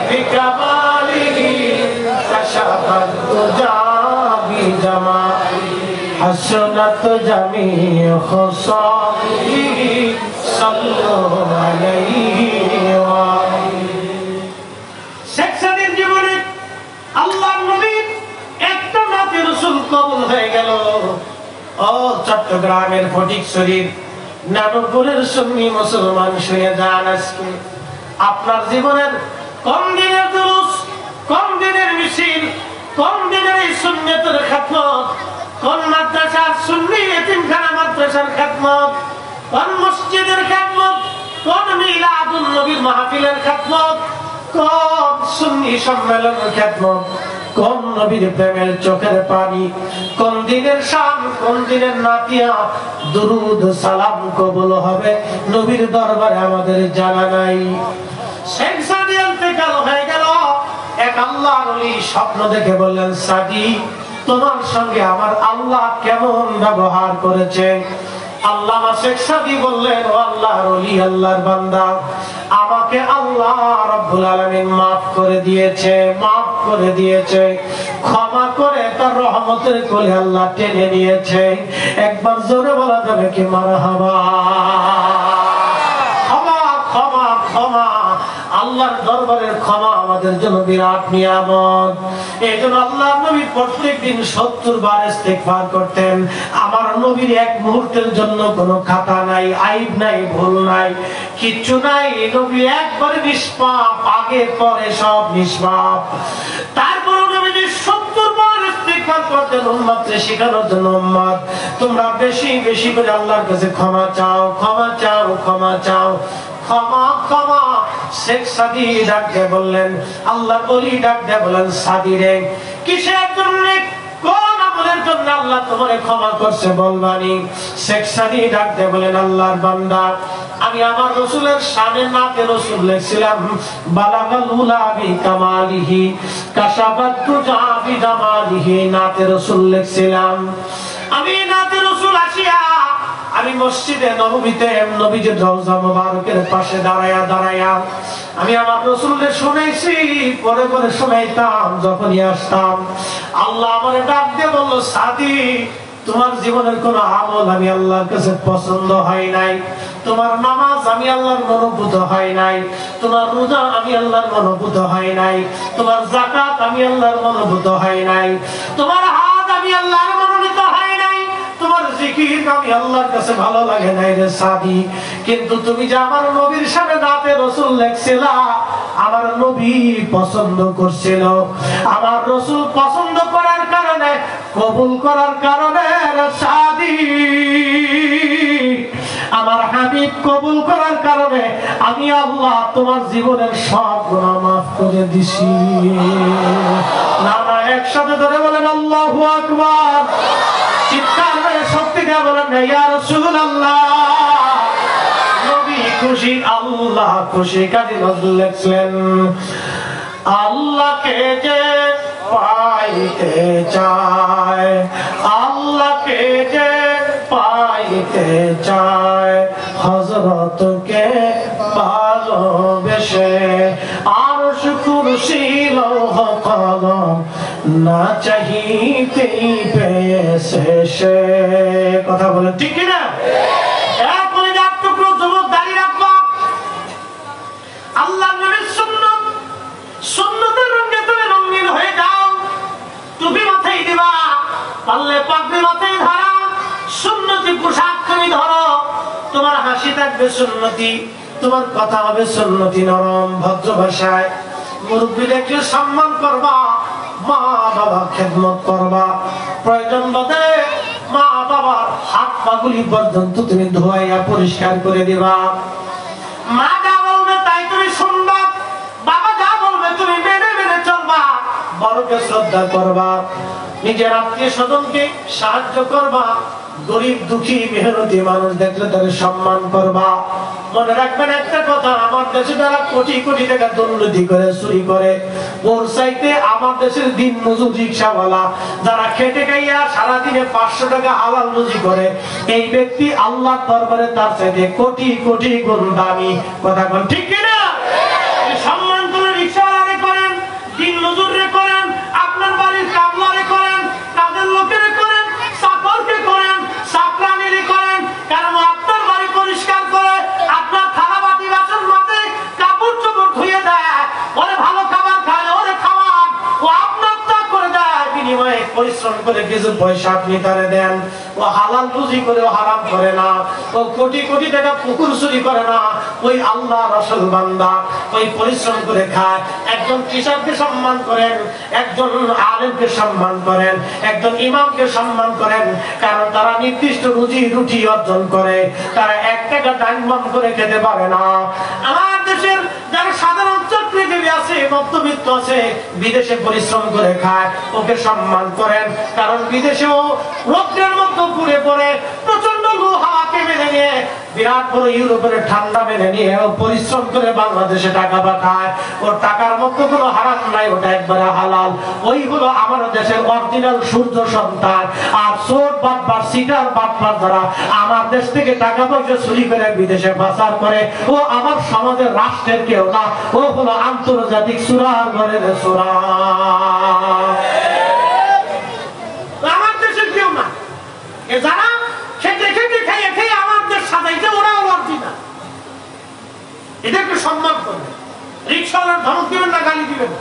বিকামালিহি কাশাফাত তুজা বিজামালিহি হাসনাত জামিউ খুসালিহি সাল্লু আলাইহি ওয়া শেখ সাদীর জীবনে আল্লাহর নবীর একটা নাতে রাসূল কবুল হয়ে গেল। ও চট্টগ্রামের ফটিকছড়ির নানুপুরের সুন্নি মুসলমান শুনে যান, আজকে আপনার জীবনের কোন দিনের দুরুস, কোন দিনের মিছিল, কোন দিনের এই সুন্নতের খিদমত, কোন মাদ্রাসার সুন্নি এতিমখানা মাদ্রাসার খিদমত, কোন মসজিদের খিদমত, কোন মিলাদুন নবীর মাহফিলের খিদমত, কোন সুন্নি সম্মেলনের খিদমত, কোন নবীর প্রেমের চোখের পানি, কোন দিনের শান, কোন দিনের নাতিয়া দুরুদ সালাম কবুল হবে নবীর দরবারে আমাদের জানা নাই। শেখ সাদী ইন্তেকাল হয়ে গেল। এক আল্লাহর ওলি স্বপ্ন দেখে বললেন, সাদী তোমার সঙ্গে আমার আল্লাহ কেমন ব্যবহার করেছে? আল্লামা শেখ সাদী বললেন, ও আল্লাহর ওলি, আল্লাহর বান্দা, আমাকে আল্লাহ রাব্বুল আলামিন মাফ করে দিয়েছে, মাফ করে দিয়েছে, ক্ষমা করে তার রহমতের কোলে আল্লাহ টেনে নিয়েছে। একবার জোরে বলা যাবে কি মারহাবা? ক্ষমা ক্ষমা ক্ষমা, আল্লাহর দরবারের ক্ষমা আমাদের জন্য বিরাট নিয়ামত। এই জন্য আল্লাহর নবী প্রত্যেকদিন 70 বার ইস্তেগফার করতেন। আমার নবীর এক মুহূর্তের জন্য কোনো খাতা নাই, আইব নাই, ভুল নাই, কিচ্ছু নাই। নবী একবারে নিষ্পাপ, আগে পরে সব নিষ্পাপ। তারপর নবী 70 বার ইস্তেগফার করতেন উম্মতকে শেখানোর জন্য, উম্মত তোমরা বেশি বেশি করে আল্লাহর কাছে ক্ষমা চাও, ক্ষমা চাও, ক্ষমা চাও, ক্ষমা ক্ষমা। শেখ সাদী ডাক দিয়ে বললেন, আল্লাহর ওলি ডাক দিয়ে বলেন, সাদী রে কিসের জন্য, কোন আমলের জন্য আল্লাহ তোমারে ক্ষমা করছে বলবানি। শেখ সাদি ডাকতে বলেন, আল্লাহর বান্দা, আমি আমার রাসূলের শানে নাতে রাসূল লিখছিলাম, বালাগাল উলা বি কামালিহি কাশাবাত তুজা বি জামালিহি, নাতে রাসূল লিখছিলাম। আমি নাতে রাসূল আসিয়া আমি মসজিদে নববীতে নবীজির রওজা মুবারকের পাশে দাঁড়ায়া আমি আমার রাসূলকে শুনাইছি, পরে পরে শুনাইতাম। যখনই আসতাম আল্লাহ আমারে ডাক দিয়ে বলল, সাদি, তোমার জীবনের কোন আমল আমি আল্লাহর কাছে পছন্দ হয় নাই, তোমার নামাজ আমি আল্লাহর মনোভূত হয় নাই, তোমার রোজা আমি আল্লাহর মনোভূত হয় নাই, তোমার যাকাত আমি আল্লাহর মনোভূত হয় নাই, তোমার হাত আমি আল্লাহর মনোনীত হয় নাই, তোমার জিকির আমি আল্লাহর কাছে ভালো লাগে নাই রে সাদি। কিন্তু তুমি যে আমার নবীর সামনে নাতে রাসূল লিখছিলা, আমার নবী পছন্দ করছিল। আমার রাসূল পছন্দ করার কারণে, কবুল করার কারণে রে সাদি, আমার হাবিব কবুল করার কারণে আমি আল্লাহ তোমার জীবনের সব গুনাহ মাফ করে দিছি। না না, একসাথে ধরে বলেন আল্লাহু আকবার। চিৎকার করে শক্তি দিয়ে বলেন, ইয়া রাসূলুল্লাহ। নবী খুশি, আল্লাহ খুশি। কাজী নজরুল লিখলেন, আল্লাহকে যে পাইতে চায়, আল্লাহকে যে পাইতে চায়, হযরতকে ভালোবেসে আরশ কুরসি লৌহ কলম না চাহিতেই পেয়েছে সে। কথা বলেন ঠিক কি না? এরপরে এক টুকরো যুবক দাঁড়িয়ে রাখবো। আল্লাহ নবীর সুন্নাত, সুন্নতের রঙে তুমি রঙিন হয়ে যাও। টুপি মাথায় দিবা, পারলে পাগড়ি মাথায় ধরা, সুন্নতি পোশাক তুমি ধরো। তোমার হাসি থাকবে সুন্নতি, তোমার কথা হবে সুন্নতি, নরম ভদ্র ভাষায়। মুরব্বীদেরকে সম্মান করবা, মা বাবার খেদমত করবা। প্রয়োজন বোধে মা বাবার হাত পাগুলি পর্যন্ত তুমি ধোয়াইয়া পরিষ্কার করে দিবা। মা যা বলবে তাই তুমি শুনবা, বাবা যা বলবে তুমি মেনে মেনে চলবা। বড়কে শ্রদ্ধা করবা, নিজের আত্মীয় স্বজনকে সাহায্য করবা, গরিব দুঃখী মেহনতি মানুষ দেখলে তাদের সম্মান করবা। মনে রাখবেন একটা কথা, আমার দেশে যারা কোটি কোটি টাকা দুর্নীতি করে, চুরি করে, ওর চাইতে আমার দেশের দিন মজুর রিক্সাওয়ালা যারা খেটে খাইয়া সারাদিনে 500 টাকা হালাল রুজি করে, এই ব্যক্তি আল্লাহর দরবারে তার চাইতে কোটি কোটি গুণ দামি। কথা বল ঠিক কিনা? সম্মান করে রিক্সাওয়ালারে করেন, দিন মজুরে করেন, আপনার বাড়ির কামলারে করেন, কাজের লোকেরে করেন, চাকরকে করেন, চাকরানিরে করেন। কারণ আপনার বাড়ি পরিষ্কার করে, আপনার থালা বাটি বাসন মাজে, কাপড় চোপড় ধুয়ে দেয়, ওরে ভালো খাবার খায়, ওরে খাওয়ান, ও আপনার তা করে দেয়। বিনিময়ে পরিশ্রম করে কিছু পয়সা আপনি তারে দেন। ও হালাল রুজি করে, ও হারাম করে না, ও কোটি কোটি টাকা পুকুর চুরি করে না। ওই আল্লাহ রাসূল বান্দা, ওই পরিশ্রম করে খায়। একজন কৃষককে সম্মান করেন, একজন আলেমকে সম্মান করেন, একজন ইমামকে সম্মান করেন। কারণ তারা নির্দিষ্ট রুজি রুটি অর্জন করে, তারা 1 টাকা দান করে খেতে পারে না। আমার দেশের যারা সাধারণ চাকরিজীবী আছে, মধ্যবিত্ত আছে, বিদেশে পরিশ্রম করে খায়, ওকে সম্মান করেন। কারণ বিদেশেও রৌদ্রের মধ্যে পুড়ে পড়ে, প্রচন্ড লু হাওয়াকে মেনে নিয়ে, বিরাট বড় ইউরোপের ঠান্ডা মেনে নিয়ে ও পরিশ্রম করে বাংলাদেশে টাকা পাঠায়। ওর টাকার মধ্যে কোনো হারাম নাই, ওটা একবারে হালাল। ওই হলো আমার দেশের অরিজিনাল সূর্য সন্তান। আর চোর বাটপার, সিটার বাটপার যারা আমার দেশ থেকে টাকা পয়সা চুরি করে বিদেশে পাচার করে, ও আমার সমাজের রাষ্ট্রের কেউ না, ও হলো আন্তর্জাতিক চোরার ঘরের চোরা। আমার দেশের কেউ না, যারা খেতে খেতে খেয়ে খেয়ে আমার দেশ সাজাইছে, ওরা অরিজিনাল। এদেরকে সম্মান করবে। রিক্সাওয়ালার ধমক দিবেন না, গালি দিবেন।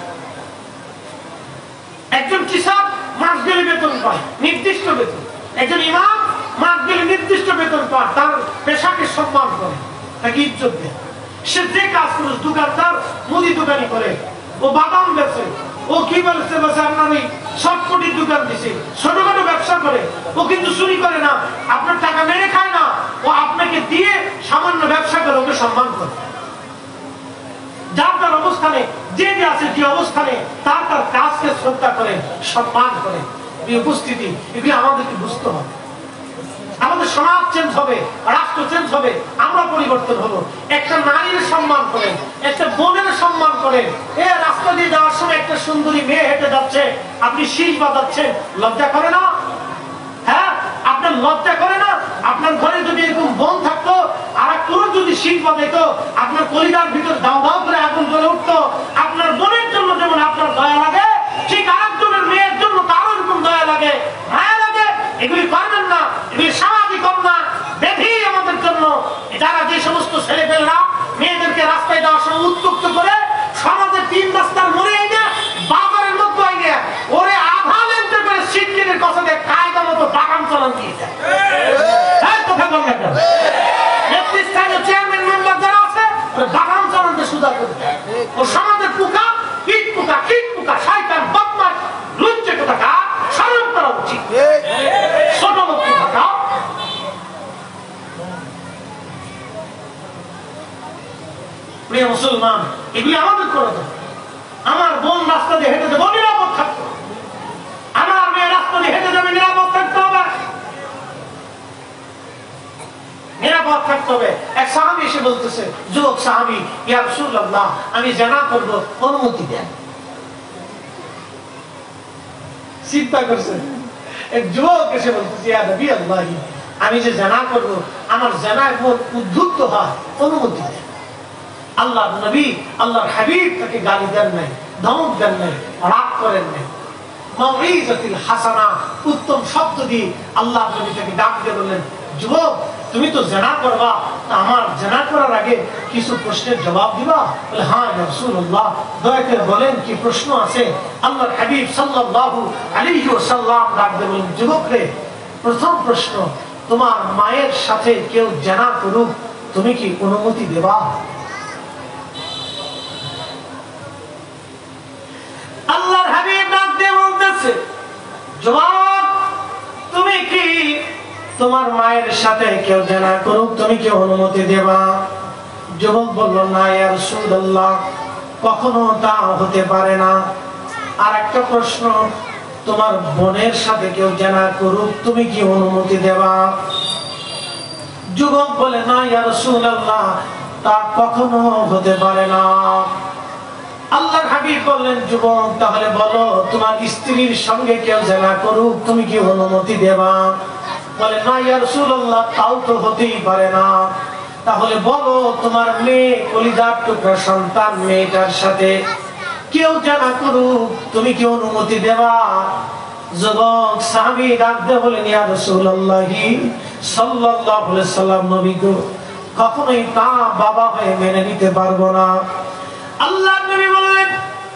একজন কৃষক মাস গেলে বেতন পায়, নির্দিষ্ট বেতন। একজন ইমাম মাস গেলে নির্দিষ্ট বেতন পায়, তার পেশাকে সম্মান করে, তাকে ইজ্জত দেয়। সে যে কাজ করে, দোকানদার মুদি দোকানি করে, ও বাদাম বেচে, ও কি বলছে আপনার ওই শর্টকটির দোকান দিছে, ছোটখাটো ব্যবসা করে, ও কিন্তু চুরি করে না, আপনার টাকা মেরে খায় না, ও আপনাকে দিয়ে সামান্য ব্যবসা করে, ওকে সম্মান করে। যার তার অবস্থা অবস্থানে, যে যে আছে যে অবস্থানে, তার তার কাজকে শ্রদ্ধা করেন, সম্মান করেন। এই উপস্থিতি এগুলি আমাদেরকে বুঝতে হবে। আমাদের সমাজ চেঞ্জ হবে, রাষ্ট্র চেঞ্জ হবে, আমরা পরিবর্তন হবো। একটা নারীর সম্মান করেন, একটা বোনের সম্মান করেন। রাস্তা দিয়ে যাওয়ার সময় একটা সুন্দরী মেয়ে হেঁটে যাচ্ছে, আপনি শীষ বাজাচ্ছেন, লজ্জা করে না? হ্যাঁ, আপনার লজ্জা করে না? আপনার ঘরে যদি এরকম বোন থাকতো, আর এক পুরুষ যদি শীষ বাজাইতো, আপনার কলিজার ভিতর দাও দাও করে আগুন জ্বলে উঠতো। আপনার বোনের জন্য যেমন আপনার দয়া লাগে, ঠিক আরেকজনের মেয়ের জন্য তারও এরকম দয়া লাগে, মায়া লাগে। এগুলি করবেন না, এগুলি সামাজিক অন্যায়, ব্যাধি আমাদের জন্য। যারা যে সমস্ত ছেলেপেলেরা মেয়েদেরকে রাস্তায় যাওয়ার সময় উত্তক্ত করে, সমাজের 3 রাস্তার মোড়ে এনে বাজারের মধ্যে এনে ওরে আধা লেনতে করে সিটকেনের কথা দিয়ে কায়দা মতো বাগান চালান দিয়ে যায়। কথা বল না কেন? নেতৃস্থানীয় চেয়ারম্যান মেম্বার যারা আছে, বাগান চালানতে সুদা করে দেয়। ও সমাজের পোকা, কীট পোকা, কীট পোকা, শয়তান, বদমাশ, লজ্জা কোথাকা, শরম করা উচিত। ছোট মুক্তি থাকা। প্রিয় মুসলমান, এগুলি আমাদের করে দেবে। আমার বোন রাস্তা দিয়ে হেঁটে যাবো, নিরাপদ থাকতো। আমার মেয়ে রাস্তা দিয়ে হেঁটে যাবে, নিরাপদ থাকতে হবে। নিরাপদ থাকতে হবে। এক সাহাবী এসে বলতেছে, যুবক সাহাবী, ইয়া রাসূলুল্লাহ, আমি জিনা করব, অনুমতি দেন। চিন্তা করছে, এক যুবক এসে বলতেছে, ইয়া নবী আল্লাহ, আমি যে জিনা করব, আমার জিনায় মন উদ্বুদ্ধ হয়, অনুমতি দেন। আল্লাহ নবী, আল্লাহর হাবিব তাকে গালি দেন নাই, ধমক দেন নাই, রাগ করেন নাই। মাউইজাতুল হাসানা, উত্তম শব্দ দিয়ে আল্লাহ নবী তাকে ডাক দিয়ে বললেন, যুবক, তুমি তো জিনা করবা, আমার জিনা করার আগে কিছু প্রশ্নের জবাব দিবা? বলে, হ্যাঁ ইয়া রাসূলুল্লাহ, দয়া করে বলেন, কি প্রশ্ন আছে? আল্লাহর হাবিব সাল্লাল্লাহু আলাইহি ওয়াসাল্লাম ডাক দিয়ে বললেন, যুবক রে, প্রথম প্রশ্ন, তোমার মায়ের সাথে কেউ জিনা করুক, তুমি কি অনুমতি দেবা? আল্লাহর হাবিব ডাক দিয়ে বলতেছে, যুবক, তুমি কি তোমার মায়ের সাথে কেউ জিনা করুক, তুমি কি অনুমতি দেবা? যুবক বলল, না ইয়া রাসূলুল্লাহ, কখনো তা হতে পারে না। আর একটা প্রশ্ন, তোমার বোনের সাথে কেউ জিনা করুক, তুমি কি অনুমতি দেবা? যুবক বলে, না ইয়া রাসূলুল্লাহ, তা কখনো হতে পারে না। আল্লাহর হাবিব বললেন, যুবক, তাহলে বলো, তোমার স্ত্রীর সঙ্গে কেউ জিনা করুক, তুমি কি অনুমতি দেবা? বলে, না ইয়া রাসূলুল্লাহ, তাও তো হতেই পারে না। তাহলে বলো, তোমার মেয়ে, কলিজার টুকরা সন্তান, মেয়েটার সাথে কেউ জিনা করুক, তুমি কি অনুমতি দেবা? যুবক সাহাবী ডাক দিয়ে বলেন, ইয়া রাসূলুল্লাহ সাল্লাল্লাহু আলাইহি ওয়াসাল্লাম, নবী গো, কখনোই তা বাবা হয়ে মেনে নিতে পারবো না। আল্লাহর নবী বললেন,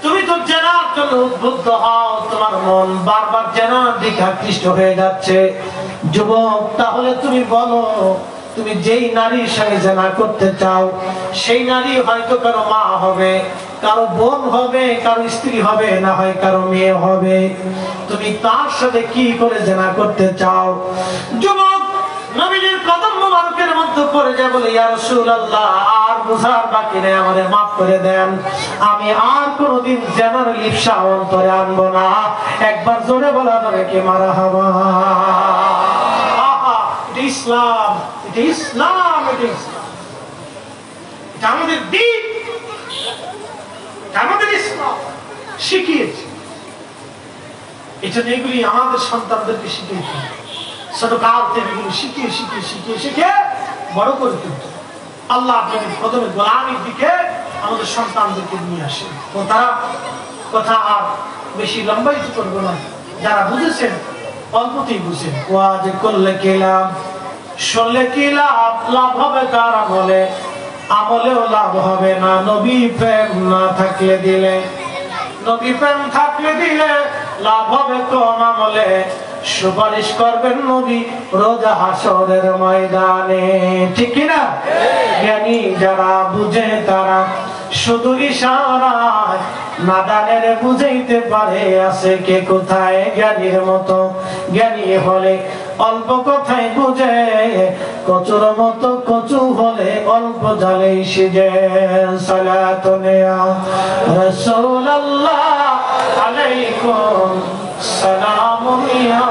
তুমি তো জিনার জন্য উদ্বুদ্ধ হও, তোমার মন বারবার জিনার দিকে আকৃষ্ট হয়ে যাচ্ছে। যুবক, তাহলে তুমি বলো, তুমি যেই নারীর সঙ্গে জিনা করতে চাও, সেই নারী হয়তো কারো মা হবে, কারো বোন হবে, কারো স্ত্রী হবে, না হয় কারো মেয়ে হবে। তুমি তার সাথে কি করে জিনা করতে চাও? যুবক নবীজির কদম মোবারকের মধ্যে পড়ে যায়, বলে, ইয়া রাসূলুল্লাহ, আর বুঝার বাকি নেই, আমাদের মাফ করে দেন। আমি আর কোনোদিন জিনার লিপ্সা অন্তরে আনবো না। একবার জোরে বলা যাবে কি মারহাবা? এটা ইসলাম, এটা ইসলাম, এটা ইসলাম, এটা আমাদের দ্বীন, এটা আমাদের ইসলাম শিখিয়েছে। এটা এগুলি আমাদের সন্তানদেরকে শিখিয়েছে। ছোট কাল থেকে এগুলো শিখিয়ে শিখিয়ে শিখিয়ে শিখে বড় করে তুলতে। আল্লাহ আপনাদের প্রথমে গোলামির দিকে আমাদের সন্তানদেরকে নিয়ে আসেন। তো তারা কথা আর বেশি লম্বায়িত করবো না, যারা বুঝেছেন অল্পতেই বুঝেন। ওয়াজ করলে কি লাভ, শুনলে কি লাভ, লাভ হবে কার আমলে, আমলেও লাভ হবে না নবী প্রেম না থাকলে দিলে। নবী প্রেম থাকলে দিলে লাভ হবে কম আমলে, সুপারিশ করবেন নবী রোজা হাসরের ময়দানে। ঠিক কি না? জ্ঞানী যারা বুঝে তারা শুধু ইশারায় নাদানের বুঝাইতে পারে আছে কে কোথায়। জ্ঞানীর মতো জ্ঞানী হলে অল্প কথাই বুঝে, কচুর মতো কচু হলে অল্প জালেই সিজে। সালাতুন ইয়া রাসূলুল্লাহ আলাইকুম সালামুন ইয়া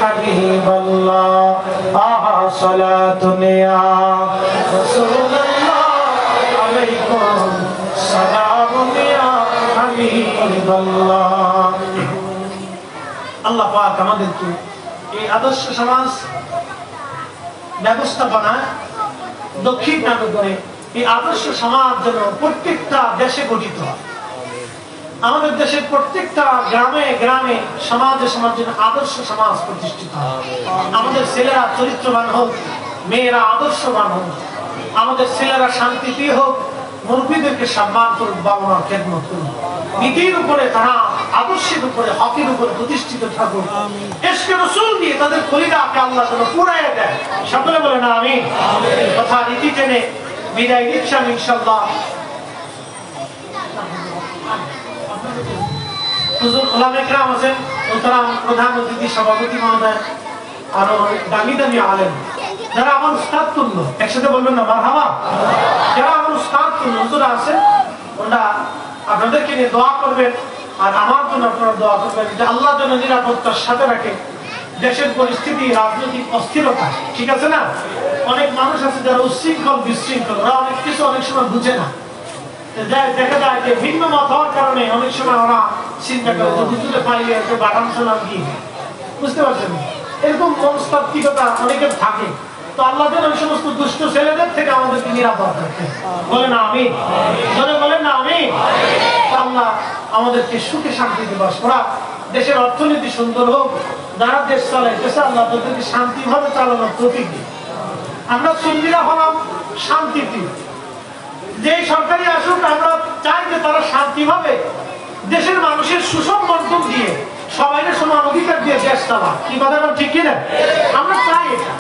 হাবিবাল্লাহ। আহা সালাতুন ইয়া রাসূলুল্লাহ আলাইকুম সালামুন ইয়া হাবিবাল্লাহ। আল্লাহ পাক আমাদেরকে এই আদর্শ সমাজ ব্যবস্থাপনা দক্ষিণ নাটকরে এই আদর্শ সমাজ যেন প্রত্যেকটা দেশে গঠিত হয়। আমাদের দেশের প্রত্যেকটা গ্রামে গ্রামে সমাজে সমাজে আদর্শ সমাজ প্রতিষ্ঠিত হয়। আমাদের ছেলেরা চরিত্রবান হোক, মেয়েরা আদর্শবান হোক, আমাদের ছেলেরা শান্তিপ্রিয় হোক, মুরব্বীদেরকে সম্মান করুক, বাবা মার খেদমত করুক, নীতির উপরে তারা আদর্শের উপরে হকের উপরে প্রতিষ্ঠিত থাকুক। ইশকে রাসূল দিয়ে তাদের কলিজাকে আল্লাহ যেন পুরাইয়া দেয়। সকলে বলেন আমিন। কথা রীতি টেনে বিদায় নিচ্ছি ইনশাআল্লাহ। হুজুর ওলামা ইকরাম আছেন, মোহতারাম প্রধান অতিথি সভাপতি মহোদয়, আরো দামি দামি আলেম যারা আমার উস্তাদ তুল্য, একসাথে বলবেন না মারহাবা। যারা আমার উস্তাদ তুল্য হুজুরা আছেন, ওরা আপনাদেরকে নিয়ে দোয়া করবেন, আর আমার জন্য আপনারা দোয়া করবেন যে আল্লাহ যেন নিরাপত্তার সাথে রাখে দেশের পরিস্থিতি, রাজনৈতিক অস্থিরতা। ঠিক আছে না? অনেক মানুষ আছে যারা উচ্ছৃঙ্খল বিশৃঙ্খল, ওরা অনেক কিছু অনেক সময় বুঝে না। দেখা যায় যে ভিন্ন মত হওয়ার কারণে অনেক সময় ওরা চিন্তা করে যে হুজুরে পাইলে বাগান শোনাম কি, বুঝতে পারছেন? এরকম মনস্তাত্ত্বিকতা অনেকের থাকে। তো আল্লাহ যেন ওই সমস্ত দুষ্ট ছেলেদের থেকে আমাদেরকে নিরাপদ রাখে। বলেন আমিন। বলেন না আমিন। আল্লাহ আমাদেরকে সুখে শান্তিতে বাস করা, দেশের অর্থনীতি সুন্দর হোক, যারা দেশ চালাইতেছে আল্লাহ তাদেরকে শান্তিভাবে চালানোর প্রতীক দিই। আমরা সুন্নিরা হলাম শান্তিপ্রিয়। যে সরকারি আসুক আমরা চাই যে তারা শান্তিভাবে দেশের মানুষের সুষম বন্টন দিয়ে সবাইকে সমান অধিকার দিয়ে দেশ চালা। কি কথা ঠিক কিনা? আমরা চাই এটা।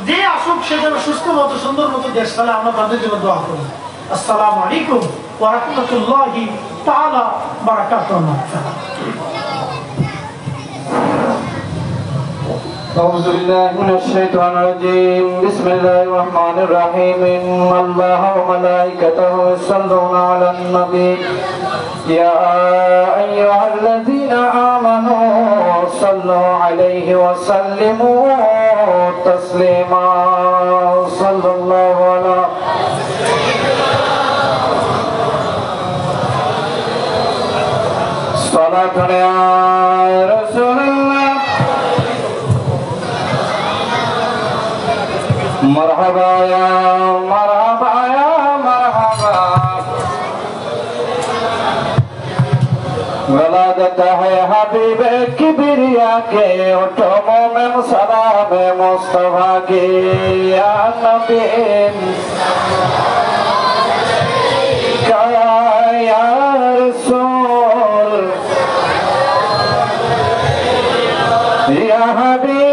যে আসুক সে যেন সুস্থ মতো সুন্দর মতো দেশ চালা, আমরা তাদের জন্য দোয়া করি। আসসালামু আলাইকুম ওয়া রাহমাতুল্লাহি তাআলা বারাকাতুহু। أعوذ بالله من الشيطان الرجيم. بسم الله الرحمن الرحيم. إن الله وملائكته يصلون على النبي يا أيها الذين آمنوا صلوا عليه وسلموا تسليما. صلى الله على صلاة يا رسول الله. مرحبا يا مرحبا يا مرحبا. ولادت ہے حبیب کبریا کے اٹھو مومن سلام مصطفیٰ کی یا نبی یا رسول یا حبیب